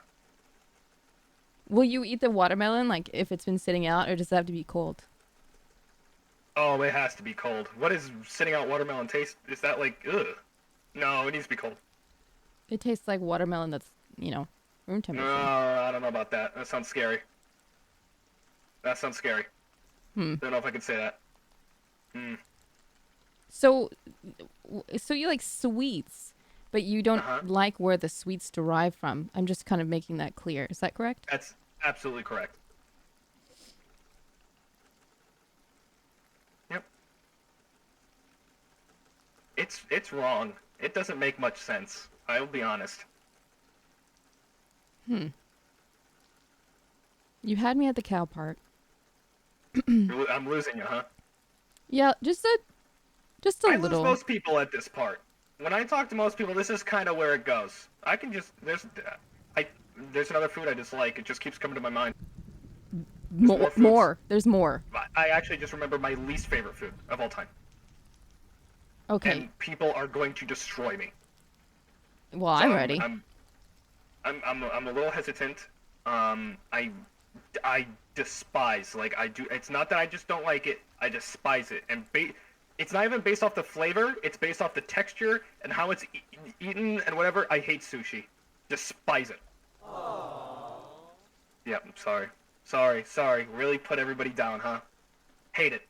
Will you eat the watermelon like if it's been sitting out, or does it have to be cold?
Oh, it has to be cold. What does sitting out watermelon taste? Is that like ugh? No, it needs to be cold.
It tastes like watermelon that's room temperature.
No, I don't know about that. That sounds scary. Don't know if I can say that.
So you like sweets, but you don't like where the sweets derive from. I'm just kind of making that clear. Is that correct?
That's absolutely correct. it's wrong. It doesn't make much sense. I will be honest.
You had me at the cow part.
I'm losing you, huh?
Yeah, just a
I
little.
lose most people at this part. When I talk to most people, this is kind of where it goes. I can just there's another food I dislike. It just keeps coming to my mind.
More. There's more.
I actually just remember my least favorite food of all time.
Okay.
And people are going to destroy me.
Well,
So
I'm ready.
I'm a little hesitant. I despise, like, I do. It's not that I just don't like it. I despise it, and it's not even based off the flavor. It's based off the texture and how it's eaten and whatever. I hate sushi. Despise it. Yep. I'm sorry. Really put everybody down, huh? Hate it.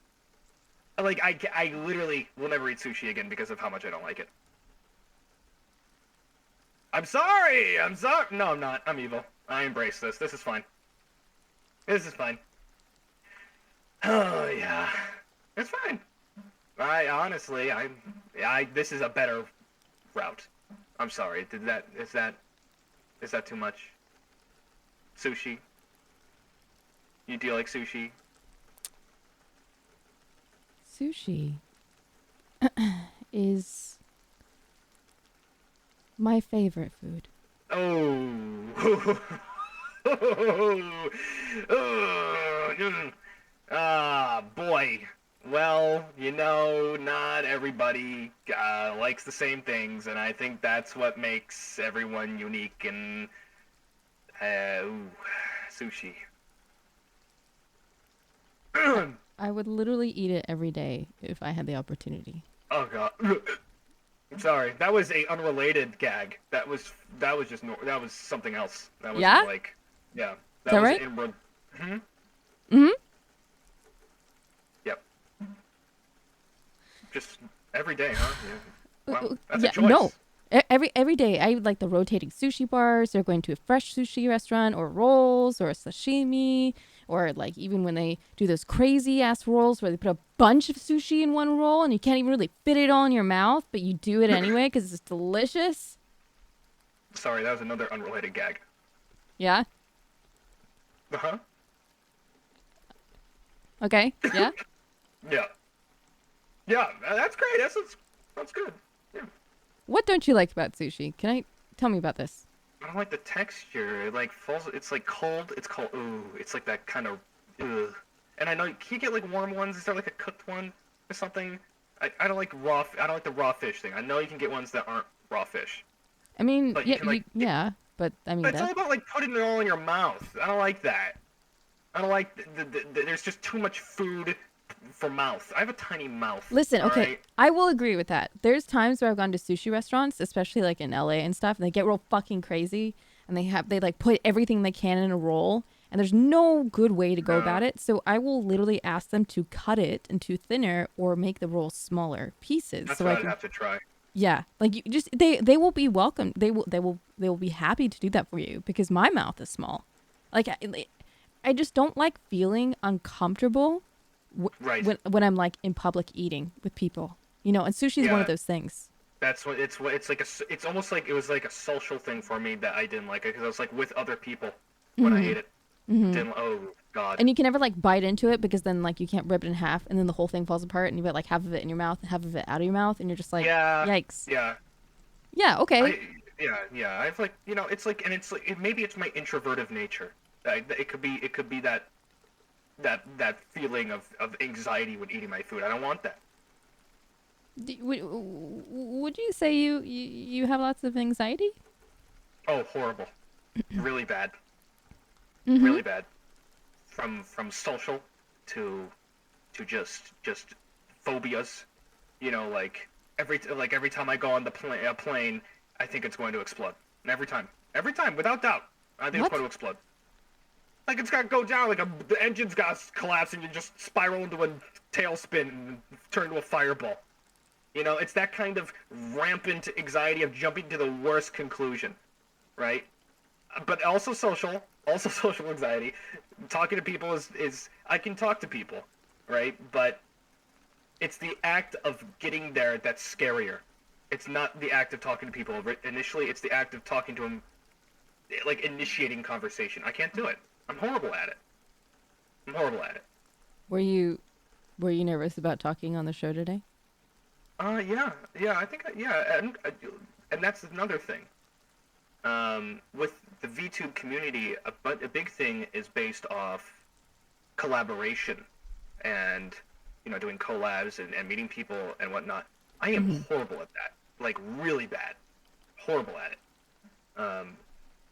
Like, I literally will never eat sushi again because of how much I don't like it. I'm sorry! No, I'm not. I'm evil. I embrace this. This is fine. This is fine. Oh, yeah. It's fine. Honestly, this is a better route. I'm sorry. Is that too much? Sushi? You do like sushi?
Sushi is my favorite food.
Oh. Boy. Well, not everybody likes the same things, and I think that's what makes everyone unique. And sushi.
I would literally eat it every day if I had the opportunity.
Oh god. I'm sorry. That was a unrelated gag. That was something else. That was
Yeah?
like, yeah.
Is that right?
Yep. Just every day, huh? Yeah. Wow. That's
Yeah,
a choice.
no. Every day, I like the rotating sushi bars, or going to a fresh sushi restaurant, or rolls, or sashimi, or like even when they do those crazy ass rolls where they put a bunch of sushi in one roll and you can't even really fit it all in your mouth, but you do it anyway because it's delicious.
Sorry, that was another unrelated gag.
Yeah?
Uh-huh.
Okay, yeah?
Yeah. Yeah, that's great. That's good. Yeah.
What don't you like about sushi? Tell me about this?
I don't like the texture. It like falls. It's like cold. It's cold. Ooh, it's like that kind of. Ugh. And I know, can you get like warm ones? Is there like a cooked one or something? I don't like raw. I don't like the raw fish thing. I know you can get ones that aren't raw fish.
I mean,
But
yeah,
yeah,
but I mean,
but it's all about like putting it all in your mouth. I don't like that. I don't like there's just too much food for mouth. I have a tiny mouth.
Listen, okay,
right?
I will agree with that. There's times where I've gone to sushi restaurants, especially like in LA and stuff, and they get real fucking crazy, and they like put everything they can in a roll, and there's no good way to go about it. So I will literally ask them to cut it into thinner or make the roll smaller pieces.
That's
so
what
I
I'd have to try.
Yeah, like you just they will be welcome. They will be happy to do that for you because my mouth is small. Like I just don't like feeling uncomfortable
Right.
when I'm like in public eating with people. And sushi is one of those things.
That's what it's like. It's almost like it was like a social thing for me that I didn't like it because I was like with other people when I ate it. Didn't. Oh god.
And you can never like bite into it because then like you can't rip it in half and then the whole thing falls apart and you get like half of it in your mouth and half of it out of your mouth and you're just like, yikes.
Yeah.
Yeah. Okay.
Yeah. I've like it's like and it's like maybe it's my introverted nature. It could be that feeling of anxiety when eating my food. I don't want that.
Would you say you have lots of anxiety?
Oh, horrible. Really bad.
Mm-hmm.
Really bad. From social to just phobias. Like every time I go on the plane, I think it's going to explode. And every time, without doubt, I think it's going to explode. Like it's got to go down, like the engine's got to collapse and you just spiral into a tailspin and turn into a fireball. It's that kind of rampant anxiety of jumping to the worst conclusion, right? But also social anxiety. Talking to people is I can talk to people, right? But it's the act of getting there that's scarier It's not the act of talking to people. Initially, it's the act of talking to them, like initiating conversation. I can't do it. I'm horrible at it. I'm horrible at it.
Were you nervous about talking on the show today?
Yeah, I think, yeah, and that's another thing. With the VTube community, a big thing is based off collaboration and, doing collabs and meeting people and whatnot. I am horrible at that. Like, really bad. Horrible at it.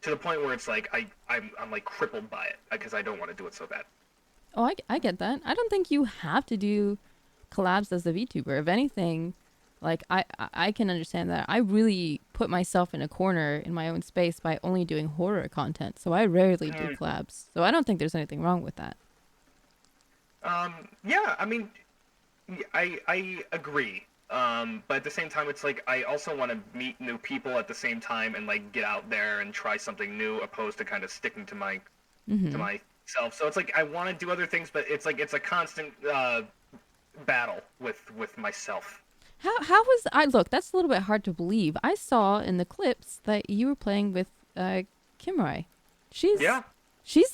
To the point where it's like, I'm like crippled by it because I don't want to do it so bad.
Oh, I get that. I don't think you have to do collabs as a VTuber. If anything, like I can understand that. I really put myself in a corner in my own space by only doing horror content. So I rarely do collabs. So I don't think there's anything wrong with that.
Yeah, I mean, I agree. But at the same time, it's like I also want to meet new people at the same time and like get out there and try something new, opposed to kind of sticking to my to myself. So it's like I want to do other things, but it's like it's a constant battle with myself.
How was I? Look, that's a little bit hard to believe. I saw in the clips that you were playing with Kimrai. She's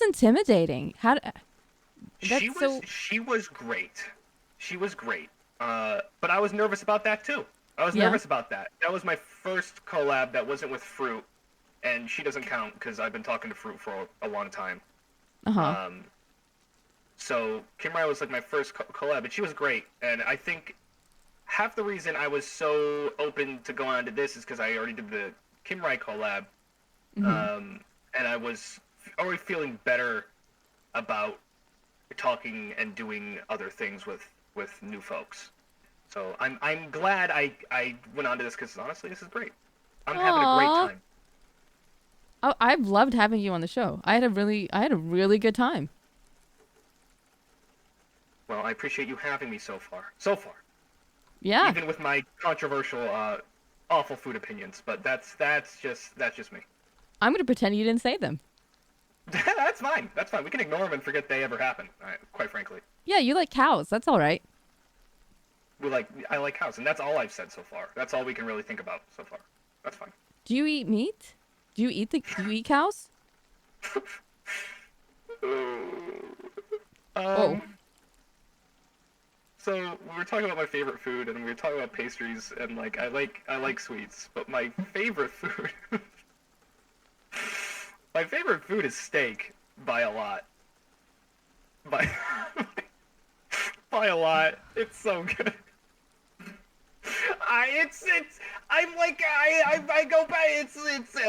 intimidating.
She was great. She was great. But I was nervous about that too. I was nervous about that. That was my first collab that wasn't with Fruit, and she doesn't count because I've been talking to Fruit for a long time. So Kimrai was like my first collab, and she was great. And I think half the reason I was so open to go on to this is because I already did the Kimrai collab, and I was already feeling better about talking and doing other things with new folks. So I'm glad I went on to this because honestly this is great. I'm having a great time.
Oh, I've loved having you on the show. I had a really good time.
Well, I appreciate you having me so far.
Yeah.
Even with my controversial, awful food opinions, but that's just me.
I'm gonna pretend you didn't say them.
That's fine. We can ignore them and forget they ever happened. Quite frankly.
Yeah, you like cows. That's all right.
I like cows, and that's all I've said so far. That's all we can really think about so far. That's fine.
Do you eat meat? Do you eat cows?
So we were talking about my favorite food, and we were talking about pastries, and like I like sweets, but my favorite food, my favorite food is steak by a lot. By a lot. It's so good. I go by,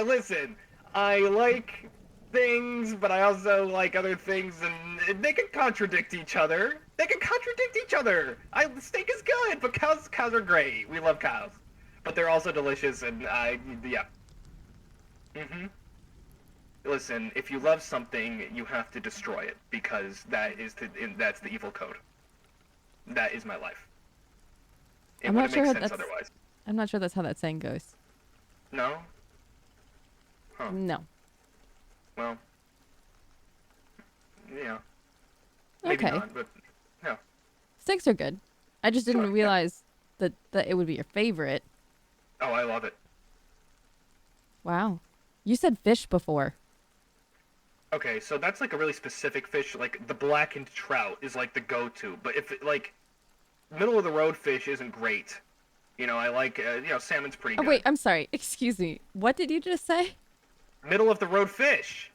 listen, I like things, but I also like other things, and they can contradict each other. Steak is good, but cows are great. We love cows. But they're also delicious, and yeah. Listen, if you love something, you have to destroy it, because that's the evil code. That is my life.
I'm not sure
otherwise.
I'm not sure that's how that saying goes.
No? Huh.
No.
Well, yeah. Maybe
Okay.
not, but no.
Steaks are good. I just didn't realize that it would be your favorite.
Oh, I love it.
Wow. You said fish before.
Okay, so that's like a really specific fish. Like the blackened trout is like the go-to. But if middle of the road fish isn't great. I like salmon's pretty good.
Oh wait, I'm sorry. Excuse me. What did you just say?
Middle of the road fish.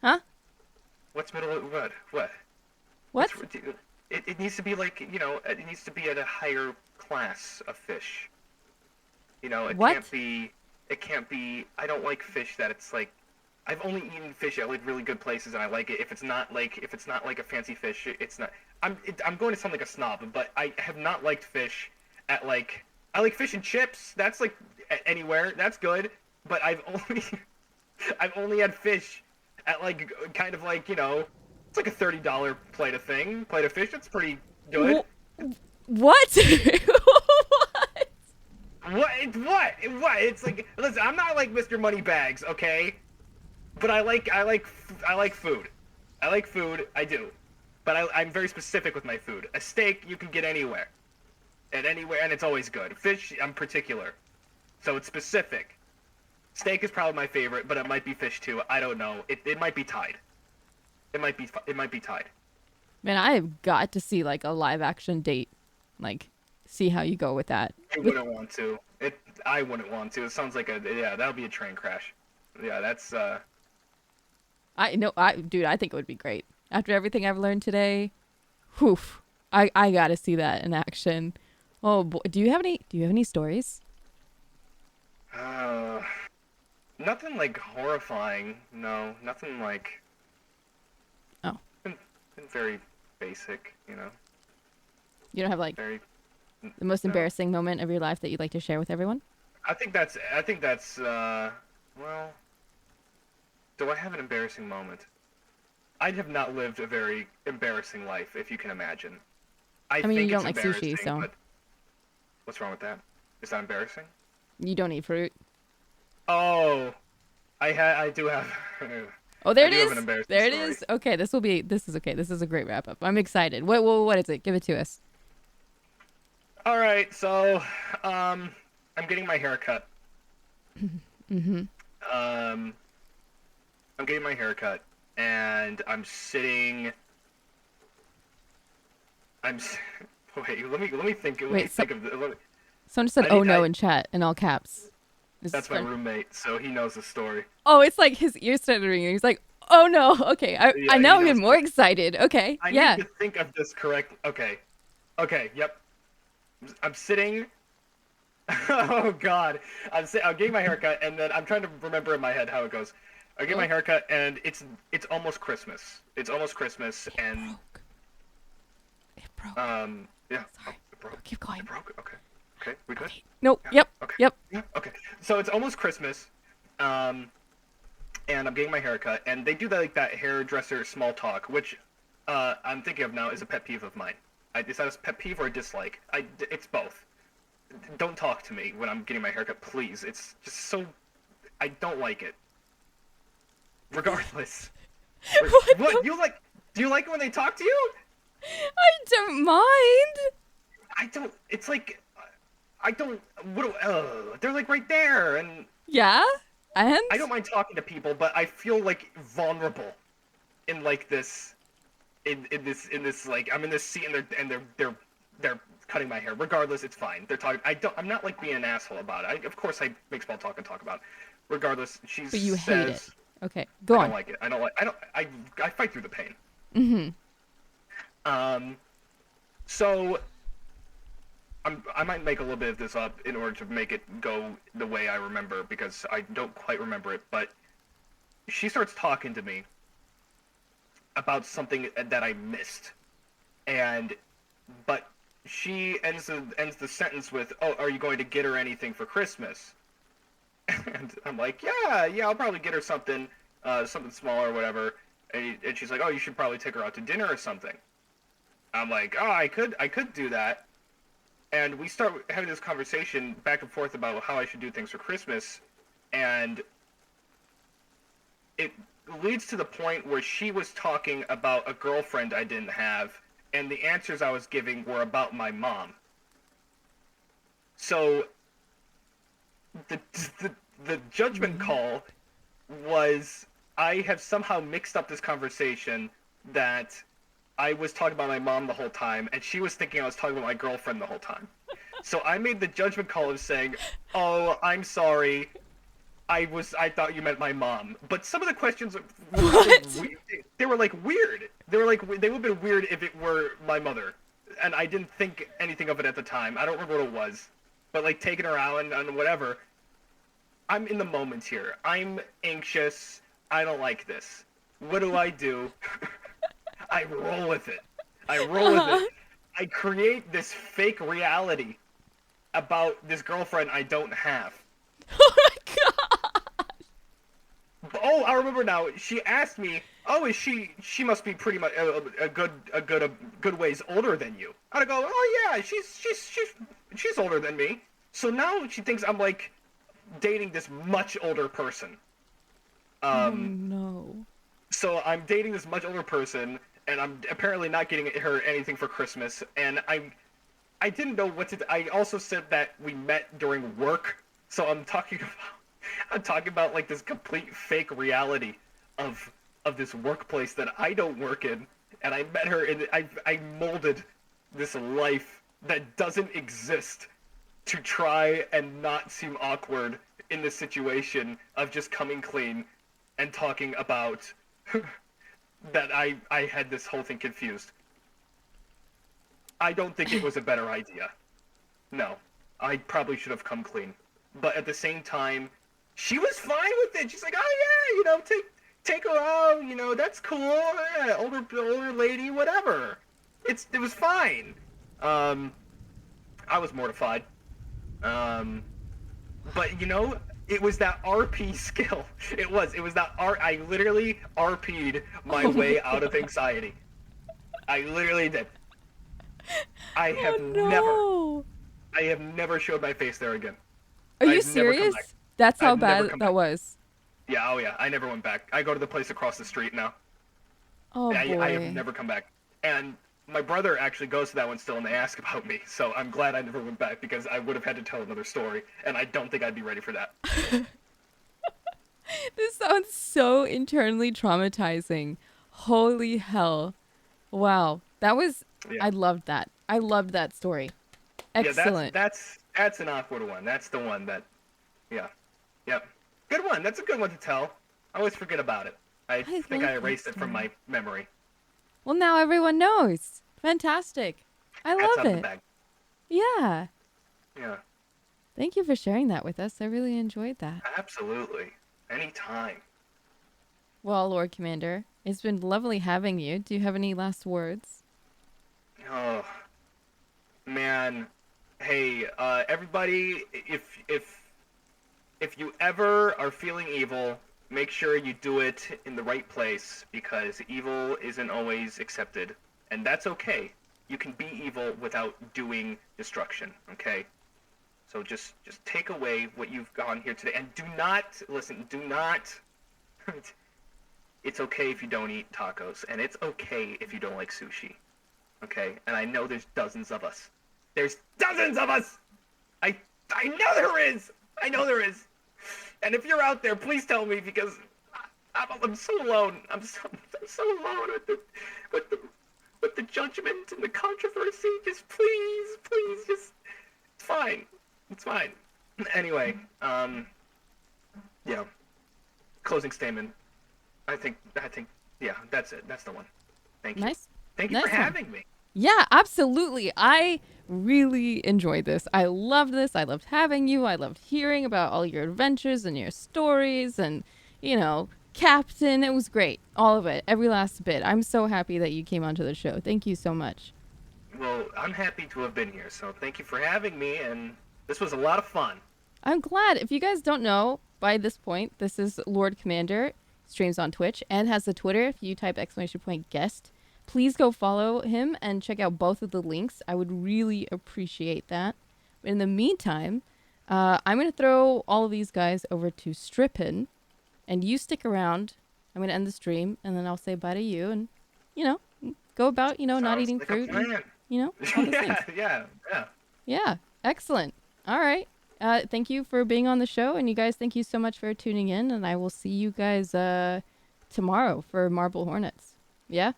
Huh?
What's middle of the road? What? It needs to be like, it needs to be at a higher class of fish. It can't be, I don't like fish that it's like, I've only eaten fish at like really good places and I like it. If it's not like a fancy fish, it's not, I'm going to sound like a snob, but I have not liked fish at like, I like fish and chips. That's like anywhere. That's good. But I've only had fish at like, kind of like, it's like a $30 plate of fish. That's pretty good.
What?
What? It's like, listen, I'm not like Mr. Moneybags, okay? But I like food. I like food, I do. But I'm very specific with my food. A steak you can get anywhere. And anywhere, and it's always good. Fish, I'm particular, so it's specific. Steak is probably my favorite, but it might be fish too. I don't know. It might be tied. It might be tied.
Man, I have got to see like a live action date, like see how you go with that.
I wouldn't want to. I wouldn't want to. It sounds like that'll be a train crash. Yeah, that's
Dude, I think it would be great. After everything I've learned today, whew, I gotta see that in action. Oh boy, do you have any stories?
nothing like horrifying. No, nothing like.
Oh.
Been very basic, you know.
You don't have like
Very.
the most embarrassing moment of your life that you'd like to share with everyone?
I think that's well, do I have an embarrassing moment? I have not lived a very embarrassing life, if you can imagine. I
mean,
think
you don't
it's
like sushi,
embarrassing,
so.
but what's wrong with that? Is that embarrassing?
You don't eat fruit.
Oh, I do have.
Oh, there
I
it
do have
is.
an embarrassing
There it
story.
is. Okay, this is okay. This is a great wrap up. I'm excited. What is it? Give it to us.
All right, so I'm getting my hair cut.
Mm-hmm.
I'm getting my hair cut, and I'm sitting. Wait, let me think. Let me think of the.
Someone said, "Oh no" in chat in all caps.
That's my roommate, so he knows the story.
Oh, it's like his ears started ringing. He's like, "Oh no." Okay, I now I'm even more excited. Okay,
I
yeah.
need to think of this correct. Okay, yep. I'm sitting. Oh God, I'm getting my haircut, and then I'm trying to remember in my head how it goes. I get my haircut, and it's almost Christmas. It's almost Christmas, and
it broke.
Yeah.
Sorry.
It broke.
Keep going.
It broke. Okay. We good?
No.
Yeah.
Yep.
Okay.
Yep.
Yeah. Okay. So it's almost Christmas, and I'm getting my haircut, and they do that hairdresser small talk, which I'm thinking of now is a pet peeve of mine. Is that a pet peeve or a dislike? It's both. Don't talk to me when I'm getting my haircut, please. It's just so. I don't like it. Regardless. What you like? Do you like it when they talk to you?
I don't mind.
I don't. It's like. I don't. They're like right there, and.
Yeah. And.
I don't mind talking to people, but I feel like vulnerable, in like this. In this like I'm in this seat and they're cutting my hair. Regardless, it's fine. They're talking. I'm not like being an asshole about it. Of course I make small talk and talk about it. Regardless, she
But you
says.
hate it. Okay, go on.
I don't like it. I fight through the pain.
Mm-hmm.
So. I might make a little bit of this up in order to make it go the way I remember, because I don't quite remember it, but she starts talking to me about something that I missed, but she ends the sentence with, "Oh, are you going to get her anything for Christmas?" And I'm like, yeah, I'll probably get her something small or whatever, and she's like, "Oh, you should probably take her out to dinner or something." I'm like, "Oh, I could do that." And we start having this conversation back and forth about how I should do things for Christmas, and it leads to the point where she was talking about a girlfriend I didn't have, and the answers I was giving were about my mom. So the judgment call was I have somehow mixed up this conversation that I was talking about my mom the whole time, and she was thinking I was talking about my girlfriend the whole time. So I made the judgment call of saying, "Oh, I'm sorry. I thought you meant my mom." But some of the questions were they were like weird. They would have been weird if it were my mother, and I didn't think anything of it at the time. I don't remember what it was, but like taking her out and whatever. I'm in the moment here. I'm anxious. I don't like this. What do? I roll with it. I create this fake reality about this girlfriend I don't have.
Oh my god!
Oh, I remember now. She asked me, "Oh, is she? She must be pretty much a good ways older than you." I go, "Oh yeah, she's older than me." So now she thinks I'm like dating this much older person.
Oh no.
So I'm dating this much older person, and I'm apparently not getting her anything for Christmas, and I I didn't know what to. I also said that we met during work, so I'm talking about like this complete fake reality of this workplace that I don't work in, and I met her and I molded this life that doesn't exist to try and not seem awkward in the situation of just coming clean and talking about that I had this whole thing confused. I don't think it was a better idea. No. I probably should have come clean. But at the same time, she was fine with it. She's like, oh yeah, take her out, that's cool. Yeah, older lady, whatever. It was fine. I was mortified. But it was that RP skill. It was that I literally RP'd my way out of anxiety. I literally did. I have never showed my face there again.
Are you serious? That's how bad that was.
Yeah, oh yeah, I never went back. I go to the place across the street now.
Oh boy.
I have never come back. And my brother actually goes to that one still, and they ask about me. So I'm glad I never went back, because I would have had to tell another story, and I don't think I'd be ready for that.
This sounds so internally traumatizing. Holy hell. Wow. That was... Yeah. I loved that. I loved that story. Excellent.
Yeah, that's an awkward one. That's the one that... Yeah. Yep. Good one. That's a good one to tell. I always forget about it. I think I erased it from my memory.
Well, now everyone knows. Fantastic. I love it. Yeah.
Yeah.
Thank you for sharing that with us. I really enjoyed that.
Absolutely. Anytime.
Well, Lord Commander, it's been lovely having you. Do you have any last words?
Oh, man. Hey, everybody, if you ever are feeling evil, make sure you do it in the right place, because evil isn't always accepted, and that's okay. You can be evil without doing destruction, okay? So just take away what you've gone here today, and do not it's okay if you don't eat tacos, and it's okay if you don't like sushi, okay? And I know there's dozens of us. There's dozens of us! I know there is! I know there is! And if you're out there, please tell me, because I'm so alone. I'm so alone with the judgment and the controversy. Just please, just it's fine. It's fine. Anyway, yeah. Closing statement. I think yeah, that's it. That's the one. Thank you.
Nice.
Thank you for having me.
Yeah, absolutely. I really enjoyed this. I loved this. I loved having you. I loved hearing about all your adventures and your stories and, Captain. It was great. All of it. Every last bit. I'm so happy that you came onto the show. Thank you so much.
Well, I'm happy to have been here. So thank you for having me. And this was a lot of fun.
I'm glad. If you guys don't know by this point, this is Lord Commander. Streams on Twitch and has a Twitter. If you type !guest. Please go follow him and check out both of the links. I would really appreciate that. But in the meantime, I'm going to throw all of these guys over to Strippin. And you stick around. I'm going to end the stream. And then I'll say bye to you. And, go about, not eating fruit. And, all those things. Yeah. Excellent. All right. Thank you for being on the show. And you guys, thank you so much for tuning in. And I will see you guys tomorrow for Marble Hornets. Yeah?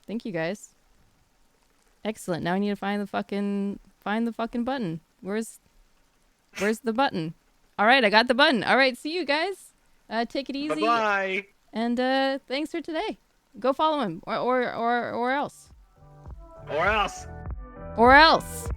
Thank you guys. Excellent. Now I need to find the fucking button. Where's the button? All right, I got the button. All right, see you guys. Take it easy.
Bye-bye.
And thanks for today. Go follow him or else.
Or else.
Or else.